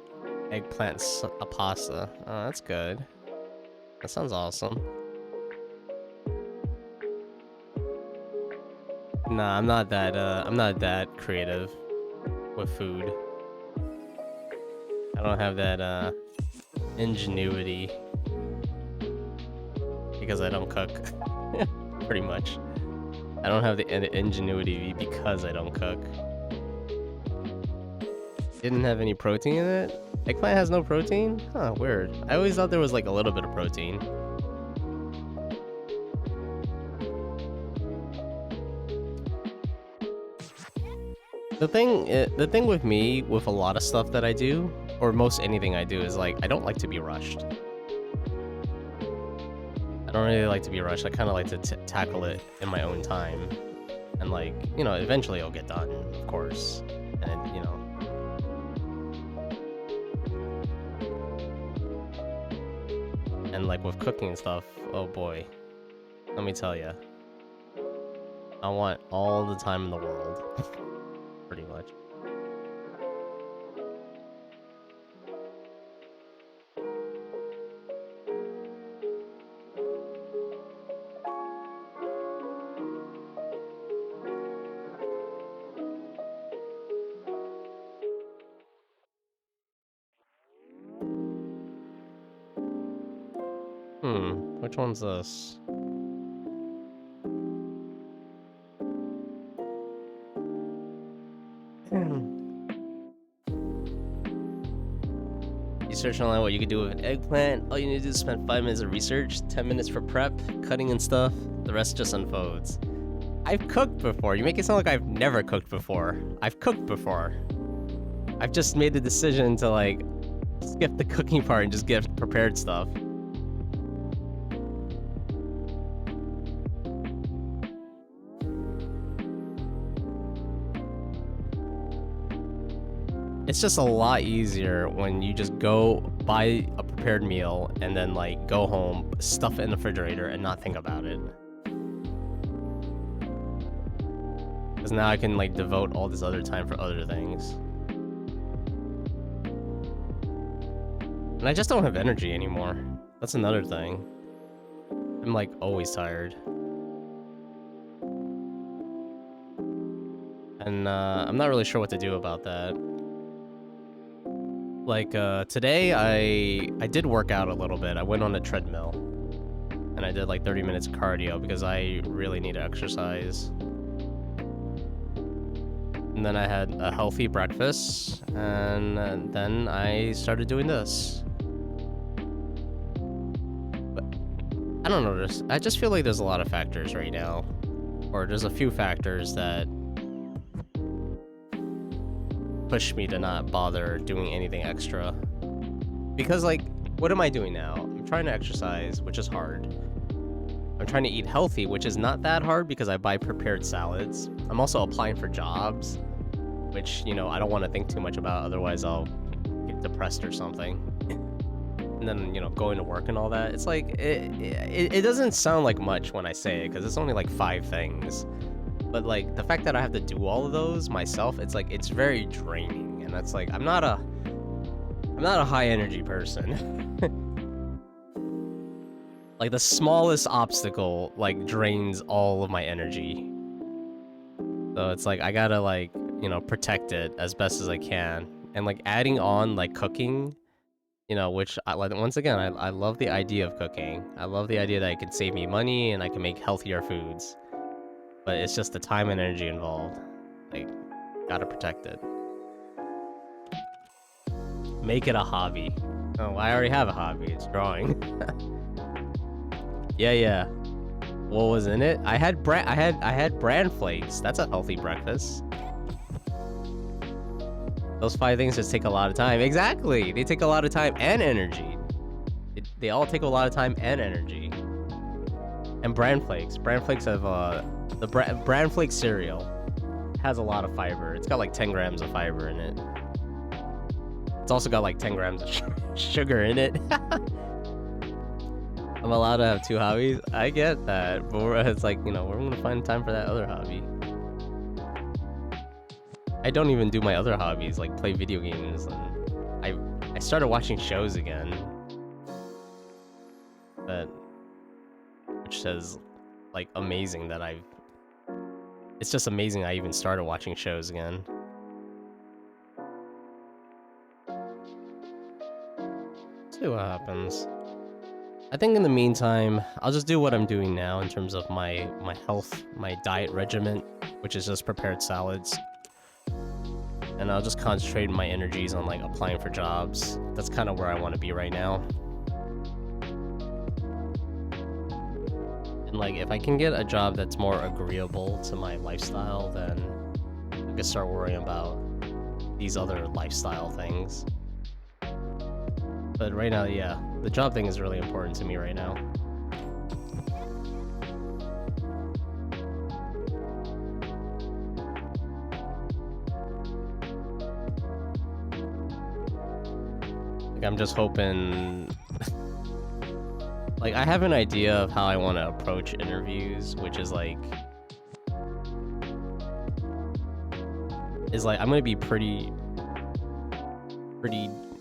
eggplant pasta. Oh, that's good. That sounds awesome. Nah, I'm not that creative with food. I don't have that ingenuity because I don't cook. Pretty much. I don't have the ingenuity because I don't cook. Didn't have any protein in it? Eggplant has no protein? Huh, weird. I always thought there was like a little bit of protein. The thing with me, with a lot of stuff that I do, or most anything I do, is like, I don't like to be rushed. I don't really like to be rushed. I kind of like to tackle it in my own time. And like, you know, eventually it'll get done, of course. And, you know. And like with cooking and stuff, oh boy. Let me tell you. I want all the time in the world. Pretty much. Which one's this? You search online what you could do with an eggplant. All you need to do is spend 5 minutes of research, 10 minutes for prep, cutting and stuff. The rest just unfolds. I've cooked before. You make it sound like I've never cooked before. I've cooked before. I've just made the decision to like skip the cooking part and just get prepared stuff. It's just a lot easier when you just go buy a prepared meal and then like go home, stuff it in the refrigerator and not think about it. Because now I can like devote all this other time for other things. And I just don't have energy anymore. That's another thing. I'm like always tired. And I'm not really sure what to do about that. Like, today I did work out a little bit. I went on a treadmill. And I did like 30 minutes of cardio because I really need to exercise. And then I had a healthy breakfast. And then I started doing this. But I don't know, I just feel like there's a lot of factors right now. Or there's a few factors that push me to not bother doing anything extra. Because like, what am I doing now? I'm trying to exercise, which is hard. I'm trying to eat healthy, which is not that hard because I buy prepared salads. I'm also applying for jobs, which, you know, I don't want to think too much about, otherwise I'll get depressed or something. And then, you know, going to work and all that. It's like, it doesn't sound like much when I say it, because it's only like 5 things. But like the fact that I have to do all of those myself, it's like it's very draining, and that's like I'm not a high energy person. Like the smallest obstacle like drains all of my energy. So it's like I gotta like, you know, protect it as best as I can, and like adding on like cooking, you know, which I like. Once again, I love the idea of cooking. I love the idea that it can save me money and I can make healthier foods. But it's just the time and energy involved. Like, gotta protect it. Make it a hobby. Oh, I already have a hobby. It's drawing. Yeah. What was in it? I had bran flakes. That's a healthy breakfast. Those 5 things just take a lot of time. Exactly! They take a lot of time and energy. They all take a lot of time and energy. And bran flakes. Bran flakes have, the bran flake cereal has a lot of fiber. It's got like 10 grams of fiber in it. It's also got like 10 grams of sugar in it. I'm allowed to have 2 hobbies. I get that, but it's like, you know, we're gonna find time for that other hobby. I don't even do my other hobbies, like play video games, and I started watching shows again. Which says, like, amazing that it's just amazing I even started watching shows again. See what happens. I think in the meantime, I'll just do what I'm doing now in terms of my health, my diet regimen, which is just prepared salads. And I'll just concentrate my energies on, like, applying for jobs. That's kind of where I want to be right now. And, like, if I can get a job that's more agreeable to my lifestyle, then I can start worrying about these other lifestyle things. But right now, yeah, the job thing is really important to me right now. Like, I'm just hoping... like, I have an idea of how I want to approach interviews, which is like... I'm gonna be pretty,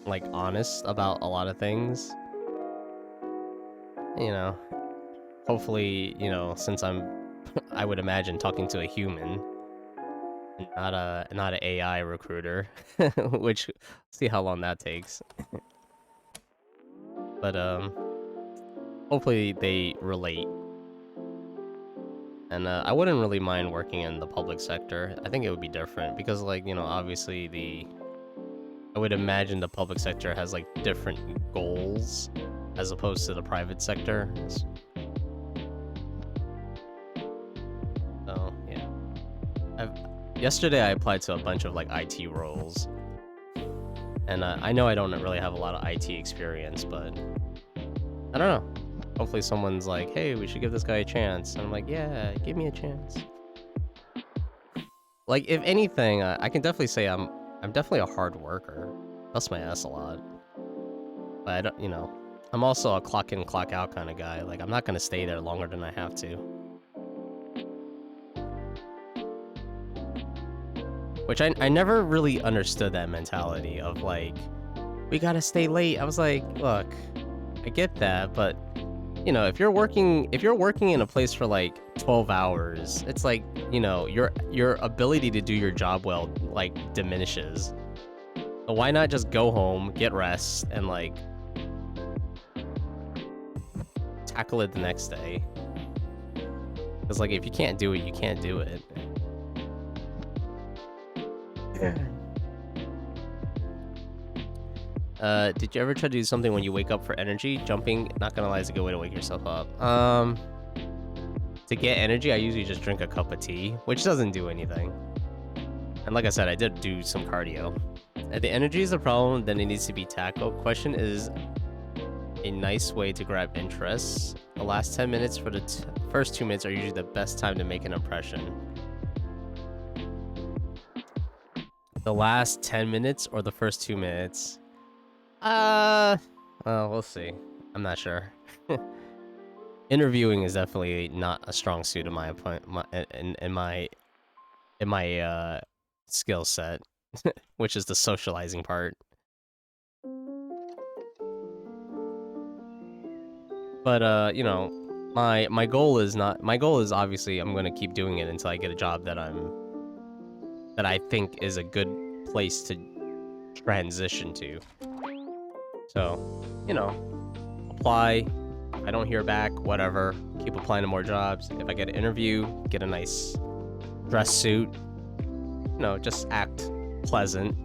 like, honest about a lot of things. You know, hopefully, you know, since I would imagine talking to a human, not an AI recruiter, which, see how long that takes. But, hopefully they relate. And, I wouldn't really mind working in the public sector. I think it would be different, because, like, you know, obviously I would imagine the public sector has, like, different goals as opposed to the private sector. So, yeah. Yesterday I applied to a bunch of, like, IT roles. And I know I don't really have a lot of IT experience, but I don't know. Hopefully someone's like, hey, we should give this guy a chance. And I'm like, yeah, give me a chance. Like, if anything, I can definitely say I'm definitely a hard worker. Bust my ass a lot. But I don't, you know, I'm also a clock in, clock out kind of guy. Like, I'm not gonna stay there longer than I have to. Which I never really understood that mentality of, like, we gotta stay late. I was like, look, I get that, but, you know, if you're working in a place for, like, 12 hours, it's like, you know, your ability to do your job well, like, diminishes. So why not just go home, get rest, and, like, tackle it the next day? Because, like, if you can't do it, you can't do it. Did you ever try to do something when you wake up for energy? Jumping, not gonna lie, is a good way to wake yourself up. To get energy, I usually just drink a cup of tea, which doesn't do anything. And like I said, I did do some cardio. If the energy is a problem, then it needs to be tackled. Question is a nice way to grab interest. The last 10 minutes for the first 2 minutes are usually the best time to make an impression. The last 10 minutes or the first 2 minutes? Well, we'll see. I'm not sure. Interviewing is definitely not a strong suit in my skill set, which is the socializing part. But you know, my goal is obviously I'm gonna keep doing it until I get a job that I think is a good place to transition to. So, you know, apply. If I don't hear back, whatever. Keep applying to more jobs. If I get an interview, get a nice dress suit. You know, just act pleasant.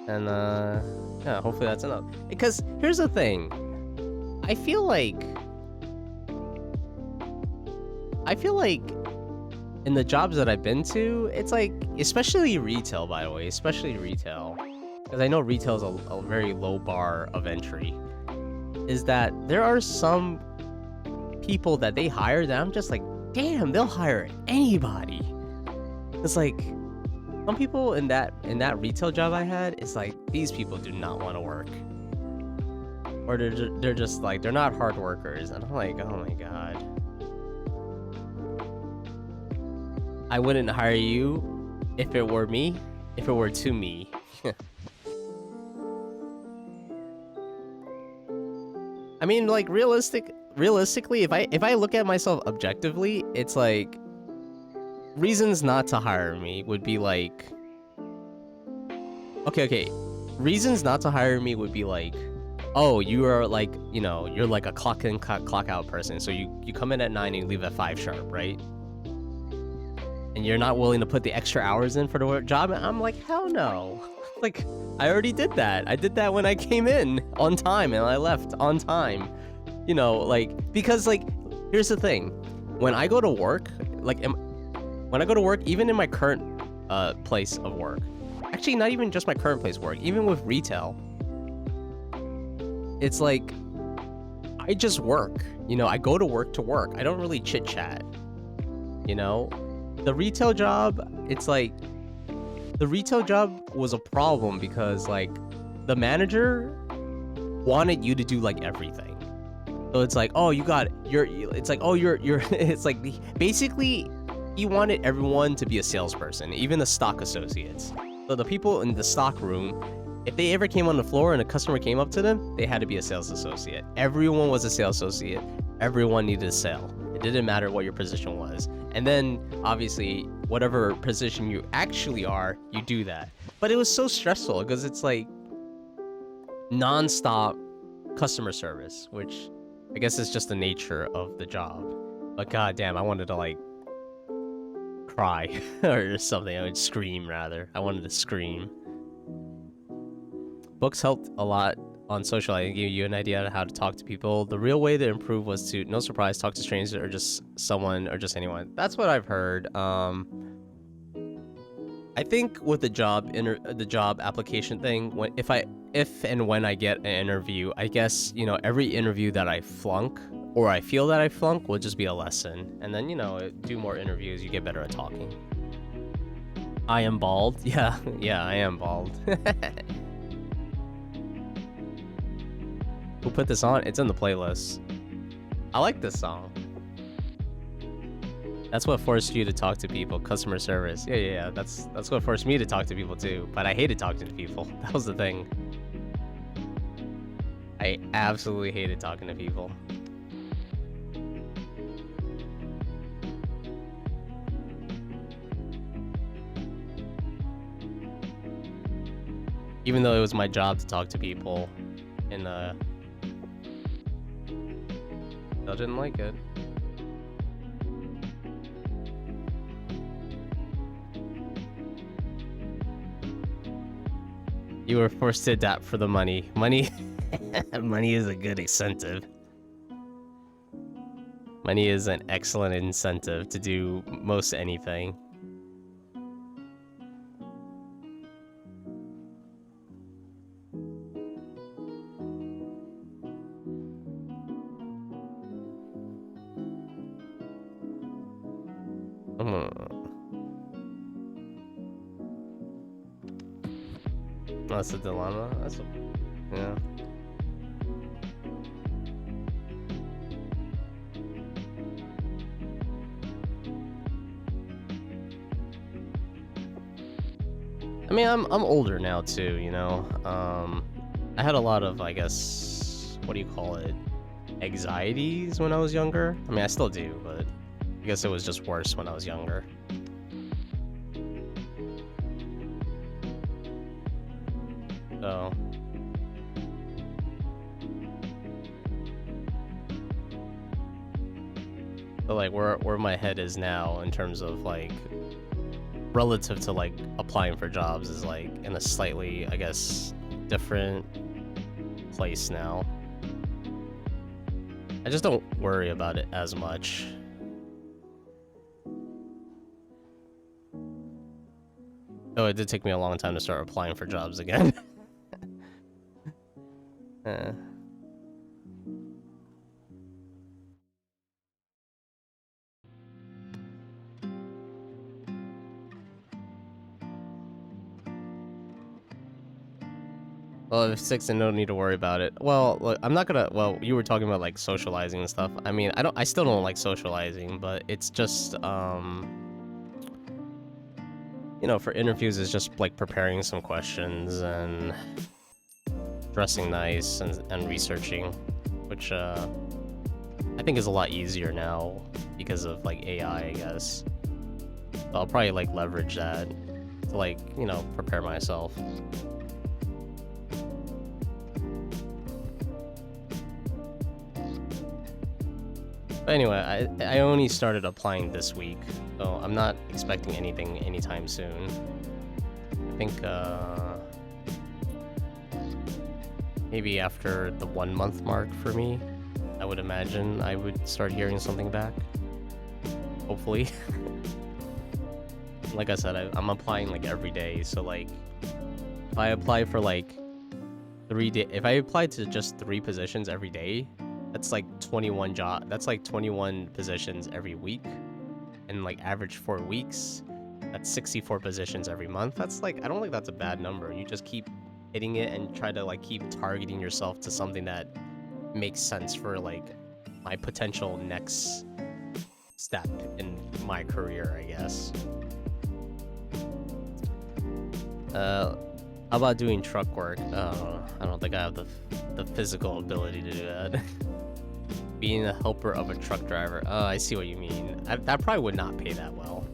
And yeah, hopefully that's enough. Because here's the thing. I feel like in the jobs that I've been to, it's like, especially retail, by the way, especially retail, because I know retail is a very low bar of entry, is that there are some people that they hire that I'm just like, damn, they'll hire anybody. It's like, some people in that retail job I had, it's like, these people do not want to work. Or they're just like, they're not hard workers. And I'm like, oh my god. I wouldn't hire you if it were me, if it were to me. I mean, like, realistically, if I look at myself objectively, it's like, reasons not to hire me would be like, okay, reasons not to hire me would be like, oh, you are like, you know, you're like a clock in, clock out person, so you come in at 9 and you leave at 5 sharp, right? And you're not willing to put the extra hours in for the work job. And I'm like, hell no. Like, I already did that. I did that when I came in on time and I left on time. You know, like, because, like, here's the thing. When I go to work, like, when I go to work, even in my current place of work, actually not even just my current place of work, even with retail, it's like, I just work. You know, I go to work. I don't really chit chat, you know? The retail job, it's like, the retail job was a problem because, like, the manager wanted you to do, like, everything. So it's like, oh, it's like, oh, it's like, basically, he wanted everyone to be a salesperson, even the stock associates. So the people in the stock room, if they ever came on the floor and a customer came up to them, they had to be a sales associate. Everyone was a sales associate. Everyone needed a sale. It didn't matter what your position was. And then, obviously, whatever position you actually are, you do that. But it was so stressful because it's like non-stop customer service, which I guess is just the nature of the job. But goddamn, I wanted to, like, cry or something. I would scream, rather. I wanted to scream. Books helped a lot on social. I gave you an idea on how to talk to people. The real way to improve was to, no surprise, talk to strangers or just someone or just anyone. That's what I've heard. I think with the job application thing, if and when I get an interview, I guess, you know, every interview that I flunk or I feel that I flunk will just be a lesson. And then, you know, do more interviews, you get better at talking. I am bald. Yeah, I am bald. Who put this on? It's in the playlist. I like this song. That's what forced you to talk to people. Customer service. Yeah. That's what forced me to talk to people too. But I hated talking to people. That was the thing. I absolutely hated talking to people. Even though it was my job to talk to people, and I didn't like it. You were forced to adapt for the money. Money is a good incentive. Money is an excellent incentive to do most anything. That's a dilemma. Yeah. I mean, I'm older now too, you know. I had a lot of, I guess, what do you call it? Anxieties when I was younger. I mean, I still do, but I guess it was just worse when I was younger. So, like, where my head is now in terms of, like, relative to, like, applying for jobs is, like, in a slightly, I guess, different place now. I just don't worry about it as much. Oh, it did take me a long time to start applying for jobs again. uh. Well, if 6 and don't need to worry about it. Well, look, I'm not gonna. Well, you were talking about like socializing and stuff. I mean, I still don't like socializing, but it's just you know, for interviews, it's just like preparing some questions and dressing nice and researching, which I think is a lot easier now because of like AI, I guess. So I'll probably like leverage that to like, you know, prepare myself. But anyway, I only started applying this week, so I'm not expecting anything anytime soon. I think maybe after the 1 month mark for me, I would imagine I would start hearing something back. Hopefully. Like I said, I'm applying like every day, so like if I apply for like if I apply to just 3 positions every day, that's like 21 that's like 21 positions every week, and like average 4 weeks, that's 64 positions every month. That's like, I don't think that's a bad number. You just keep hitting it and try to like keep targeting yourself to something that makes sense for like my potential next step in my career, I guess. How about doing truck work? I don't think I have the physical ability to do that. Being a helper of a truck driver. I see what you mean. That probably would not pay that well.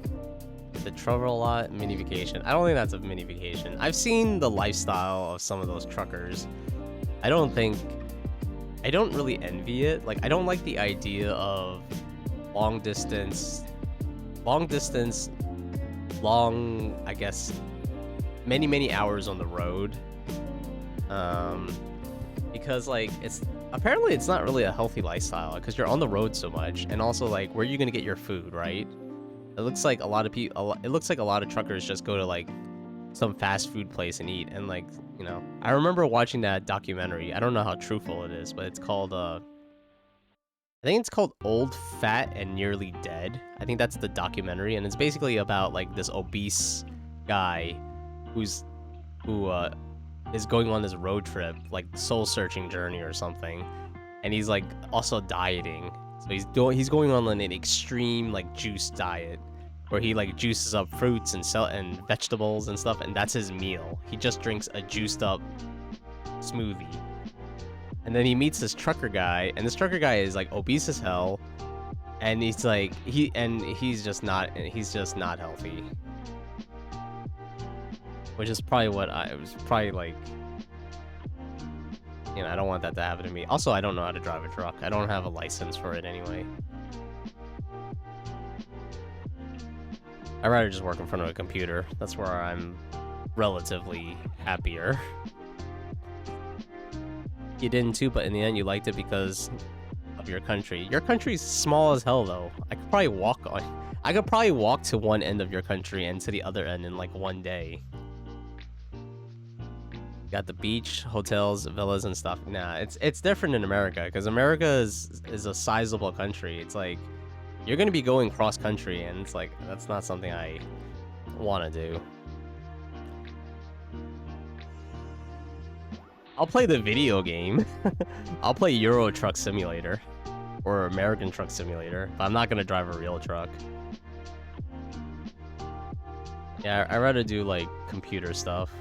The travel a lot, mini vacation. I don't think that's a mini vacation. I've seen the lifestyle of some of those truckers. I don't really envy it. Like, I don't like the idea of long distance, I guess, many hours on the road. Because like apparently it's not really a healthy lifestyle because you're on the road so much, and also like where are you gonna get your food, right? It looks like a lot of truckers just go to like some fast food place and eat, and like, you know, I remember watching that documentary. I don't know how truthful it is, but it's called I think it's called Old, Fat, and Nearly Dead. I think that's the documentary, and it's basically about like this obese guy who is going on this road trip, like soul-searching journey or something, and he's like also dieting. So he's going on an extreme like juice diet, where he like juices up fruits and vegetables and stuff, and that's his meal. He just drinks a juiced up smoothie, and then he meets this trucker guy, and this trucker guy is like obese as hell, and he's like he's just not healthy. Which is probably what I was probably like, you know, I don't want that to happen to me. Also, I don't know how to drive a truck. I don't have a license for it anyway. I'd rather just work in front of a computer. That's where I'm relatively happier. You didn't too, but in the end you liked it because of your country. Your country's small as hell though. I could probably walk to one end of your country and to the other end in like one day. Got the beach, hotels, villas, and stuff. Nah, it's different in America, because America is a sizable country. It's like you're gonna be going cross country, and it's like that's not something I want to do. I'll play the video game. I'll play Euro Truck Simulator or American Truck Simulator, but I'm not gonna drive a real truck. Yeah, I'd rather do like computer stuff.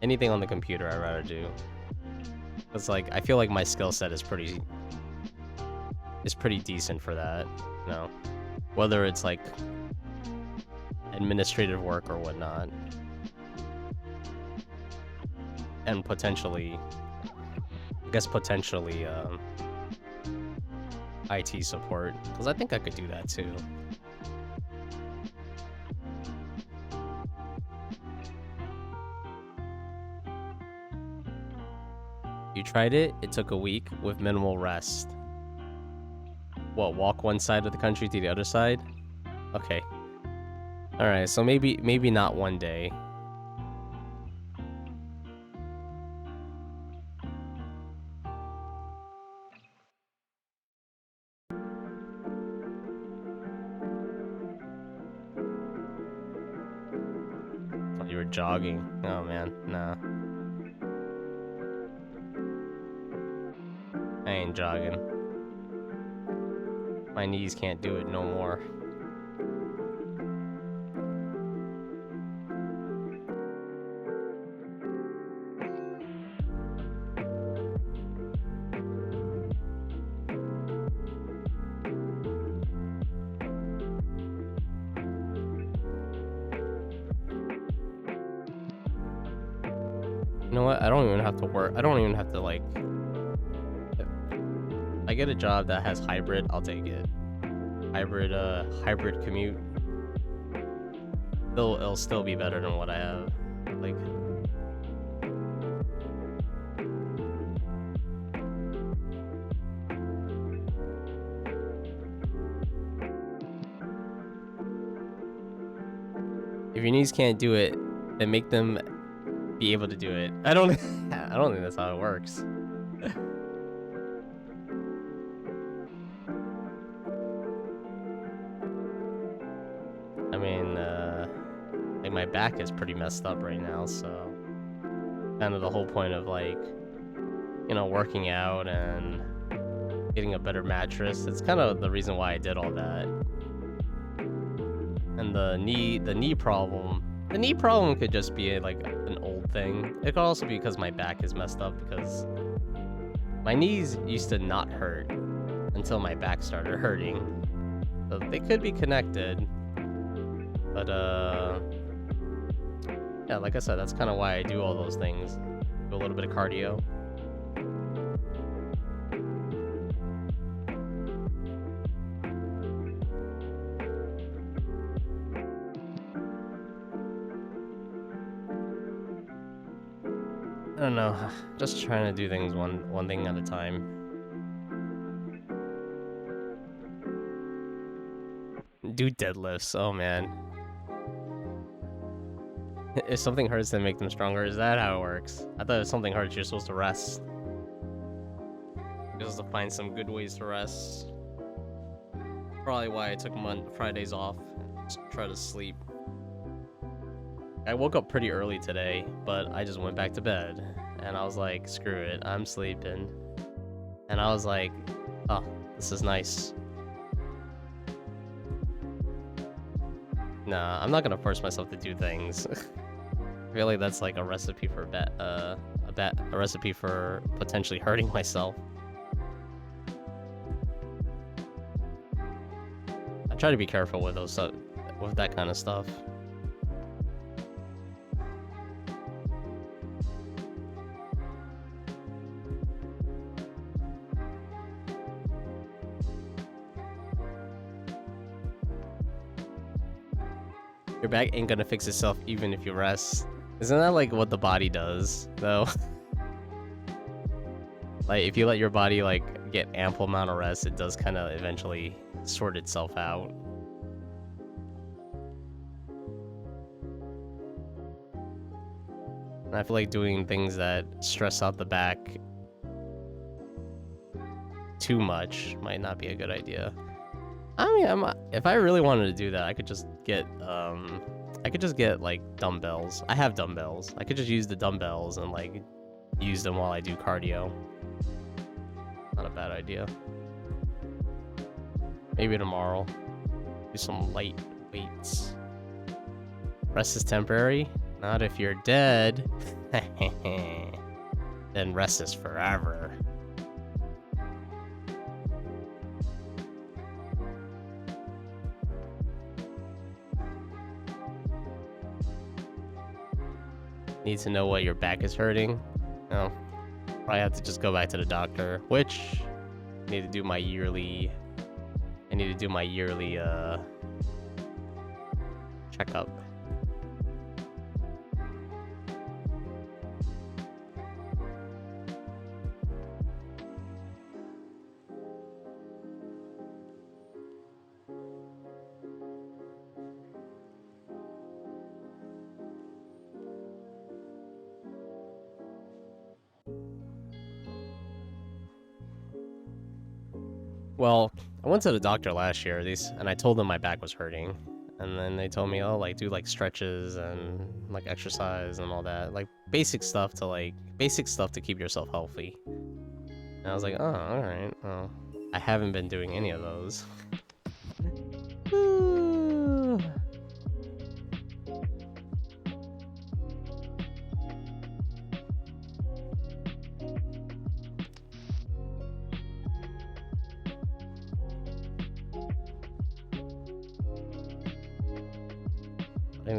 Anything on the computer I'd rather do. It's like I feel like my skill set is pretty decent for that, you know. Whether it's like administrative work or whatnot. And potentially IT support, because I think I could do that too. You tried it? It took a week with minimal rest. What, walk one side of the country to the other side? Okay. All right, so maybe not one day. Oh, you were jogging. Oh man, nah. I ain't jogging. My knees can't do it no more. You know what? I don't even have to work. I don't even have to like. If I get a job that has hybrid, I'll take it. Hybrid commute. It'll still be better than what I have. Like. If your knees can't do it, then make them be able to do it. I don't think that's how it works. I mean, like my back is pretty messed up right now, so kind of the whole point of like, you know, working out and getting a better mattress. It's kind of the reason why I did all that. And the knee problem. The knee problem could just be like an old thing. It could also be because my back is messed up, because my knees used to not hurt until my back started hurting. So they could be connected. But yeah, like I said, that's kind of why I do all those things. Do a little bit of cardio. I don't know, just trying to do things one thing at a time. Do deadlifts, oh man. If something hurts, then make them stronger. Is that how it works? I thought if something hurts, you're supposed to rest. You're supposed to find some good ways to rest. Probably why I took Fridays off and just try to sleep. I woke up pretty early today, but I just went back to bed. And I was like, screw it, I'm sleeping. And I was like, oh, this is nice. Nah, I'm not gonna force myself to do things. I feel like that's like a recipe for a recipe for potentially hurting myself. I try to be careful with with that kind of stuff. Your back ain't gonna fix itself even if you rest. Isn't that like what the body does, though? Like, if you let your body like get ample amount of rest, it does kind of eventually sort itself out. And I feel like doing things that stress out the back too much might not be a good idea. I mean, if I really wanted to do that, I could just get like dumbbells. I have dumbbells. I could just use the dumbbells and like use them while I do cardio. Not a bad idea. Maybe tomorrow. Do some light weights. Rest is temporary. Not if you're dead. Then rest is forever. Need to know what your back is hurting? No. Probably have to just go back to the doctor, which I need to do my yearly checkup. Well, I went to the doctor last year, and I told them my back was hurting, and then they told me, oh, like do like stretches and like exercise and all that, like basic stuff to keep yourself healthy. And I was like, oh, all right. Well, I haven't been doing any of those.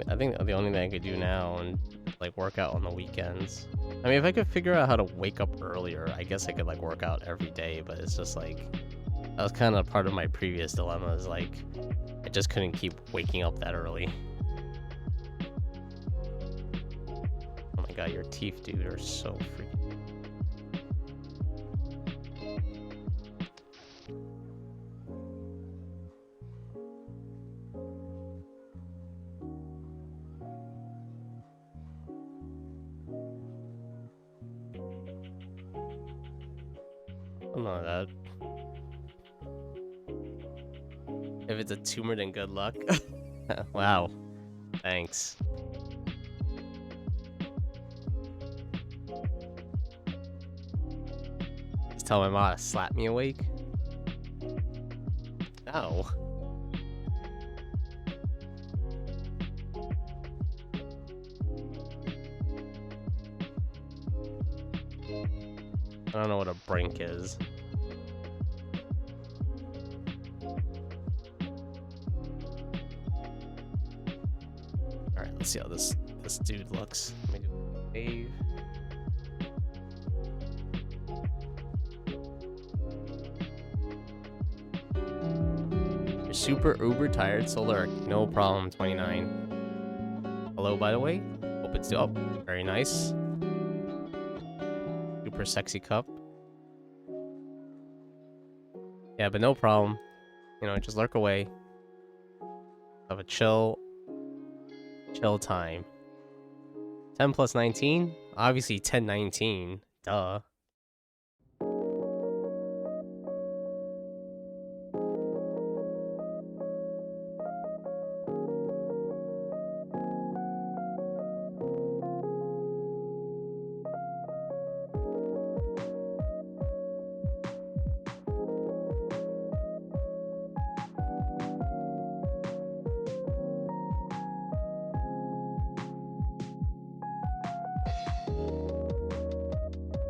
I think the only thing I could do now and like work out on the weekends. I mean, if I could figure out how to wake up earlier, I guess I could like work out every day, but it's just like that was kind of part of my previous dilemma is like I just couldn't keep waking up that early. Oh my god, your teeth, dude, are so freaking. None of that. If it's a tumor, then good luck. Wow. Thanks. Just tell my mom to slap me awake? No. I don't know what a brink is. Alright, let's see how this dude looks. Let me do a wave. You're super uber tired, solar. No problem, 29. Hello, by the way. Hope it's up. Very nice. Super sexy cup. Yeah, but no problem. You know, just lurk away. Have a chill time. 10 plus 19? Obviously 1019. Duh.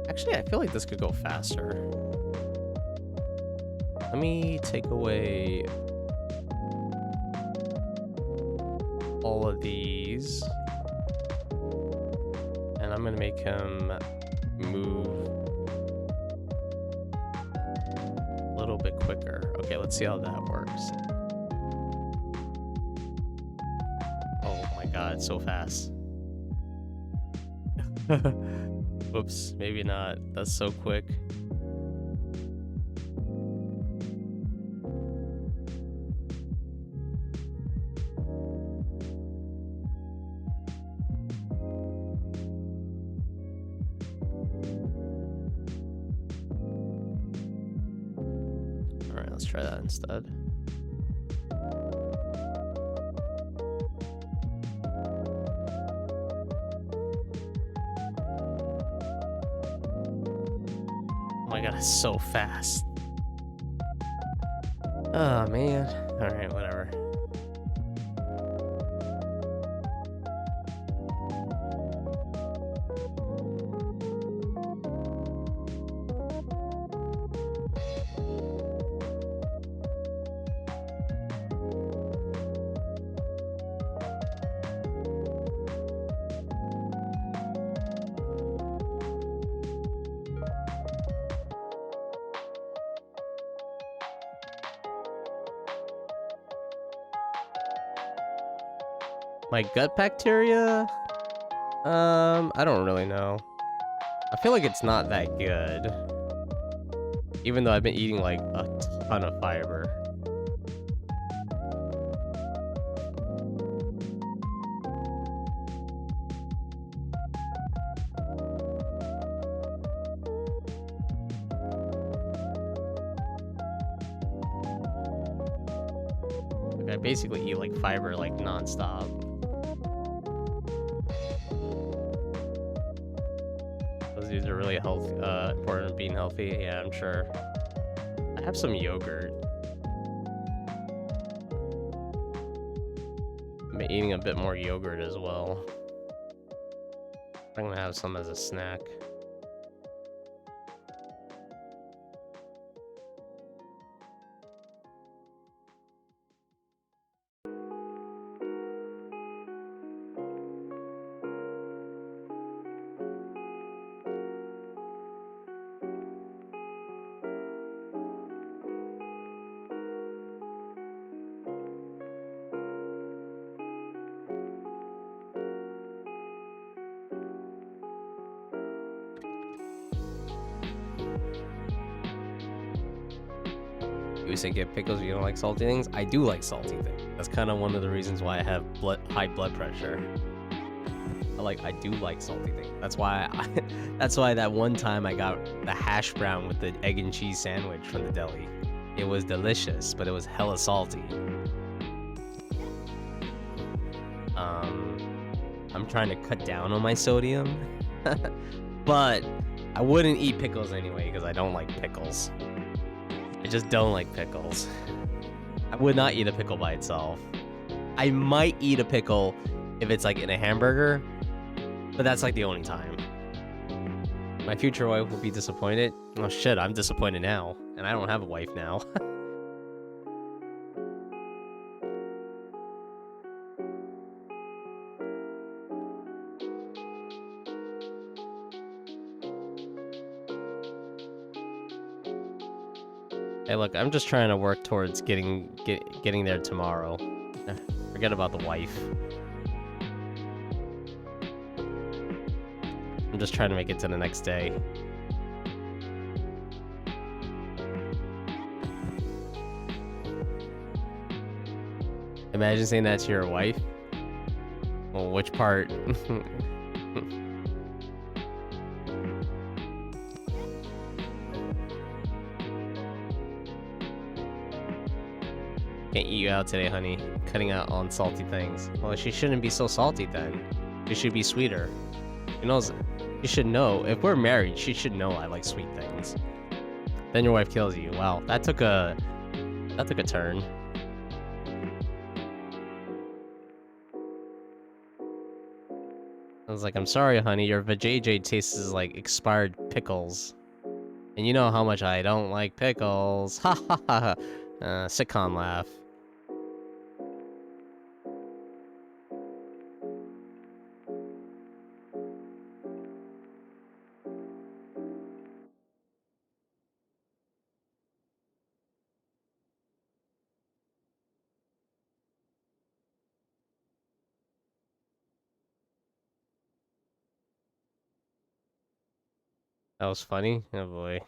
Actually, I feel like this could go faster. Let me take away all of these. And I'm gonna make him move a little bit quicker. Okay, let's see how that works. Oh my god, so fast. Whoops, maybe not. That's so quick. Alright, let's try that instead. Oh my god, it's so fast. Oh man. Alright, whatever. My gut bacteria? I don't really know. I feel like it's not that good. Even though I've been eating like a ton of fiber. I basically eat like fiber like nonstop. Those dudes are really healthy, important to being healthy. Yeah, I'm sure. I have some yogurt. I'm eating a bit more yogurt as well. I'm gonna have some as a snack. You say get pickles, you don't like salty things? I do like salty things. That's kind of one of the reasons why I have high blood pressure. I do like salty things. That's why that's why that one time I got the hash brown with the egg and cheese sandwich from the deli. It was delicious, but it was hella salty. I'm trying to cut down on my sodium, but I wouldn't eat pickles anyway because I don't like pickles. I just don't like pickles. I would not eat a pickle by itself. I might eat a pickle if it's like in a hamburger, but that's like the only time. My future wife will be disappointed. Oh shit, I'm disappointed now, and I don't have a wife now. Hey, look, I'm just trying to work towards getting there tomorrow. Forget about the wife. I'm just trying to make it to the next day. Imagine saying that to your wife. Well, which part? Can't eat you out today, honey. Cutting out on salty things. Well, she shouldn't be so salty then. She should be sweeter. You know, you should know. If we're married, she should know I like sweet things. Then your wife kills you. Wow, that took a turn. I was like, I'm sorry, honey. Your vajayjay tastes like expired pickles. And you know how much I don't like pickles. Ha ha ha. Sitcom laugh. That was funny. Oh boy.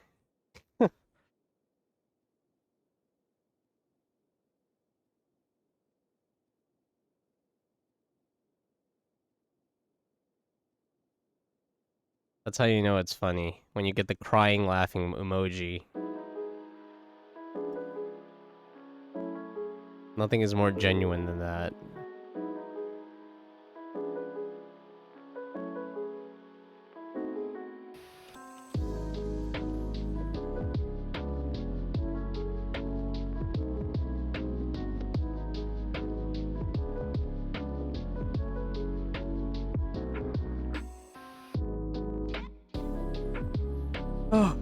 That's how you know it's funny. When you get the crying, laughing emoji. Nothing is more genuine than that. Oh.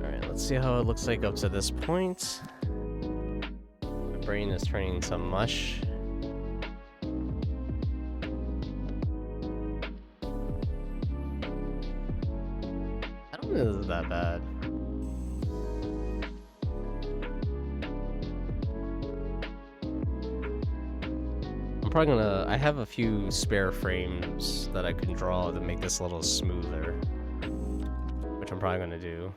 Alright, let's see how it looks like up to this point. My brain is turning to mush. I don't think this is that bad. I'm probably gonna... I have a few spare frames that I can draw to make this a little smoother. Which I'm probably gonna do.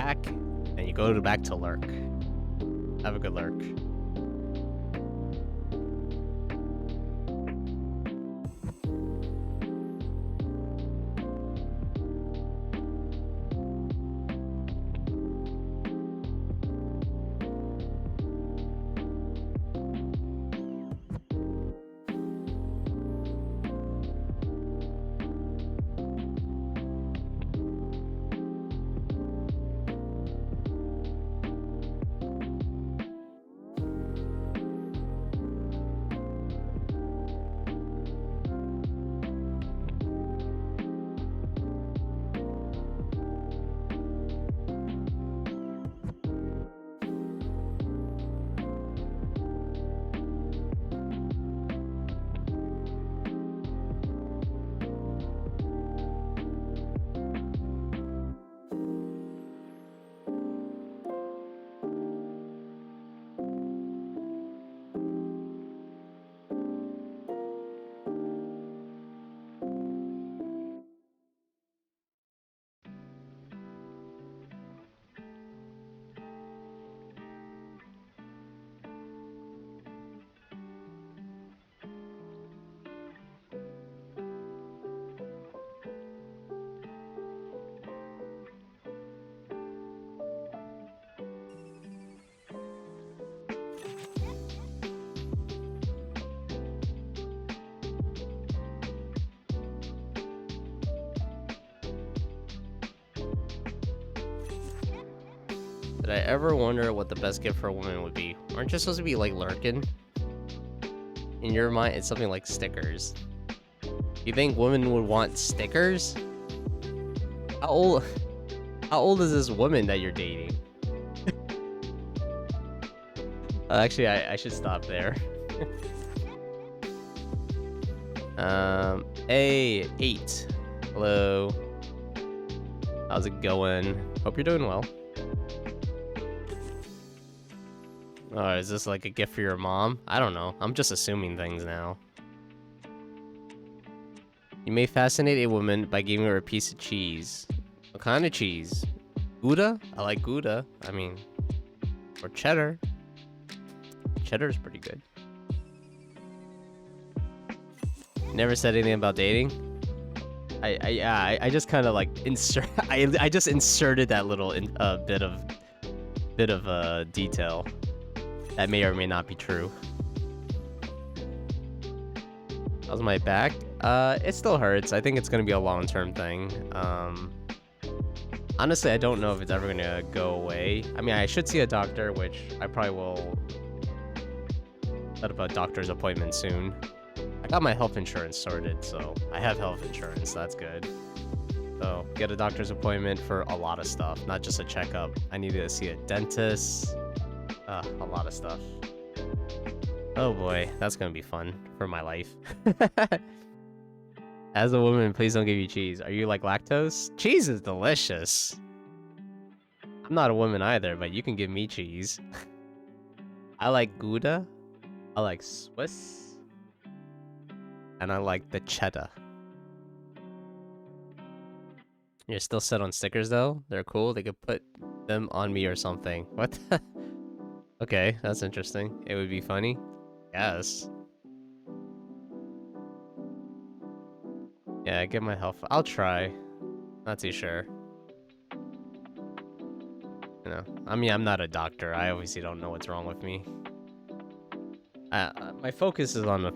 back, and you go back to lurk. Have a good lurk. Did I ever wonder what the best gift for a woman would be? Aren't you supposed to be like lurking? In your mind, it's something like stickers. You think women would want stickers? How old is this woman that you're dating? Actually, I should stop there. A8. Hello. How's it going? Hope you're doing well. Oh, is this like a gift for your mom? I don't know. I'm just assuming things now. You may fascinate a woman by giving her a piece of cheese. What kind of cheese? Gouda? I like Gouda. I mean, or cheddar. Cheddar's pretty good. Never said anything about dating. I just kind of like I just inserted that little bit of detail that may or may not be true. How's my back? It still hurts. I think it's gonna be a long-term thing. Honestly, I don't know if it's ever gonna go away. I mean, I should see a doctor, which I probably will set up a doctor's appointment soon. I got my health insurance sorted, so I have health insurance. That's good. So get a doctor's appointment for a lot of stuff, not just a checkup. I need to see a dentist. A lot of stuff. Oh boy, that's gonna be fun for my life. As a woman, please don't give you cheese. Are you like lactose? Cheese is delicious. I'm not a woman either, but you can give me cheese. I like Gouda. I like Swiss. And I like the cheddar. You're still set on stickers though? They're cool. They could put them on me or something. What? Okay, that's interesting. It would be funny. Yes. Yeah, get my health. I'll try. Not too sure. You know, I mean, I'm not a doctor. I obviously don't know what's wrong with me. My focus is on a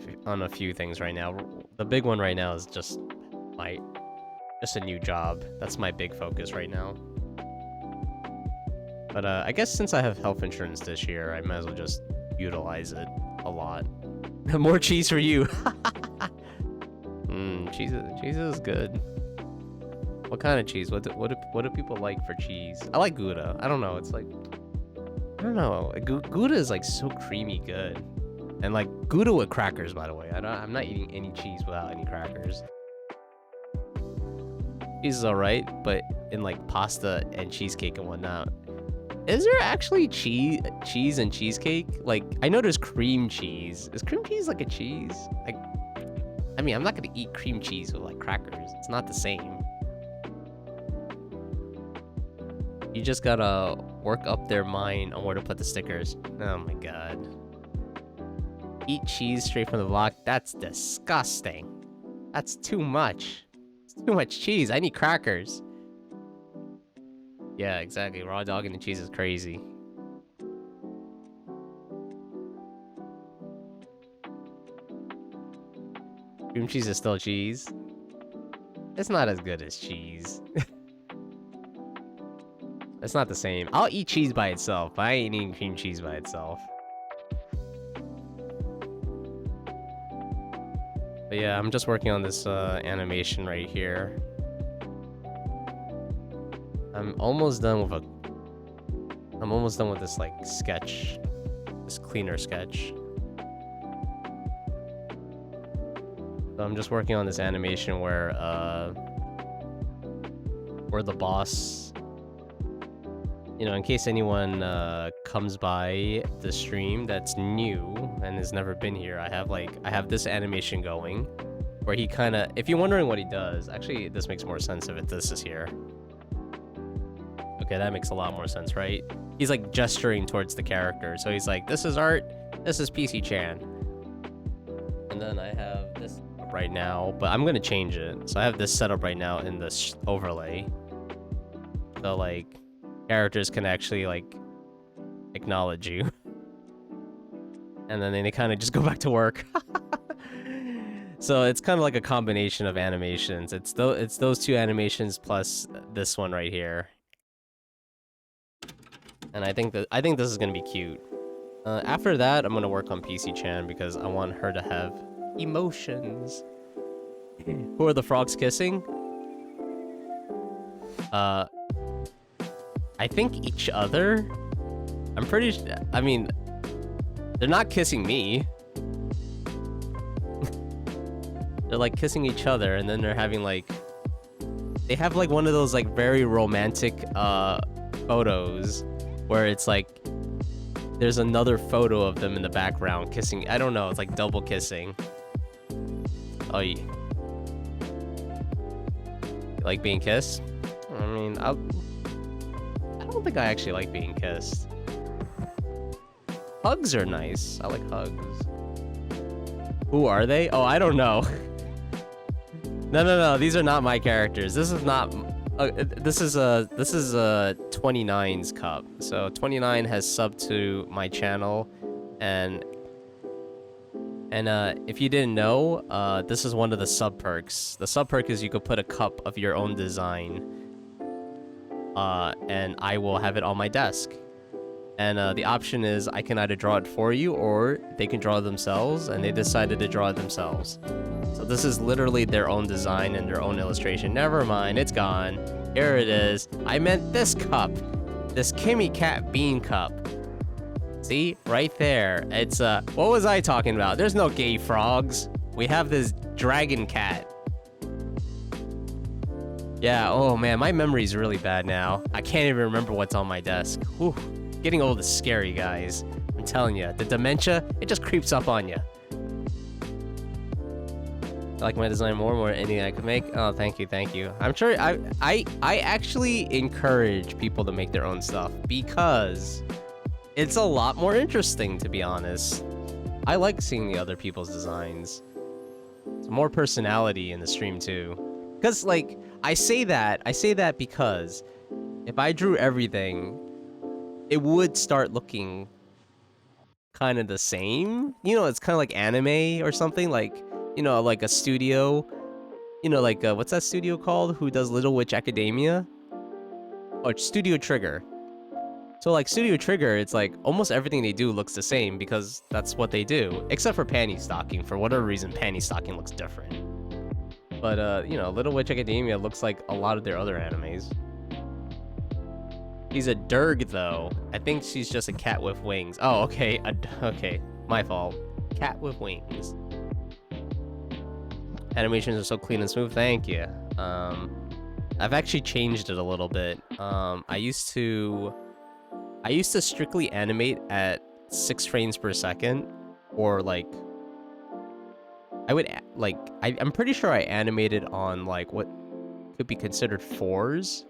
few things right now. The big one right now is just a new job. That's my big focus right now. But I guess since I have health insurance this year, I might as well just utilize it a lot. More cheese for you. Cheese is good. What kind of cheese? What do people like for cheese? I like Gouda. I don't know. It's like, I don't know. Gouda is like so creamy good. And like Gouda with crackers, by the way. I'm not eating any cheese without any crackers. Cheese is alright, but in like pasta and cheesecake and whatnot. Is there actually cheese and cheesecake? Like, I know there's cream cheese. Is cream cheese like a cheese? Like, I mean, I'm not gonna eat cream cheese with like crackers. It's not the same. You just gotta work up their mind on where to put the stickers. Oh my god. Eat cheese straight from the block? That's disgusting. That's too much. It's too much cheese. I need crackers. Yeah, exactly. Raw dog and the cheese is crazy. Cream cheese is still cheese. It's not as good as cheese. It's not the same. I'll eat cheese by itself, but I ain't eating cream cheese by itself. But yeah, I'm just working on this animation right here. I'm almost done with this like sketch, this cleaner sketch. So I'm just working on this animation where the boss, you know, in case anyone comes by the stream that's new and has never been here, I have this animation going where he kind of, if you're wondering what he does, actually this makes more sense if this is here. Okay, that makes a lot more sense, right? He's like gesturing towards the character, so he's like, this is art, this is PC Chan. And then I have this up right now, but I'm gonna change it. So I have this set up right now in this overlay. So like characters can actually like acknowledge you. And then they kind of just go back to work. So it's kind of like a combination of animations. It's those two animations plus this one right here. And I think this is gonna be cute. After that, I'm gonna work on PC Chan because I want her to have emotions. Who are the frogs kissing? I think each other. I'm pretty sure. I mean, they're not kissing me. They're like kissing each other, and then they're having like, they have like one of those like very romantic photos where it's like there's another photo of them in the background kissing. I don't know, it's like double kissing. Oh, yeah. You like being kissed? I mean, I don't think I actually like being kissed. Hugs are nice. I like hugs. Who are they? Oh, I don't know. No. These are not my characters. This is not. This is 29's cup. So 29 has subbed to my channel, and if you didn't know, this is one of the sub perks. The sub perk is you could put a cup of your own design, and I will have it on my desk. And the option is I can either draw it for you or they can draw it themselves, and they decided to draw it themselves. So this is literally their own design and their own illustration. Never mind, it's gone. Here it is. I meant this cup. This Kimmy Cat Bean cup. See? Right there. It's, what was I talking about? There's no gay frogs. We have this dragon cat. Yeah, oh man, my memory's really bad now. I can't even remember what's on my desk. Whew. Getting old is scary, guys. I'm telling you, the dementia, it just creeps up on you. I like my design more and more anything I could make. Oh, thank you. I'm sure I actually encourage people to make their own stuff because it's a lot more interesting, to be honest. I like seeing the other people's designs. It's more personality in the stream too. Because like I say that because if I drew everything, it would start looking kind of the same. You know, it's kind of like anime or something, like, you know, like a studio, you know, like, what's that studio called? Who does Little Witch Academia? Oh, Studio Trigger. So, like, Studio Trigger, it's like, almost everything they do looks the same because that's what they do. Except for Panty Stocking. For whatever reason, Panty Stocking looks different. But, you know, Little Witch Academia looks like a lot of their other animes. She's a Durg, though. I think she's just a cat with wings. Oh, okay. Okay. My fault. Cat with wings. Animations are so clean and smooth. Thank you. I've actually changed it a little bit. I used to strictly animate at 6 frames per second, or like I'm pretty sure I animated on like what could be considered 4s.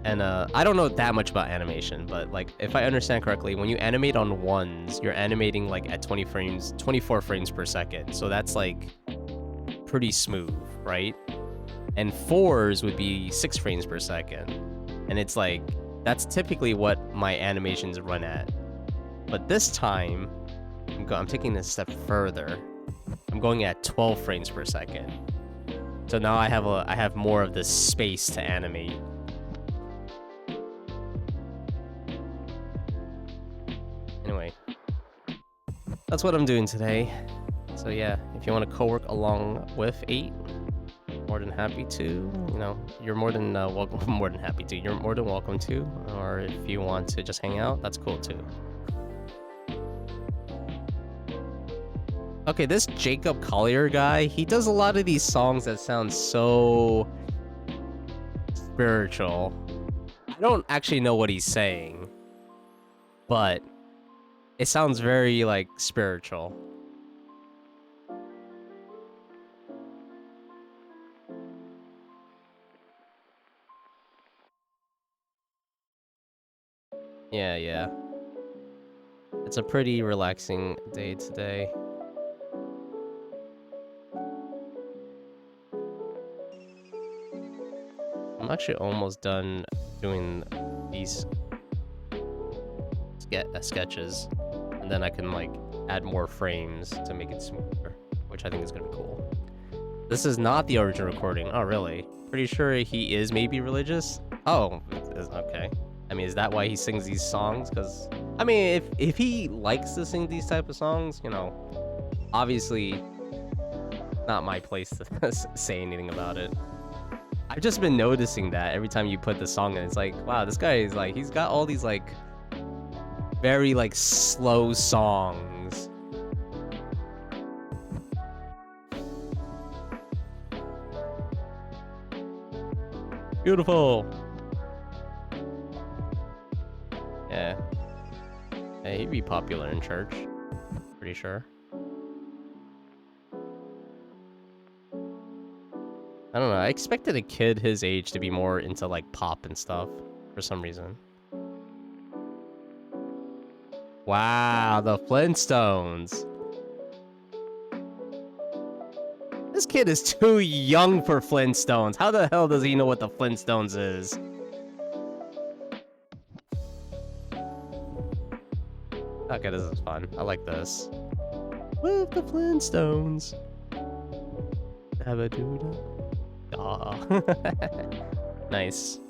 And I don't know that much about animation, but like if I understand correctly, when you animate on ones, you're animating like at 24 frames per second. So that's like pretty smooth, right? And fours would be 6 frames per second. And it's like that's typically what my animations run at. But this time, I'm taking this a step further. I'm going at 12 frames per second. So now I have more of the space to animate. Anyway, that's what I'm doing today. So yeah, if you want to co-work along with 8, more than happy to. You know, you're more than welcome. More than happy to. You're more than welcome to. Or if you want to just hang out, that's cool too. Okay, this Jacob Collier guy, he does a lot of these songs that sound so spiritual. I don't actually know what he's saying, but it sounds very, like, spiritual. Yeah. It's a pretty relaxing day today. I'm actually almost done doing these sketches, and then I can like add more frames to make it smoother, which I think is gonna be cool. This is not the original recording. Oh, really? Pretty sure he is maybe religious. Oh, okay. I mean, is that why he sings these songs? Because I mean, if he likes to sing these type of songs, you know, obviously not my place to say anything about it. I've just been noticing that every time you put the song in, it's like, wow, this guy is like, he's got all these like very like slow songs. Beautiful. Yeah. Hey, he'd be popular in church. Pretty sure. I don't know, I expected a kid his age to be more into like pop and stuff for some reason. Wow, the Flintstones. This kid is too young for Flintstones. How the hell does he know what the Flintstones is? Okay, this is fun. I like this. With the Flintstones. Abba-doo-da. Nice.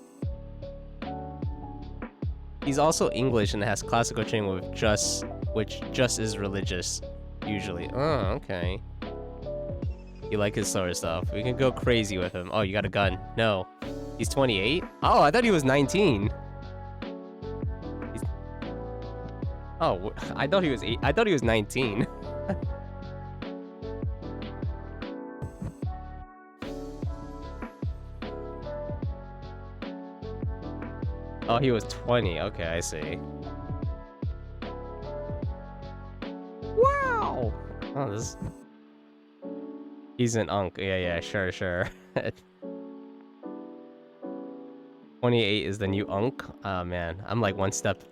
He's also English and has classical training with which just is religious usually. Oh, okay. You like his sort of stuff. We can go crazy with him. Oh, you got a gun. No. He's 28? Oh, I thought he was 19. Oh, I thought he was 8. I thought he was 19. Oh, he was 20. Okay, I see. Wow! Oh, this... He's an unk. Yeah, sure. 28 is the new unk? Oh, man. I'm like one step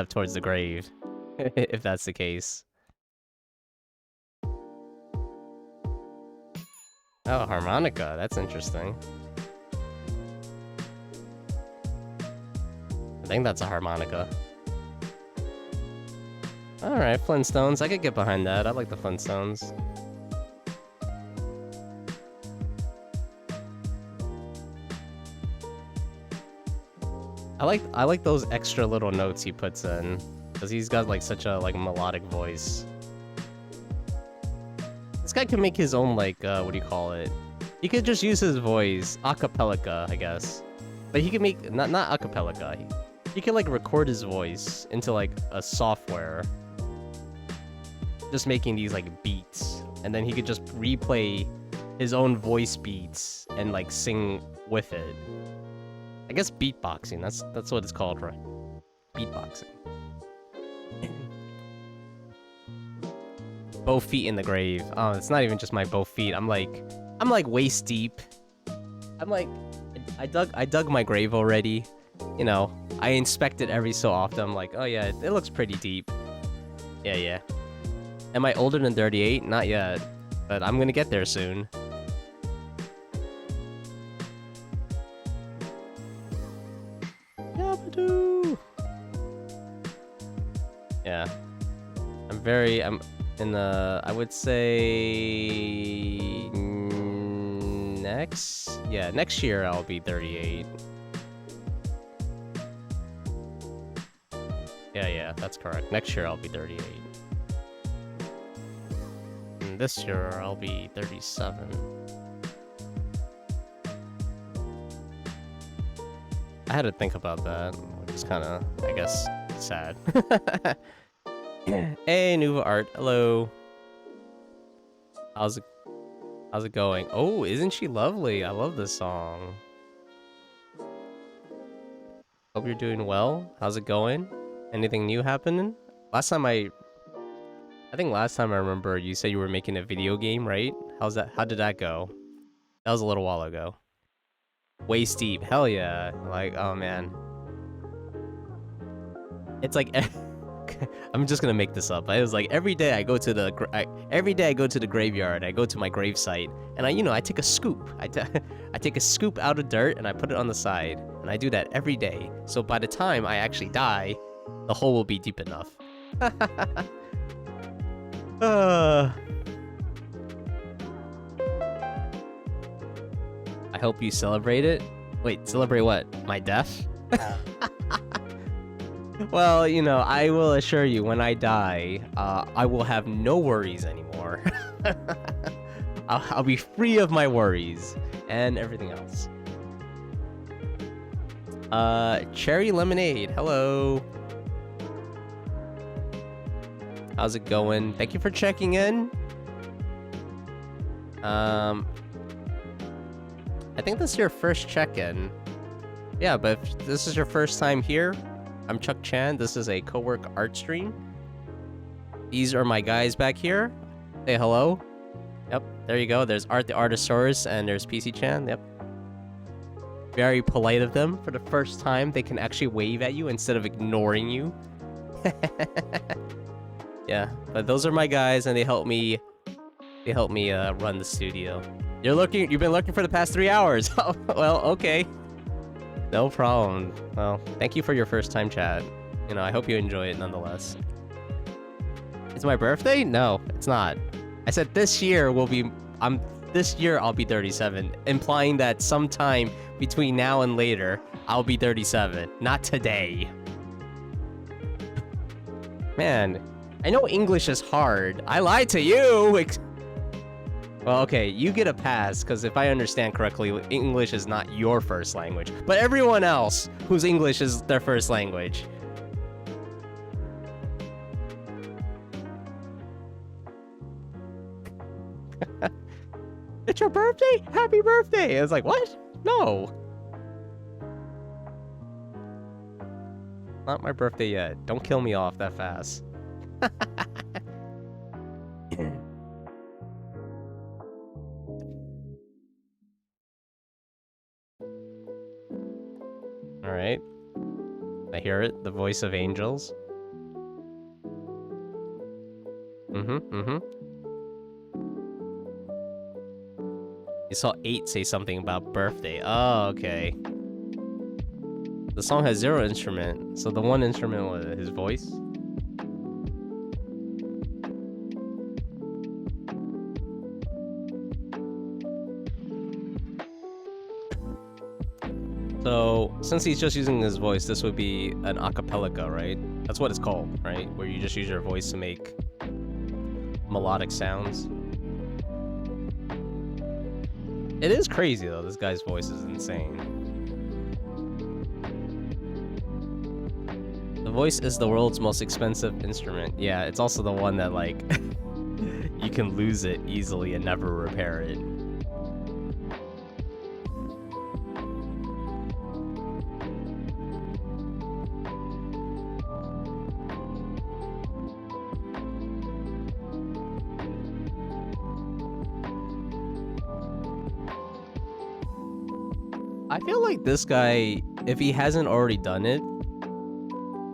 towards the grave. If that's the case. Oh, harmonica. That's interesting. I think that's a harmonica. Alright, Flintstones. I could get behind that. I like the Flintstones. I like those extra little notes he puts in, because he's got like such a like melodic voice. This guy can make his own like what do you call it? He could just use his voice, acapella, I guess. But he can make not acapella. He can like record his voice into like a software, just making these like beats, and then he could just replay his own voice beats and like sing with it. I guess beatboxing. That's what it's called, right? Beatboxing. Both feet in the grave. Oh, it's not even just my both feet. I'm like waist deep. I dug my grave already. you know, I inspect it every so often. I'm like, oh yeah, it looks pretty deep. Yeah, yeah. Am I older than 38? Not yet, but I'm gonna get there soon. Yabadoo! Yeah. I'm in the, I would say, next year I'll be 38. Yeah, that's correct. Next year I'll be 38. And this year I'll be 37. I had to think about that, which is kind of, I guess, sad. Hey, Nuva Art. Hello. How's it going? Oh, isn't she lovely? I love this song. Hope you're doing well. How's it going? Anything new happening? I think last time I remember you said you were making a video game, right? How's that? How did that go? That was a little while ago. Waist deep. Hell yeah. Like, oh man. It's like I'm just gonna make this up. It was like every day I go to the graveyard. I go to my grave site, and I take a scoop. I take a scoop out of dirt and I put it on the side, and I do that every day. So by the time I actually die, the hole will be deep enough. I hope you celebrate it. Wait, celebrate what? My death? Well, I will assure you, when I die, I will have no worries anymore. I'll be free of my worries and everything else. Cherry Lemonade, hello. How's it going? Thank you for checking in. I think this is your first check-in. Yeah, but if this is your first time here, I'm Chuck Chan. This is a cowork art stream. These are my guys back here. Say hello. Yep, there you go. There's Art the Artosaurus and there's PC Chan. Yep. Very polite of them. For the first time, they can actually wave at you instead of ignoring you. Yeah, but those are my guys, and they help me run the studio. You've been looking for the past 3 hours. Well, okay. No problem. Well, thank you for your first time chat. I hope you enjoy it nonetheless. It's my birthday? No, it's not. I said this year I'll be 37, implying that sometime between now and later, I'll be 37. Not today. Man, I know English is hard. I lied to you! Well, okay, you get a pass, because if I understand correctly, English is not your first language. But everyone else whose English is their first language. It's your birthday? Happy birthday! I was like, what? No. Not my birthday yet. Don't kill me off that fast. Alright. I hear it. The voice of angels. You saw 8 say something about birthday. Oh, okay. The song has 0 instrument, so the one instrument was his voice. So, since he's just using his voice, this would be an acapella, right? That's what it's called, right? Where you just use your voice to make melodic sounds. It is crazy, though. This guy's voice is insane. The voice is the world's most expensive instrument. Yeah, it's also the one that, like, you can lose it easily and never repair it. I feel like this guy if he hasn't already done it,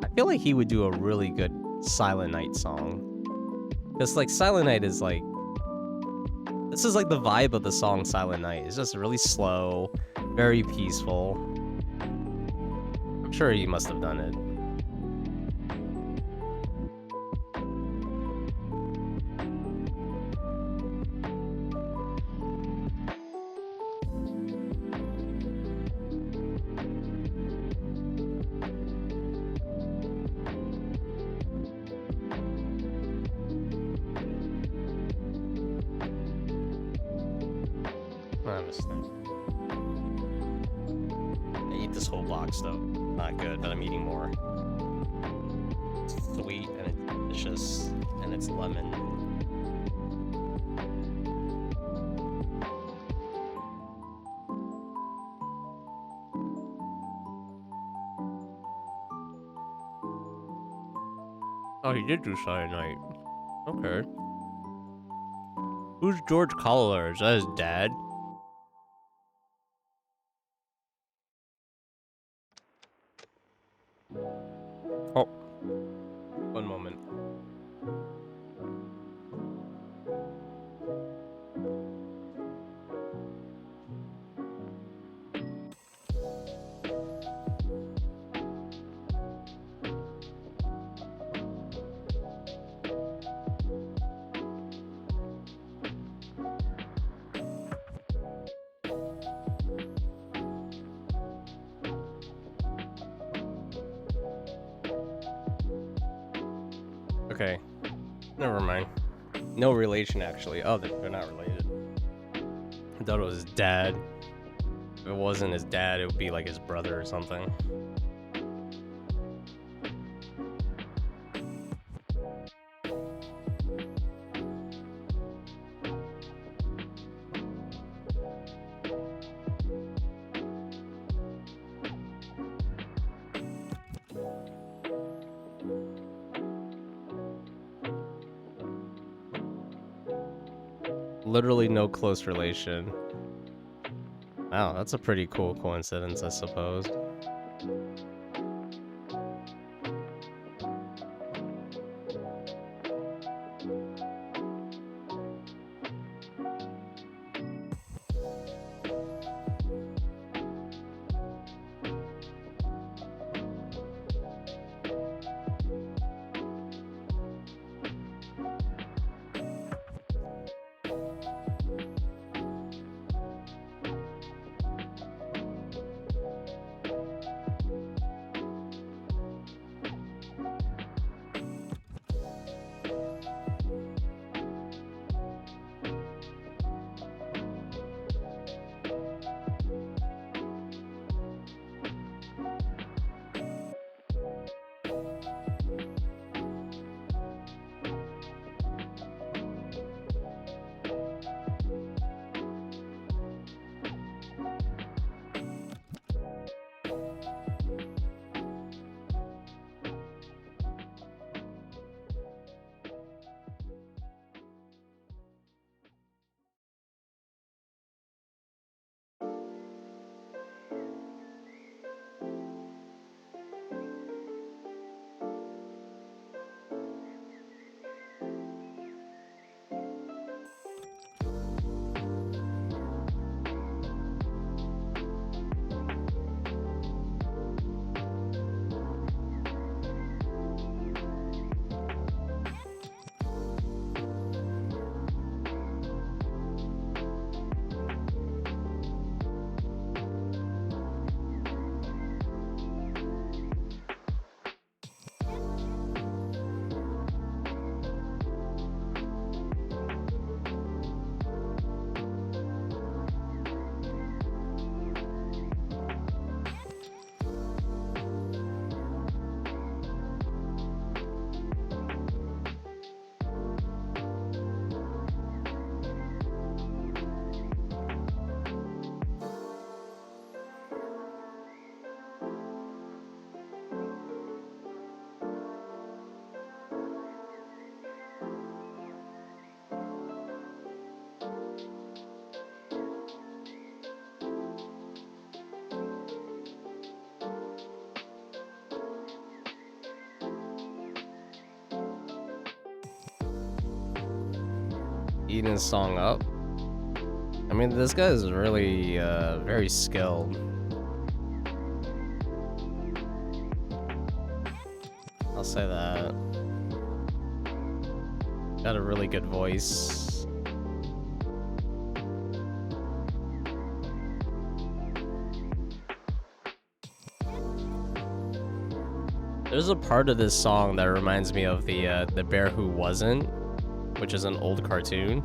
I feel like he would do a really good Silent Night song. Because like Silent Night is like, this is like the vibe of the song Silent Night. It's just really slow, very peaceful. I'm sure he must have done it. I eat this whole box though. Not good, but I'm eating more. It's sweet and it's delicious and it's lemon. Oh, he did do Silent Night. Okay. Who's George Collier? Is that his dad? Oh. One moment. Okay. Never mind. No relation, actually. Oh, they're not related. I thought it was his dad. If it wasn't his dad, it would be like his brother or something. Literally no close relation. Wow, that's a pretty cool coincidence, I suppose. eating the song up. I mean, this guy is really very skilled. I'll say that. Got a really good voice. There's a part of this song that reminds me of the Bear Who Wasn't, which is an old cartoon.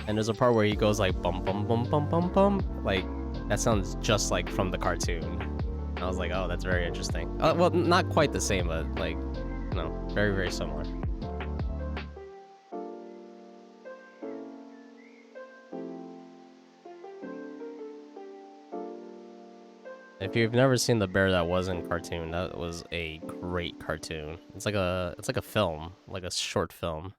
And there's a part where he goes like bum bum bum bum bum bum, like that sounds just like from the cartoon. And I was like, oh, that's very interesting. Well, not quite the same, but like, you know, very very similar. If you've never seen the Bear That Wasn't cartoon, that was a great cartoon. It's like a film, like a short film.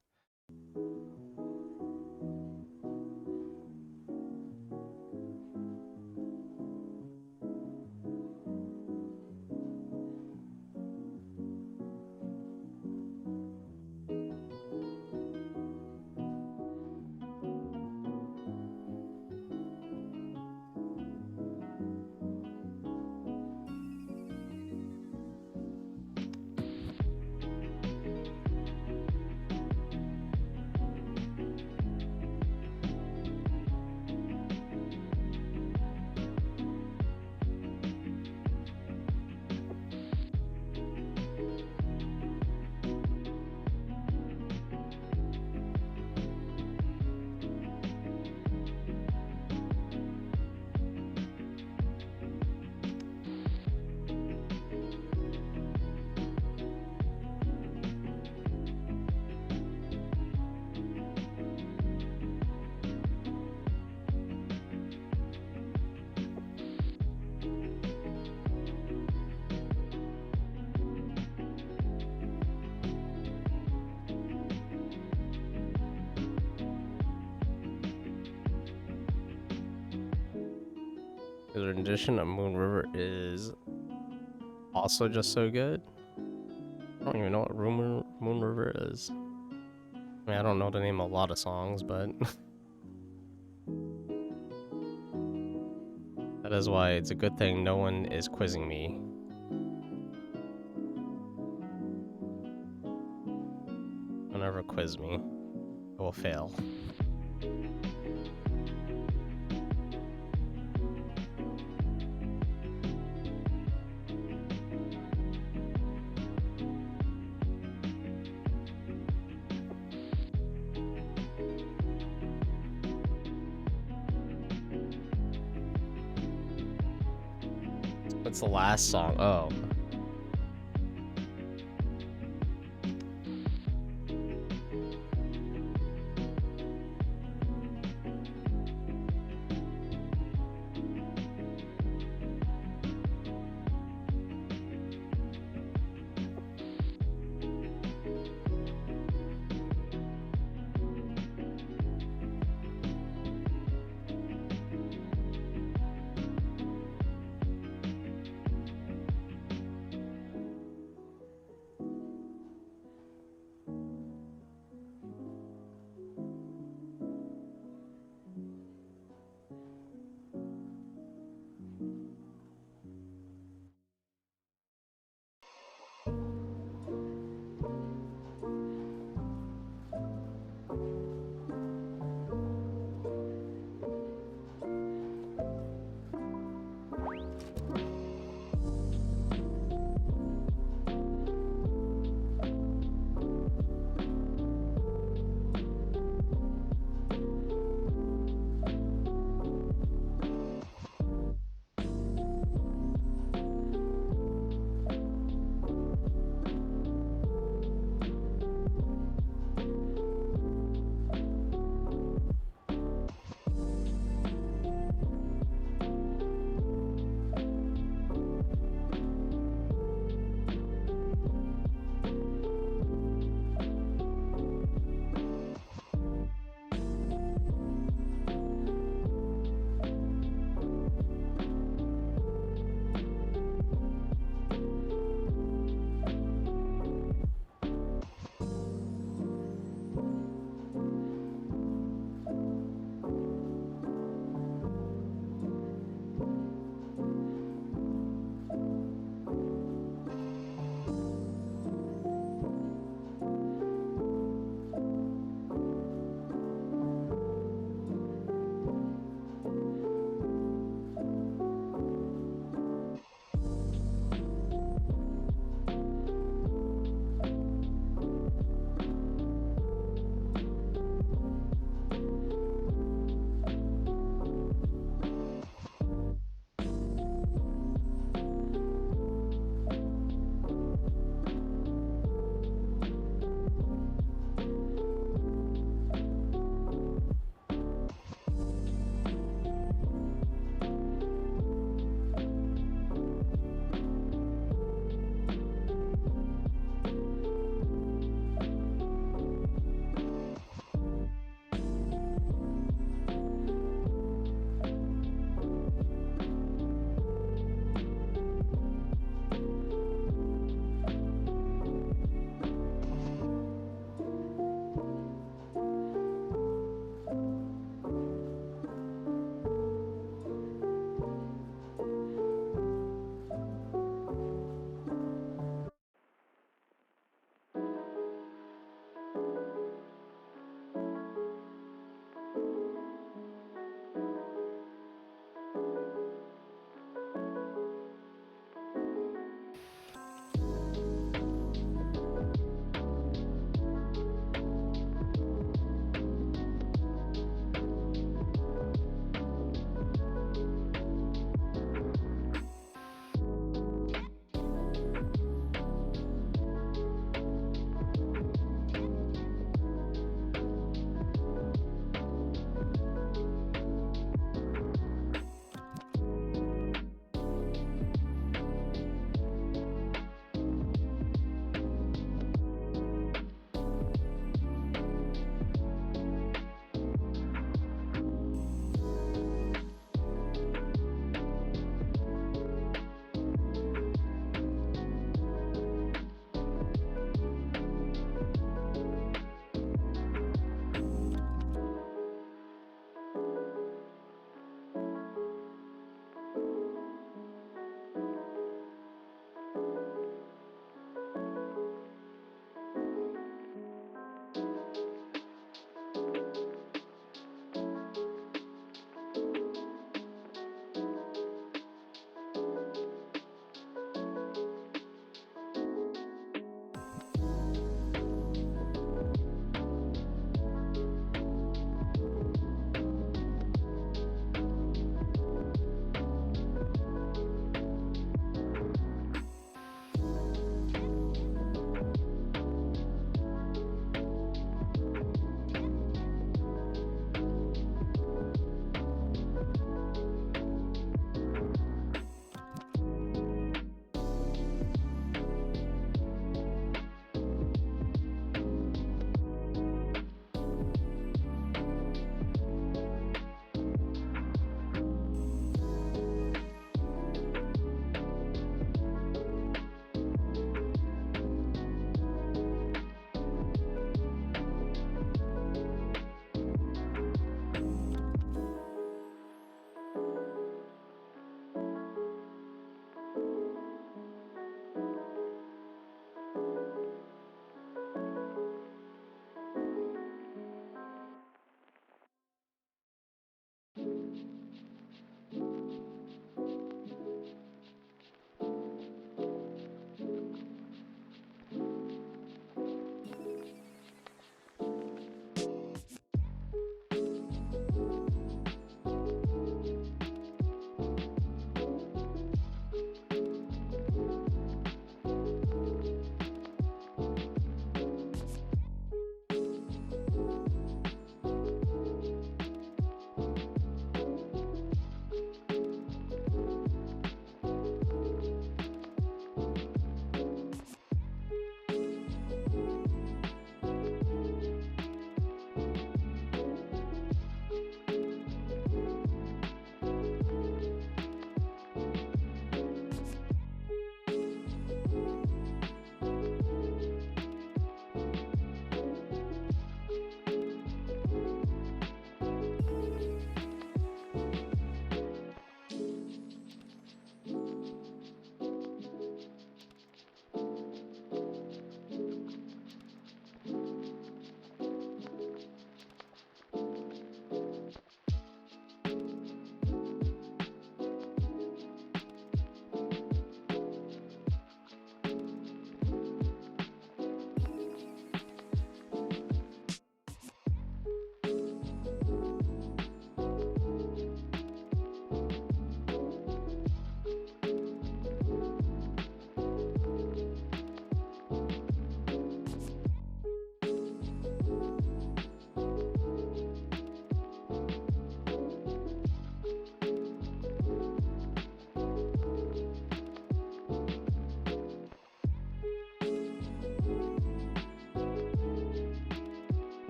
The rendition of Moon River is also just so good. I don't even know what Moon River is. I mean, I don't know the name of a lot of songs, but that is why it's a good thing no one is quizzing me. Don't ever quiz me. I will fail. What's the last song? Oh.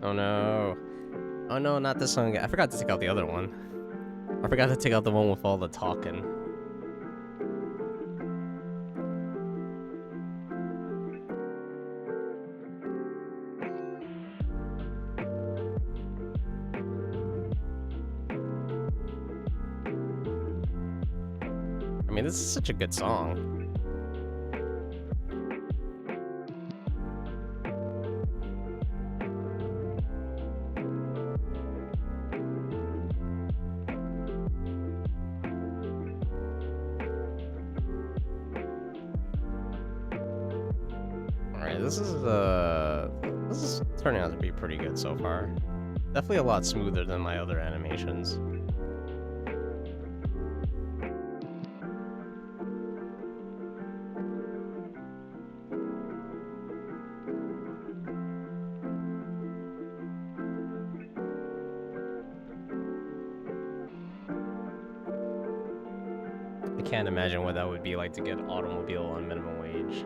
Oh no. Oh no, not this one. I forgot to take out the other one. I forgot to take out the one with all the talking. I mean, this is such a good song. This is turning out to be pretty good so far. Definitely a lot smoother than my other animations. I can't imagine what that would be like to get automobile on minimum wage.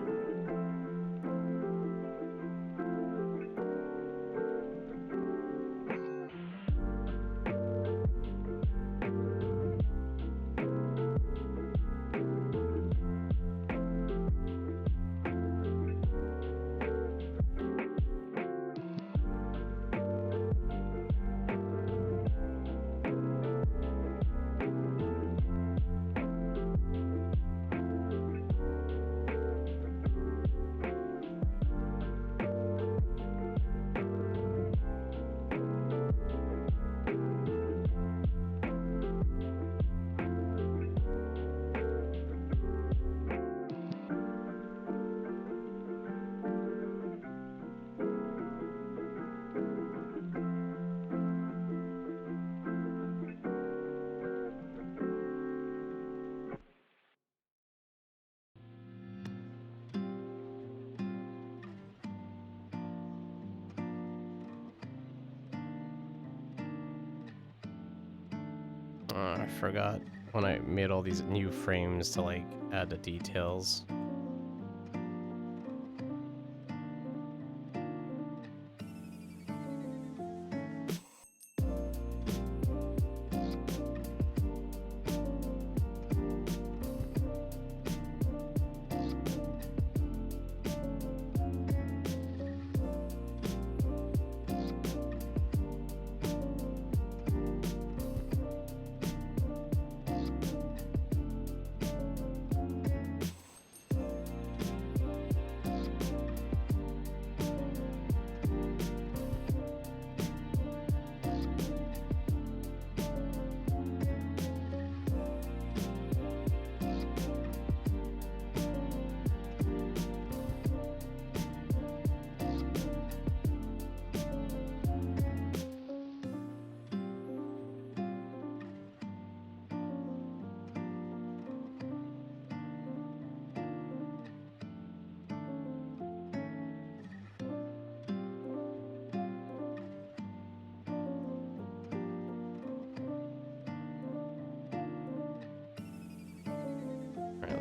I forgot when I made all these new frames to like add the details.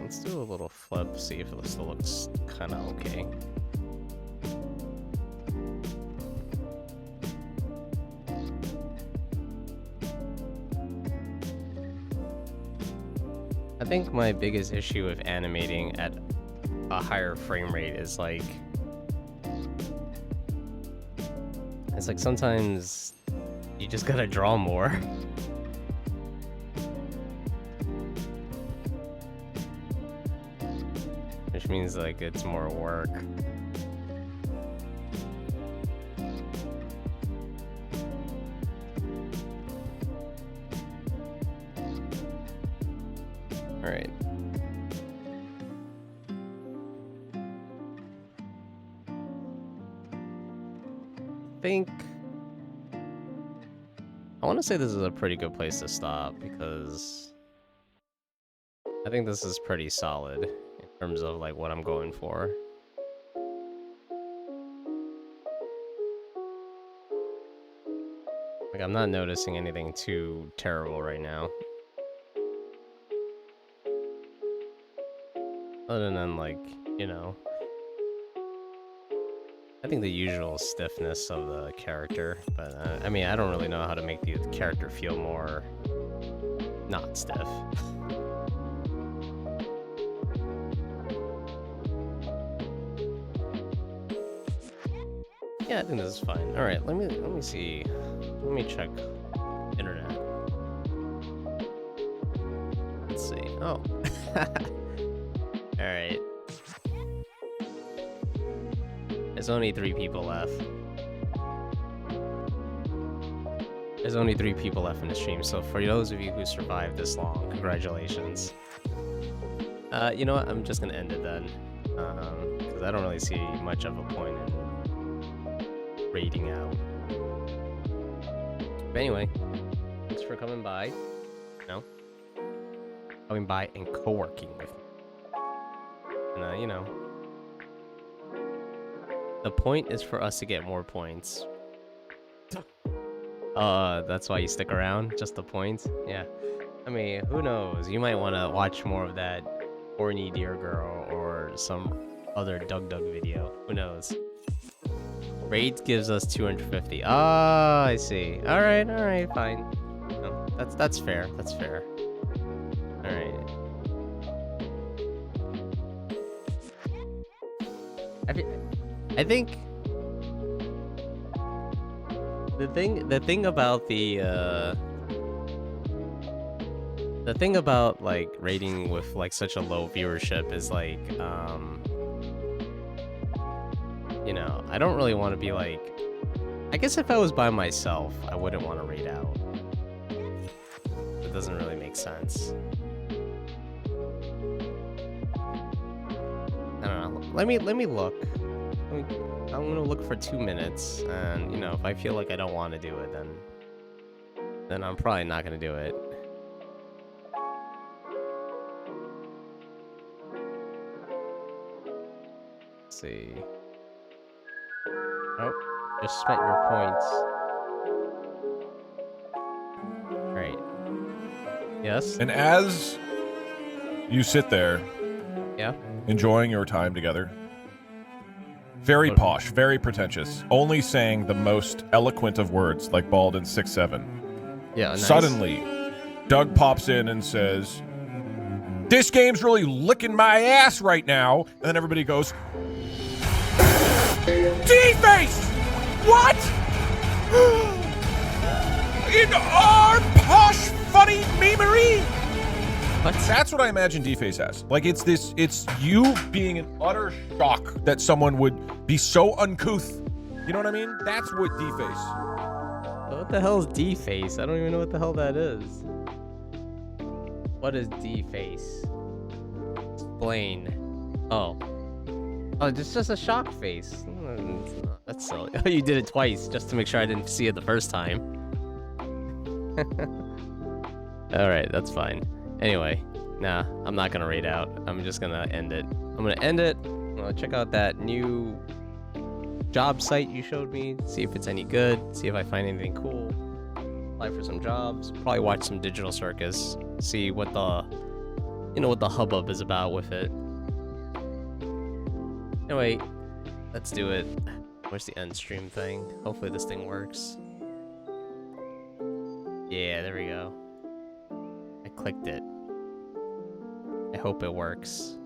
let's do a little flip, see if it still looks kind of okay. I think my biggest issue with animating at a higher frame rate is like, it's like sometimes you just gotta draw more. Which means like it's more work. All right. I want to say this is a pretty good place to stop because I think this is pretty solid in terms of like what I'm going for. Like I'm not noticing anything too terrible right now. Other than like, you know, I think the usual stiffness of the character, but I mean, I don't really know how to make the character feel more not stiff. Yeah, I think this is fine. All right, let me see. Let me check internet. Let's see. Oh. All right. There's only 3 people left. There's only 3 people left in the stream, so for those of you who survived this long, congratulations. You know what? I'm just gonna end it then, because I don't really see much of a point in raiding out. But anyway, thanks for coming by. Coming by and co-working with me. And you know. The point is for us to get more points. That's why you stick around? Just the points? Yeah. I mean, who knows? You might want to watch more of that horny deer girl or some other Doug video. Who knows? Raids gives us 250. Ah, I see. Alright, fine. No, that's fair. That's fair. Alright. I think the thing about like rating with like such a low viewership is like you know, I don't really want to be like, I guess if I was by myself I wouldn't want to rate out. It doesn't really make sense. I don't know. Let me look. I'm gonna look for 2 minutes, and you know, if I feel like I don't want to do it, then I'm probably not gonna do it. Let's see. Oh, just spent your points. Right. Yes. And as you sit there, Yeah. enjoying your time together. Very posh, very pretentious, only saying the most eloquent of words, like Bald and 6'7". Yeah, nice. Suddenly, Doug pops in and says, "This game's really licking my ass right now." And then everybody goes, "D-Face! What? In our posh, funny memery?" What? That's what I imagine D-Face as. Like, it's you being in utter shock that someone would be so uncouth. You know what I mean? That's what D-Face. What the hell is D-Face? I don't even know what the hell that is. What is D-Face? Explain. Oh, it's just a shock face. That's silly. Oh, you did it twice just to make sure I didn't see it the first time. Alright, that's fine. Anyway, nah, I'm not gonna raid out. I'm just gonna end it. I'm gonna end it. I'm gonna check out that new job site you showed me, see if it's any good, see if I find anything cool, apply for some jobs, probably watch some Digital Circus, see what the you know what the hubbub is about with it. Anyway, let's do it. Where's the end stream thing? Hopefully this thing works. Yeah, there we go. I clicked it. I hope it works.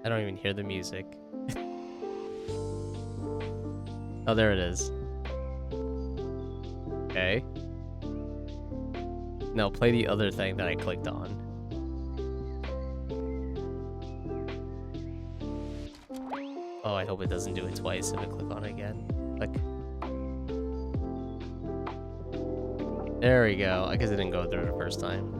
I don't even hear the music. Oh, there it is. Okay. No, play the other thing that I clicked on. Oh, I hope it doesn't do it twice if I click on it again. Click. There we go. I guess it didn't go through the first time.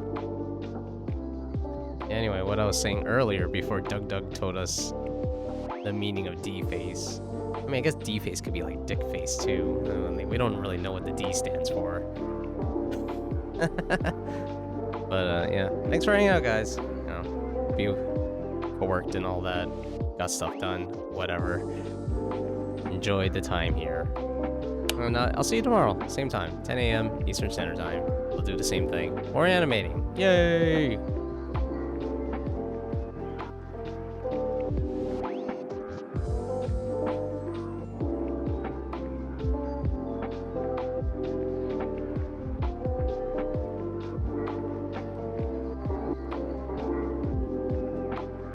Anyway, what I was saying earlier before Doug told us the meaning of D-face. I mean, I guess D-face could be like dick face too. I mean, we don't really know what the D stands for. But yeah, thanks for hanging out, guys. You know, hope you co-worked and all that, got stuff done, whatever. Enjoyed the time here. And I'll see you tomorrow, same time, 10 a.m. Eastern Standard Time. We'll do the same thing. More animating. Yay!